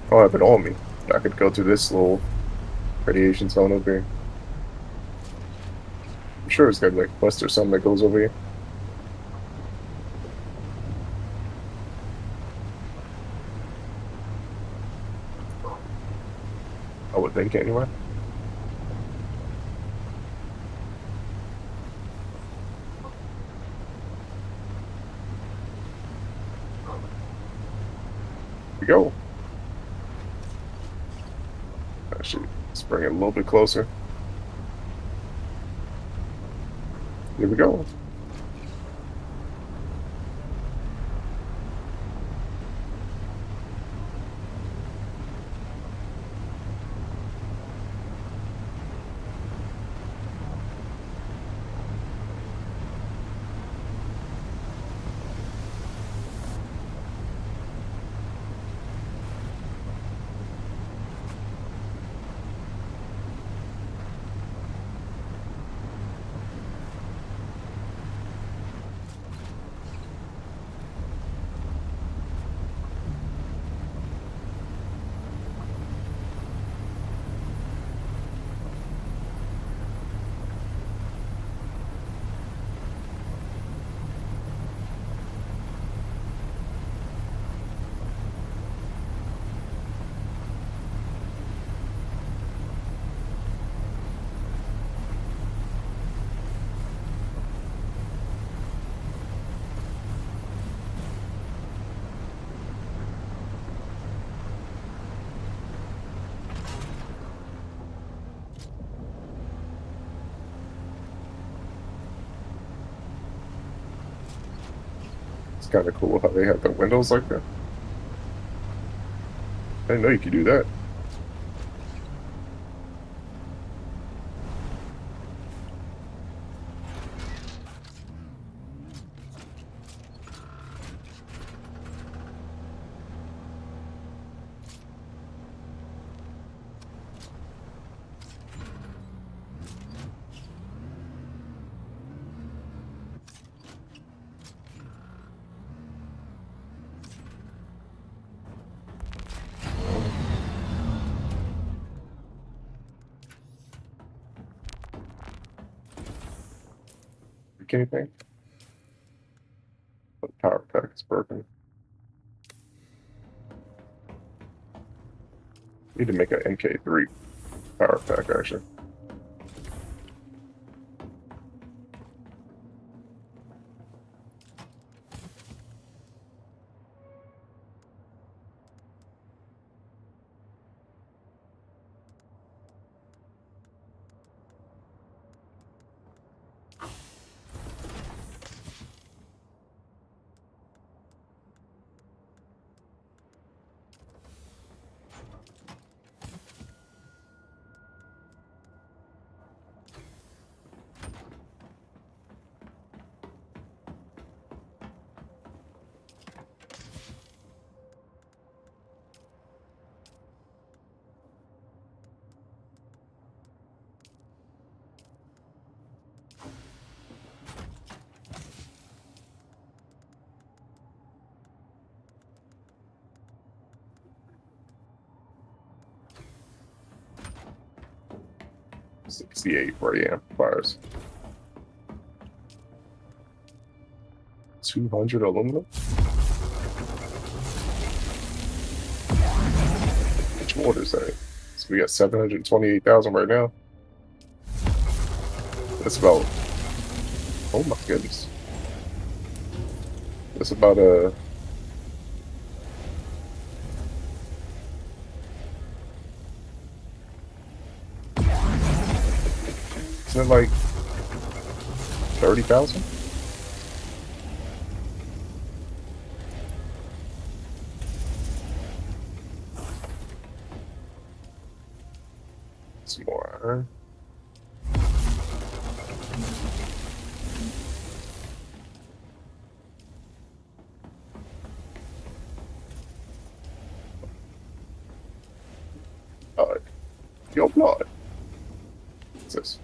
I don't have it on me. I could go through this little radiation zone over here. I'm sure it's got like a quest or something that goes over here. I would think anyway. Here we go. Actually, let's bring it a little bit closer. Here we go. It's kind of cool how they have the windows like that. I didn't know you could do that. Anything? The power pack is broken. Need to make an MK3 power pack actually. $68 for the amplifiers. 200 aluminum? Which one is that? So we got 728,000 right now. That's about, oh my goodness. That's about isn't it like 30,000? Some more iron. Blood. Your blood. What's this?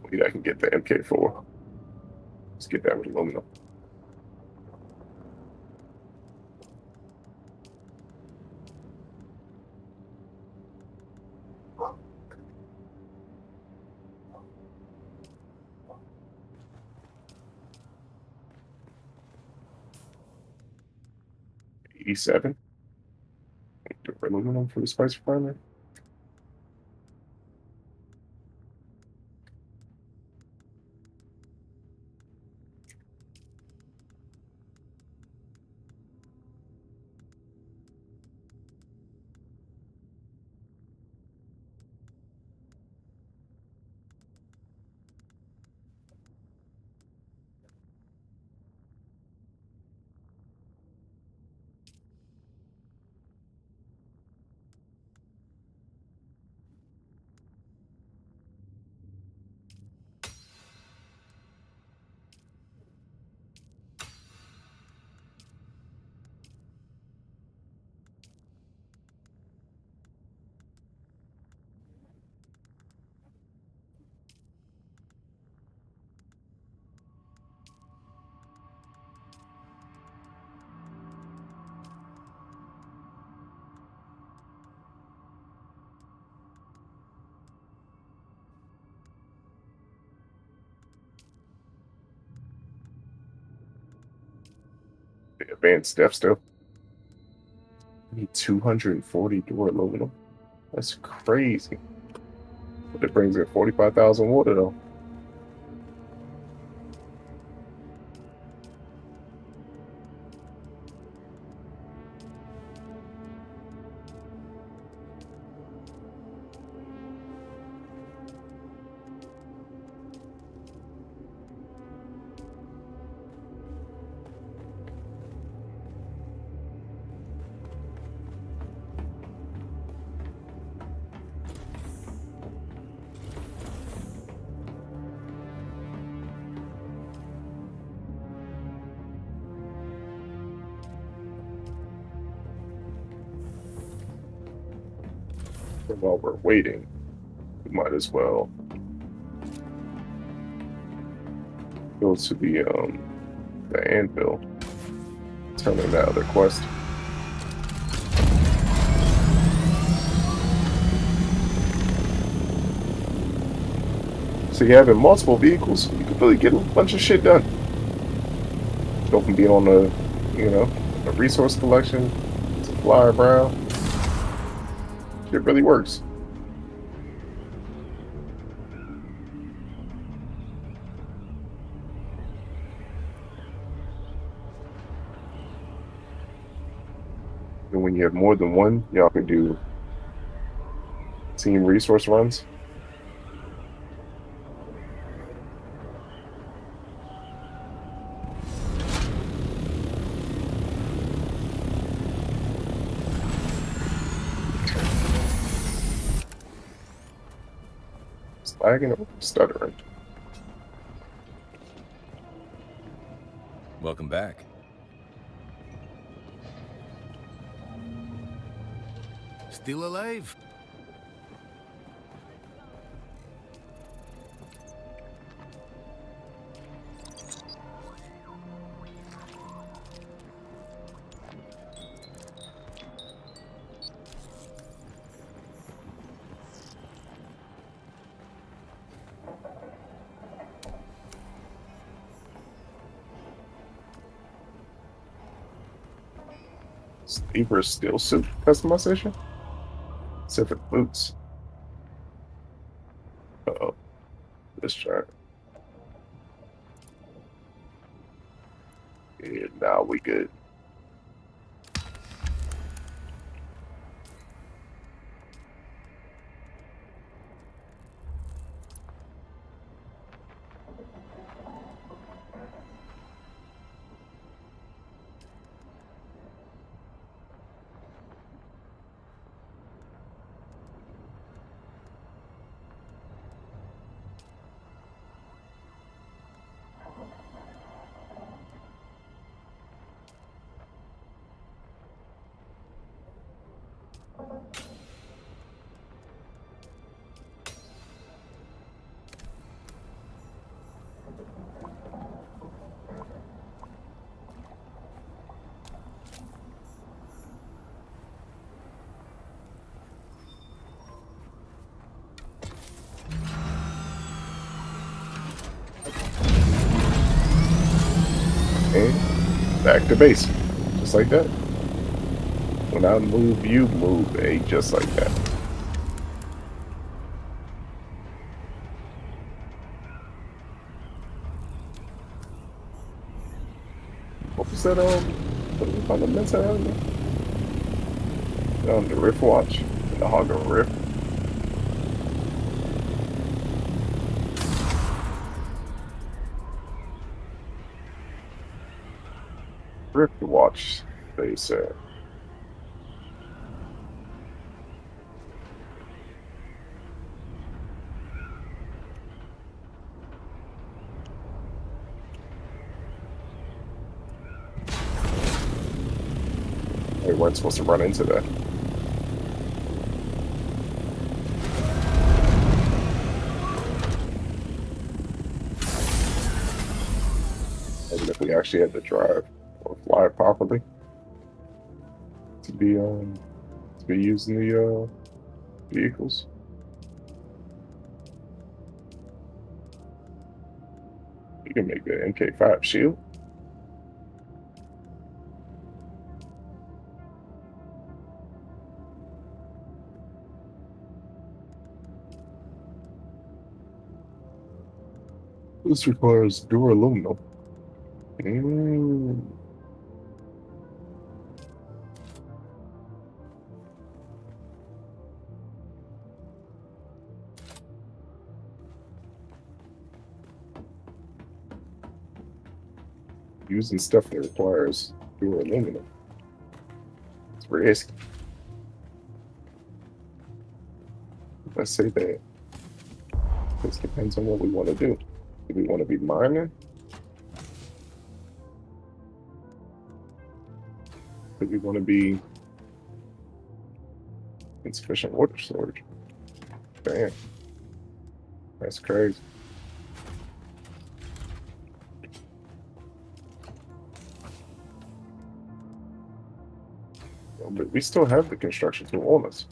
Sweet, I can get the MK4. Let's get that with aluminum. E7. Do aluminum for the spice refinery. Advanced depth still. I need 240 door aluminum. That's crazy. But it brings in 45,000 water though. And while we're waiting, we might as well go to the anvil, turn in that other quest. So you having multiple vehicles, you can really get a bunch of shit done. Go from being on the, the resource collection to fly around. It really works. And when you have more than one, y'all can do team resource runs. Lagging or stuttering. Welcome back. Still alive? Sleeper steel suit customization? Except for the boots. Uh-oh. Let's try it. Yeah, now we good. And back to base. Just like that. When I move, you move, just like that. What was that, what do we call the mental element? The Rift Watch. The Hog of Rift. Rift Watch, they said. We weren't supposed to run into that. Even if we actually had to drive or fly properly to be using the vehicles. You can make the MK5 shield. This requires duraluminum. Using stuff that requires duraluminum. It's risky. Let's say that. This depends on what we want to do. Do we want to be mining? Do we want to be insufficient water storage? Damn. That's crazy. But we still have the construction tool on us.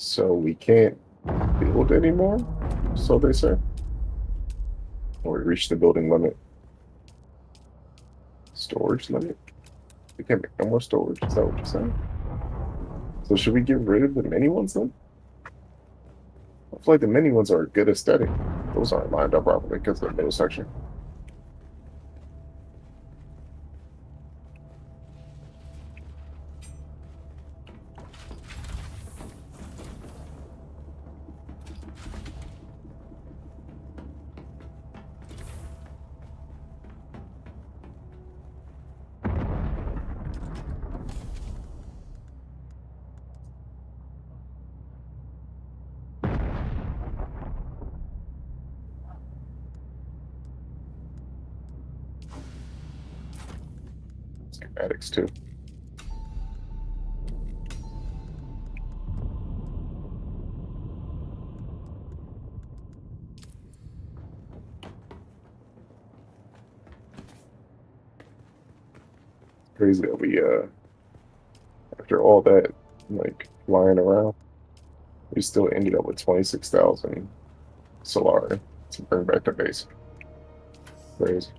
So we can't build anymore, so they say. Or we reached the building limit. Storage limit? We can't make no more storage, is that what you're saying? So should we get rid of the mini ones then? I feel like the mini ones are a good aesthetic. Those aren't lined up properly because of the middle section. Schematics too. Crazy that we after all that like flying around, we still ended up with 26,000 Solari to bring back to base. Crazy.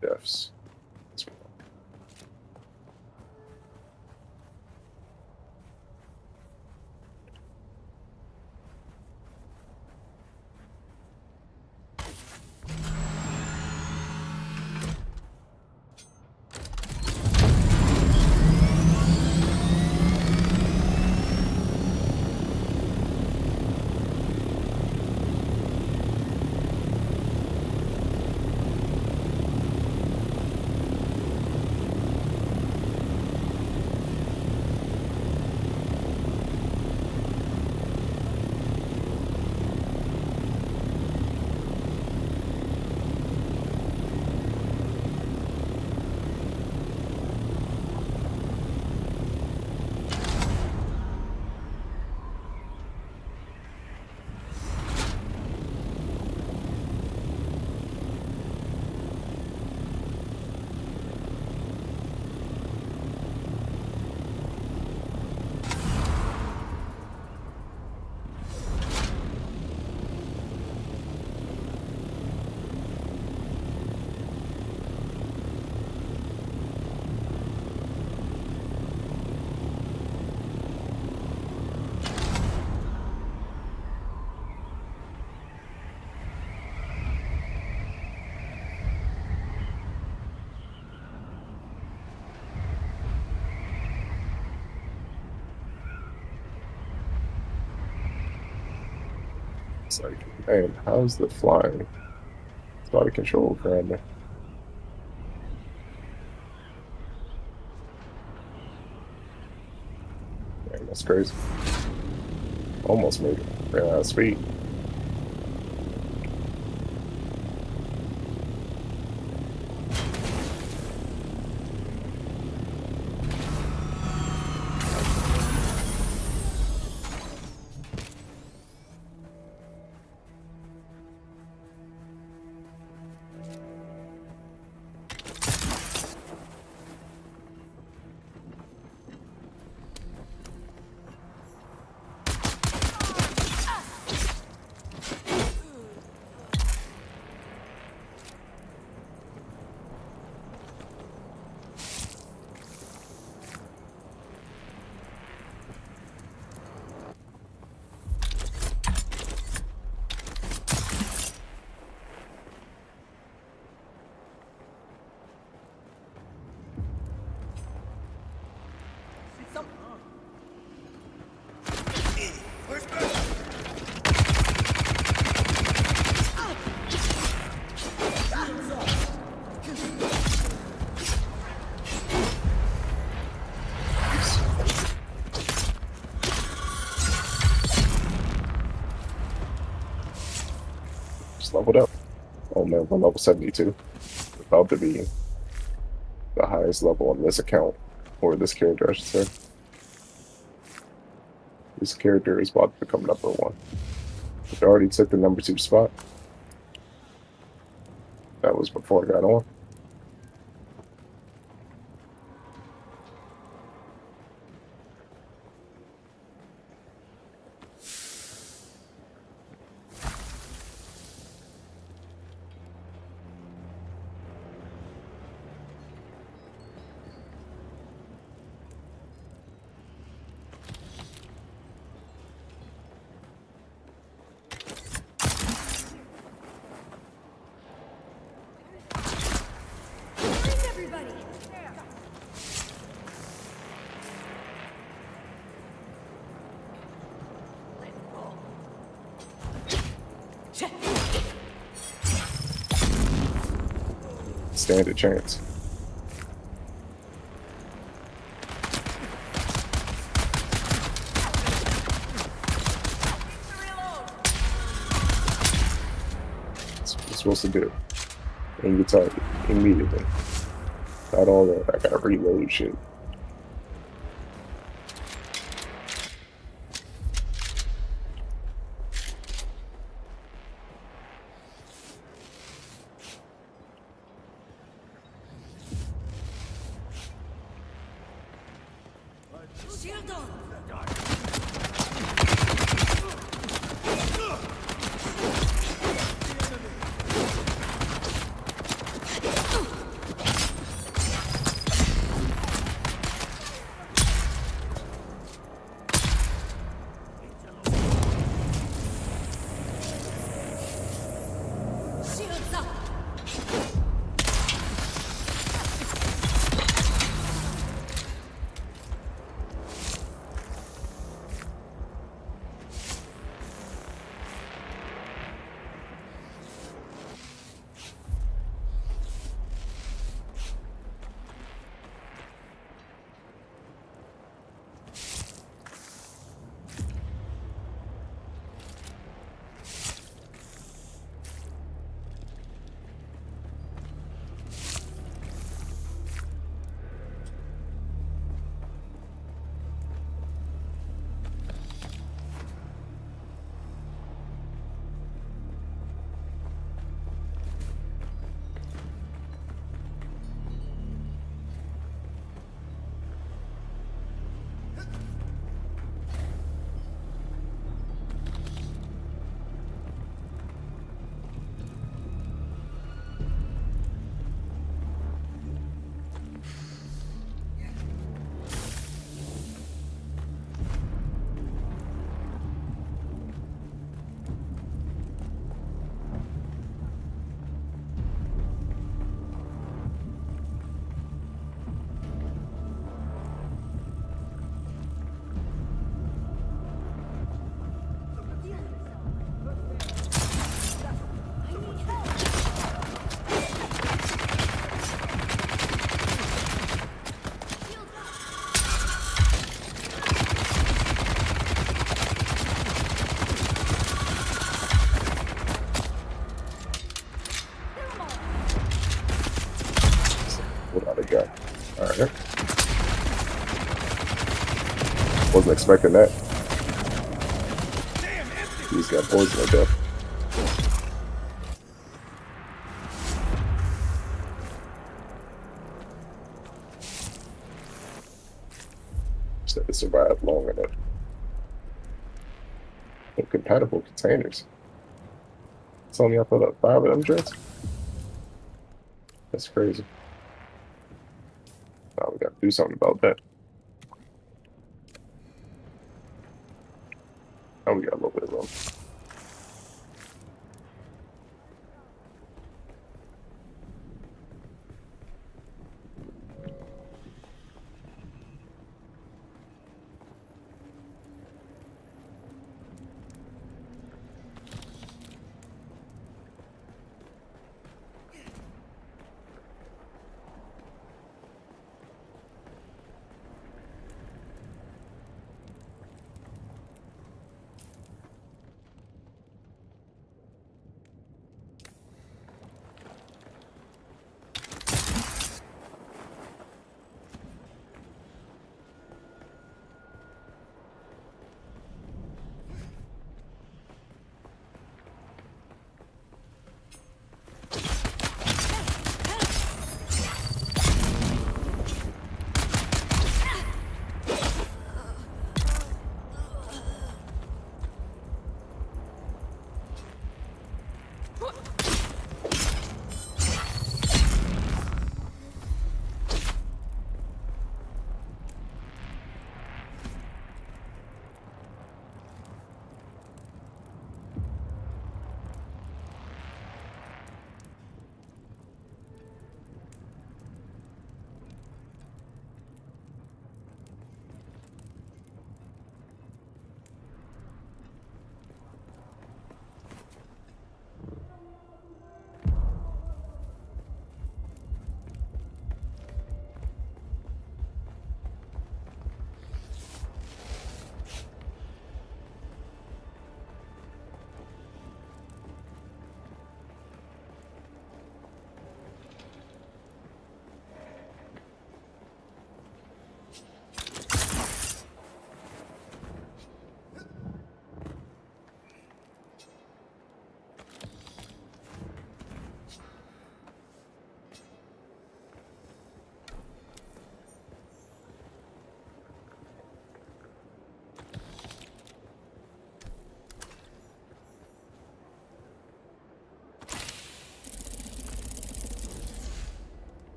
Deaths. It's like, man, how's the flying? It's out of control currently. Man, that's crazy. Almost made it. Ran out of speed. just leveled up. Oh man, we're level 72. About to be the highest level on this account, or this character, I should say. This character is about to become number 1. It already took the number 2 spot. That was before I got on. Stand a chance. That's what you're supposed to do. And you target immediately. Not all that. I gotta reload shit. What I got? Alright. Wasn't expecting that. He's got poison to death. Just had to survive long enough. Incompatible containers. Tell me I filled up 5 of them drinks? That's crazy. Now we gotta do something about that. Now we got a little bit of room.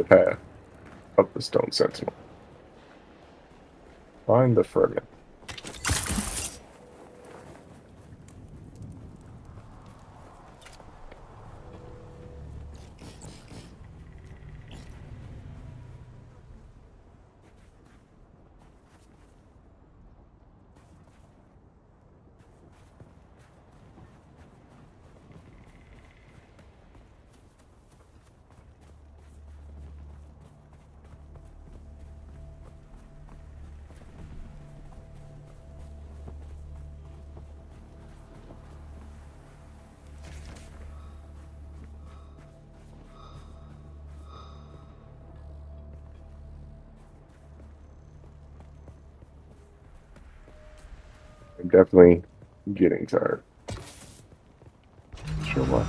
path up the stone sentinel. Find the fragment. I'm definitely getting tired. Not sure why.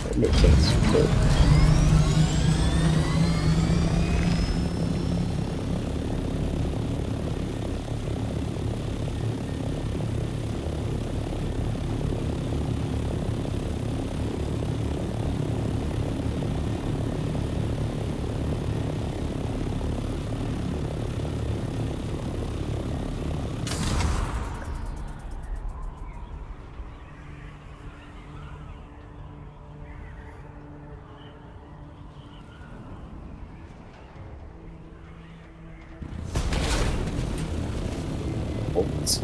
That makes sense, but bolts.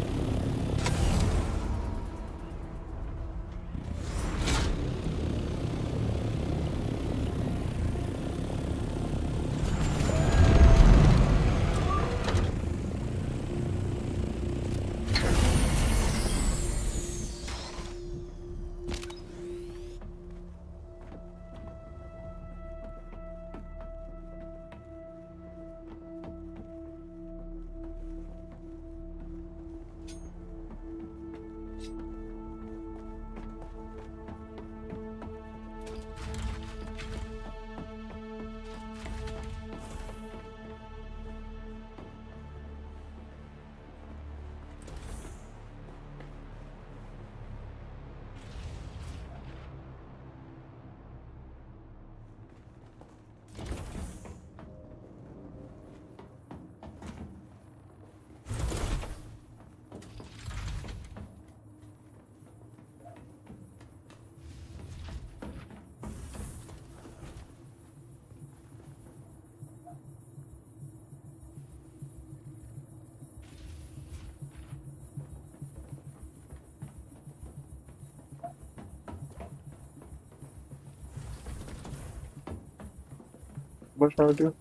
What should I do?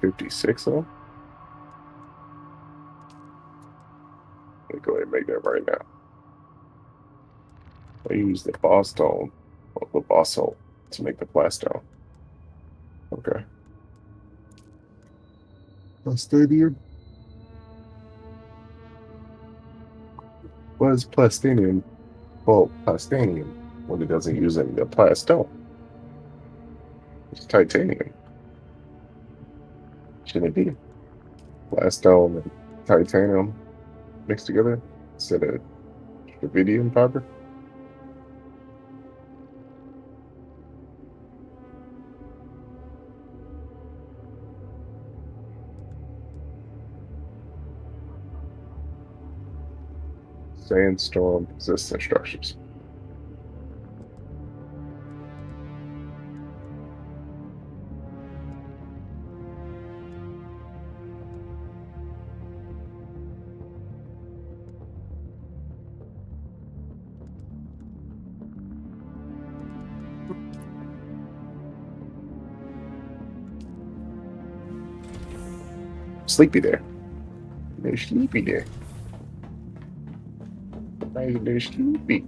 $56 of them? Let me go ahead and make that right now. I use the boss stone, or the boss soul, to make the plastone. Okay. Plastinium. What is plastinium? Well, plastinium when it doesn't use any of the plastone. It's titanium. Shouldn't it be plastone and titanium mixed together instead of rubidium fiber? Sandstorm resistant structures. Sleepy there. They're sleepy there. They're sleepy.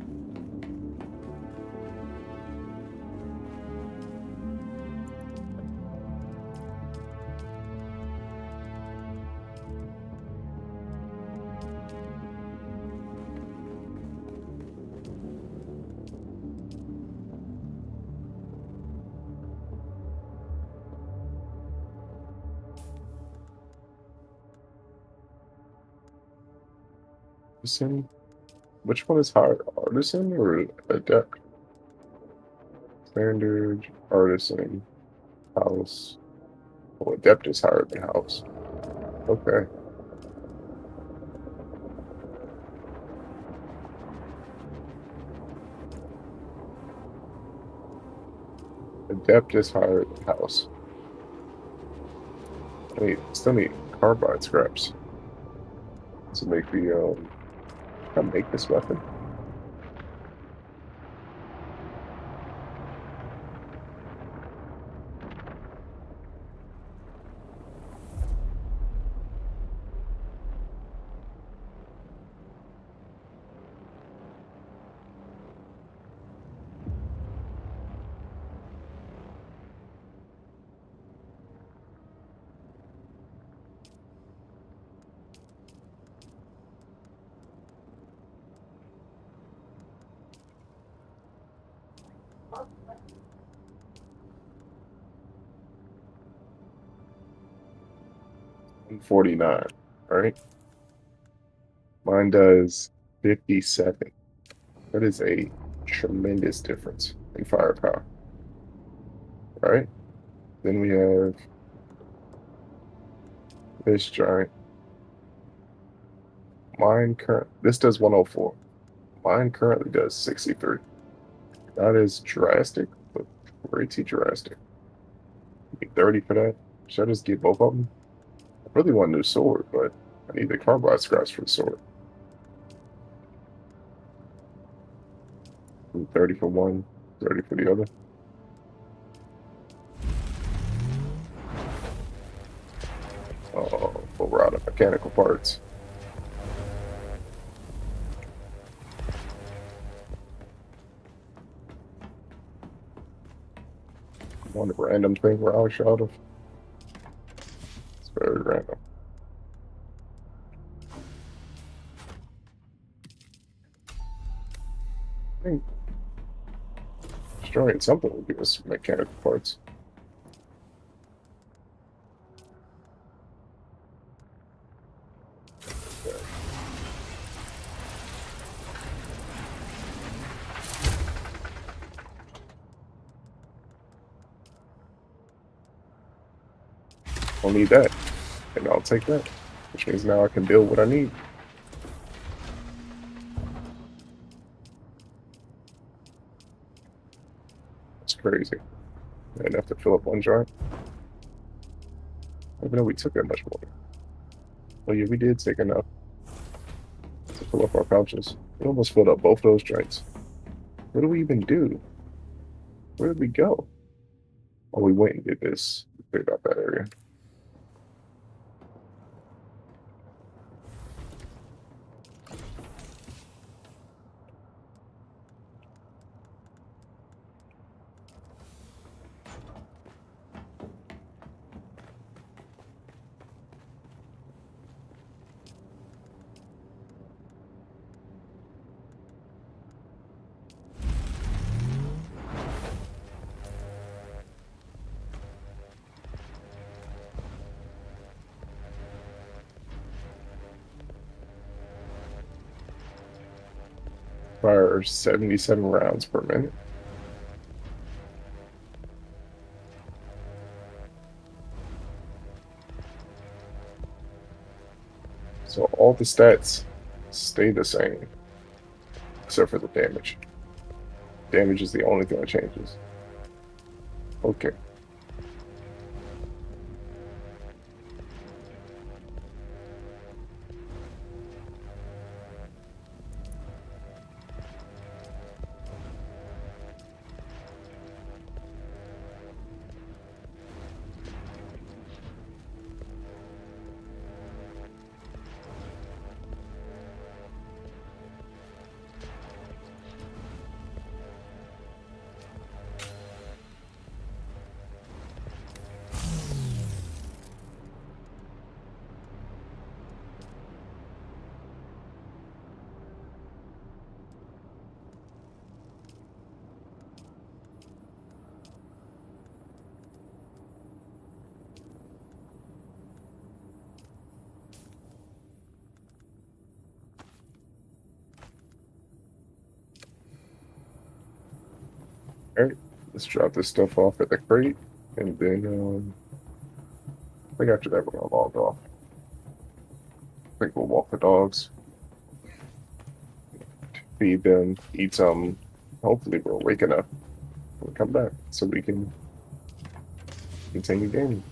Artisan? Which one is higher, artisan or adept? Standard, artisan, house. Oh, adept is higher than house. Okay. Adept is higher than house. Still need carbide scraps to make the can I make this weapon? $49, right? Mine does 57. That is a tremendous difference in firepower. Right? Then we have this giant. This does 104. Mine currently does 63. That is drastic, but pretty drastic. Need 30 for that. Should I just get both of them? I really want a new sword, but I need the carbide scraps for the sword. 30 for one, 30 for the other. Oh, we're out of mechanical parts. One random thing we're out of. It's very random. I think destroying something will give us mechanical parts. Okay. I'll need that, and I'll take that, which means now I can build what I need. That's crazy. Enough to fill up one giant. I didn't know we took that much more. Oh yeah, we did take enough to fill up our pouches. We almost filled up both those joints. What do we even do? Where did we go? Oh, we went and did this. We cleared out that area. Fire 77 rounds per minute. So all the stats stay the same, except for the damage. Damage is the only thing that changes. Okay. Let's drop this stuff off at the crate, and then I think after that we're gonna log off. I think we'll walk the dogs, feed them, eat some. Hopefully we're awake enough. We'll come back so we can continue gaming.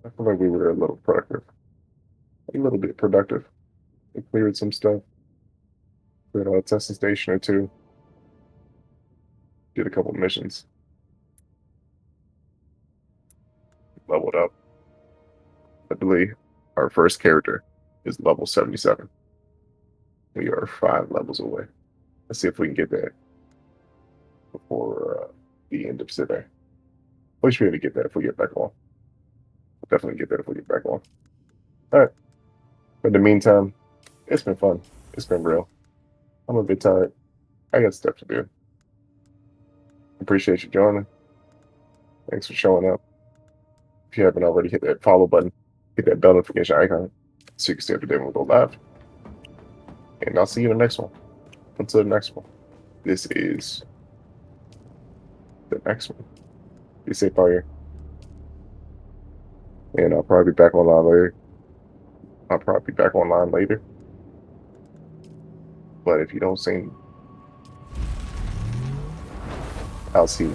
I feel like we were a little productive. A little bit productive. We cleared some stuff. Cleared a testing station or two. Did a couple missions. Leveled up. I believe our first character is level 77. We are 5 levels away. Let's see if we can get that before the end of today. We should be able to get that if we get back on. We'll definitely get that if we get back on. All right. But in the meantime, it's been fun. It's been real. I'm a bit tired. I got stuff to do. Appreciate you joining. Thanks for showing up. If you haven't already, hit that follow button. Hit that bell notification icon so you can stay up to date when we go live. And I'll see you in the next one. Until the next one. This is the next one. Be safe out here. And I'll probably be back online later. But if you don't see me, I'll see you.